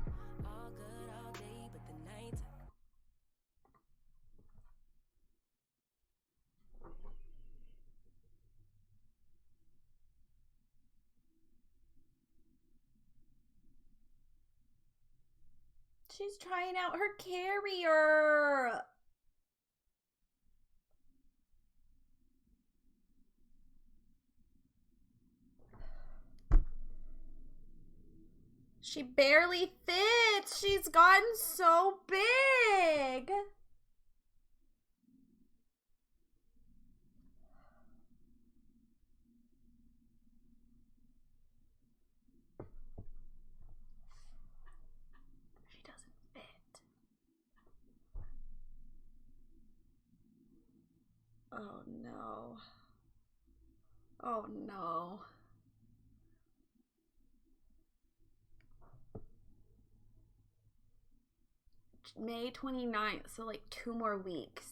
all good all day, but the night. She's trying out her carrier. She barely fits. She's gotten so big. She doesn't fit. Oh no. Oh no. May 29th, so like 2 more weeks.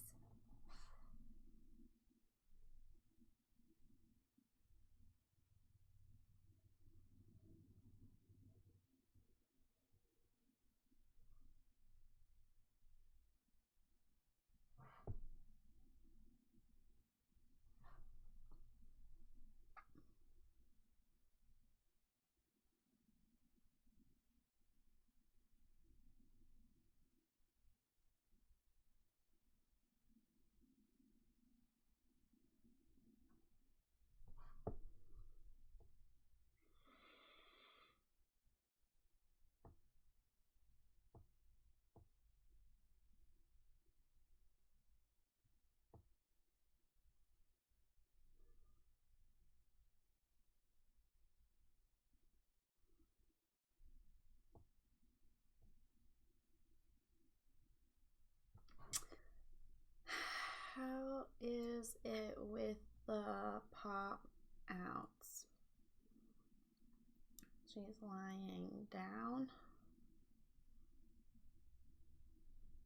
is it with the pop outs? She's lying down.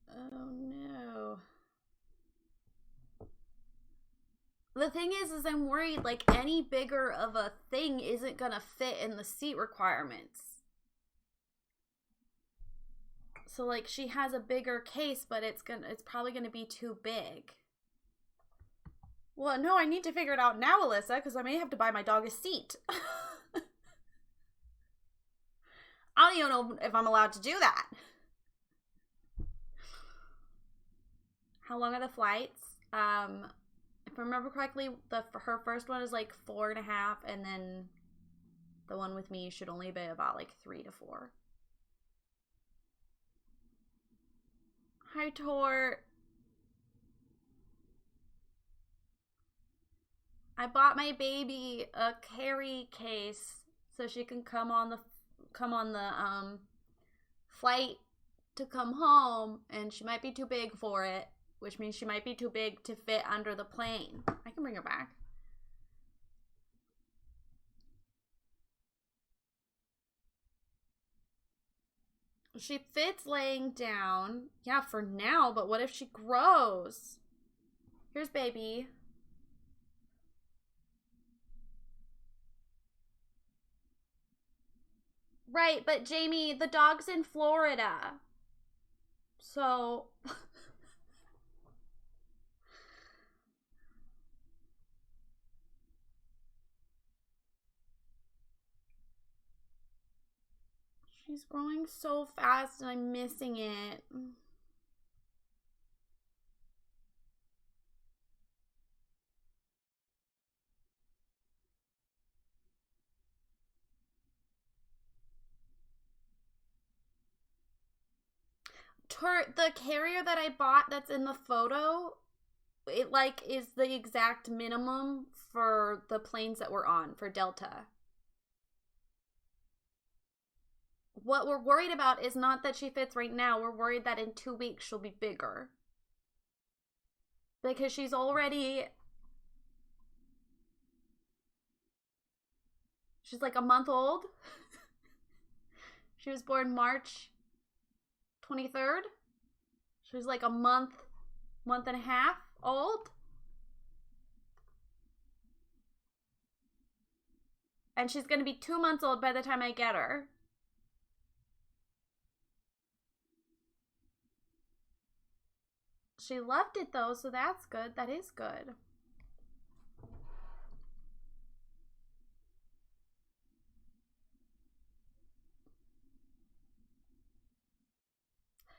Oh no. The thing is I'm worried like any bigger of a thing isn't gonna fit in the seat requirements. So like she has a bigger case, but it's probably gonna be too big. Well, no, I need to figure it out now, Alyssa, because I may have to buy my dog a seat. I don't even know if I'm allowed to do that. How long are the flights? If I remember correctly, her first one is like 4.5, and then the one with me should only be about like 3 to 4. Hi, Tor. I bought my baby a carry case so she can come on the flight to come home, and she might be too big for it, which means she might be too big to fit under the plane. I can bring her back. She fits laying down. Yeah, for now, but what if she grows? Here's baby. Right, but Jamie, the dog's in Florida. So... She's growing so fast and I'm missing it. The carrier that I bought that's in the photo, it like is the exact minimum for the planes that we're on for Delta. What we're worried about is not that she fits right now. We're worried that in 2 weeks she'll be bigger. Because she's like a month old. She was born March 23rd. She was like a month and a half old. And she's going to be 2 months old by the time I get her. She loved it though, so that's good. That is good.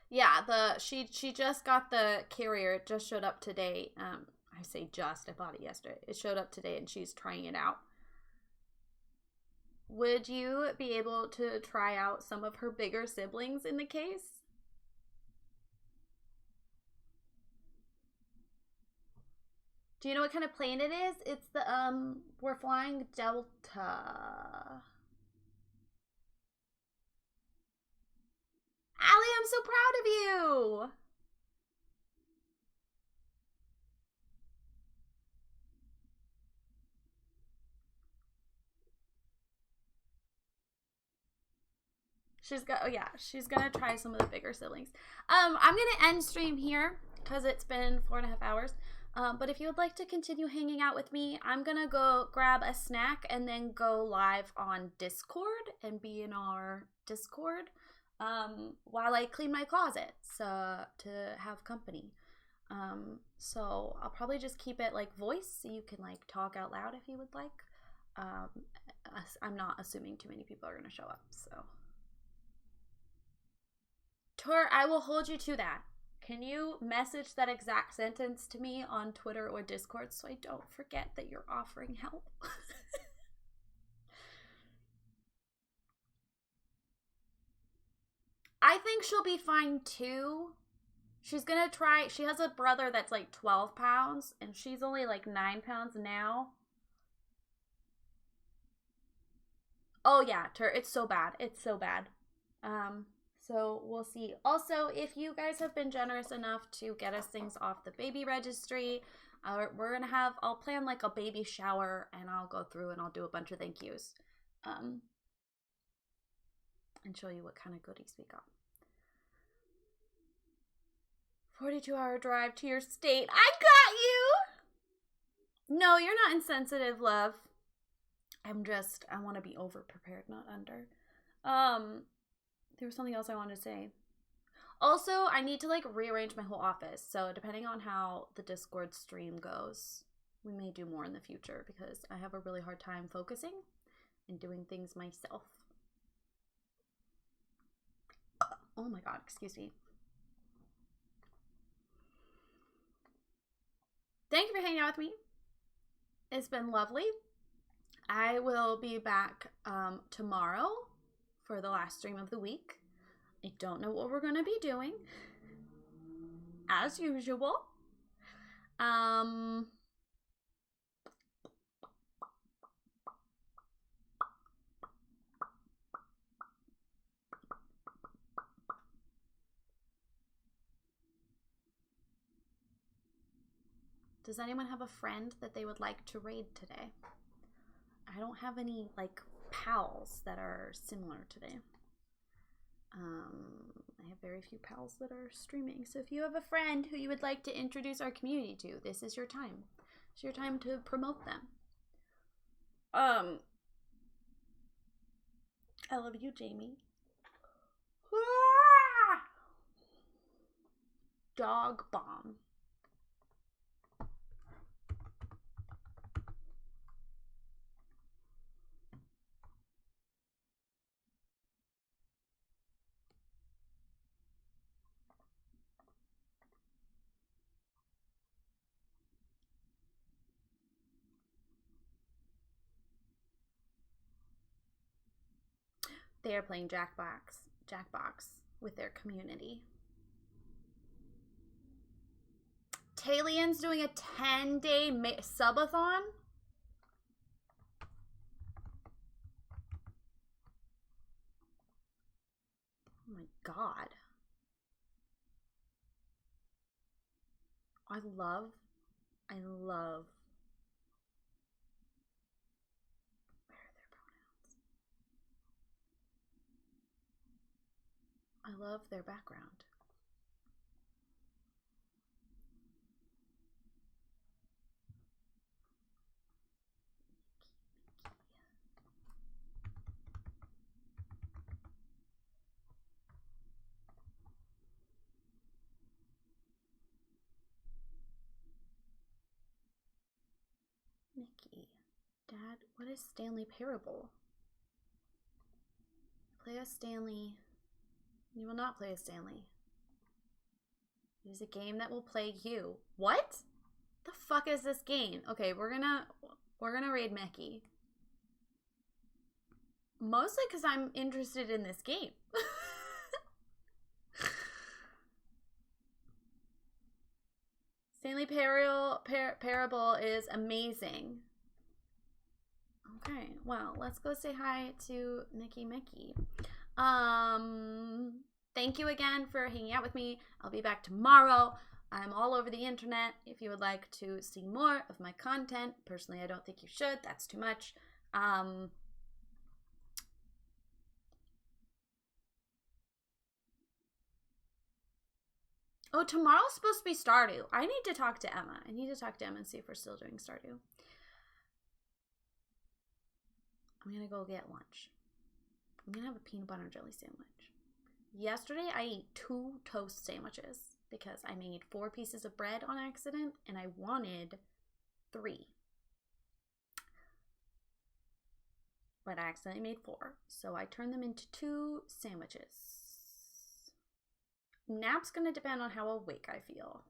Yeah, she just got the carrier. It just showed up today. I say just, I bought it yesterday. It showed up today and she's trying it out. Would you be able to try out some of her bigger siblings in the case? Do you know what kind of plane it is? It's the, we're flying Delta. Allie, I'm so proud of you. She's gonna try some of the bigger siblings. I'm gonna end stream here because it's been 4.5 hours. But if you would like to continue hanging out with me, I'm gonna go grab a snack and then go live on Discord and be in our Discord while I clean my closet, so to have company. So I'll probably just keep it like voice so you can like talk out loud if you would like. I'm not assuming too many people are gonna show up, so. Tor, I will hold you to that. Can you message that exact sentence to me on Twitter or Discord so I don't forget that you're offering help? I think she'll be fine too. She's gonna try. She has a brother that's like 12 pounds and she's only like 9 pounds now. Oh yeah, it's so bad. It's so bad. So we'll see. Also, if you guys have been generous enough to get us things off the baby registry, we're gonna have, I'll plan like a baby shower and I'll go through and I'll do a bunch of thank yous. And show you what kind of goodies we got. 42-hour drive to your state. I got you! No, you're not insensitive, love. I want to be over prepared, not under. There was something else I wanted to say. Also, I need to like rearrange my whole office. So depending on how the Discord stream goes, we may do more in the future because I have a really hard time focusing and doing things myself. Oh my God, excuse me. Thank you for hanging out with me. It's been lovely. I will be back tomorrow for the last stream of the week. I don't know what we're going to be doing. As usual. Does anyone have a friend that they would like to raid today? I don't have any like pals that are similar today. I have very few pals that are streaming. So if you have a friend who you would like to introduce our community to, this is your time. It's your time to promote them. I love you, Jamie. Dog bomb. They are playing Jackbox with their community. Talian's doing a 10-day subathon? Oh my God. I love I love their background. Mickey. Dad, what is Stanley Parable? Play a Stanley. You will not play as Stanley. It is a game that will plague you. What? The fuck is this game? Okay, we're gonna raid Mickey. Mostly because I'm interested in this game. Stanley Parable is amazing. Okay, well, let's go say hi to Mickey. Thank you again for hanging out with me. I'll be back tomorrow. I'm all over the internet if you would like to see more of my content. Personally, I don't think you should. That's too much. Oh, tomorrow's supposed to be Stardew. I need to talk to Emma. I need to talk to Emma and see if we're still doing Stardew. I'm gonna go get lunch. I'm gonna have a peanut butter and jelly sandwich. Yesterday, I ate 2 toast sandwiches because I made 4 pieces of bread on accident and I wanted 3. But I accidentally made 4. So I turned them into 2 sandwiches. Nap's gonna depend on how awake I feel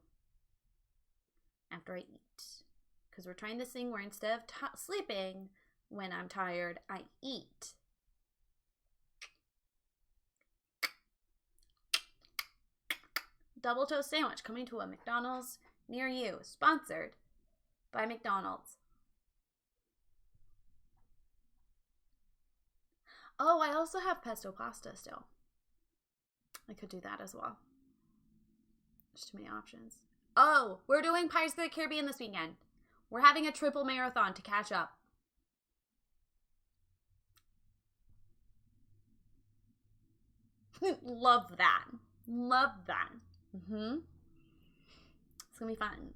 after I eat. Because we're trying this thing where instead of sleeping when I'm tired, I eat. Double toast sandwich coming to a McDonald's near you. Sponsored by McDonald's. Oh, I also have pesto pasta still. I could do that as well. There's too many options. Oh, we're doing Pirates of the Caribbean this weekend. We're having a triple marathon to catch up. Love that. Love that. It's gonna be fun.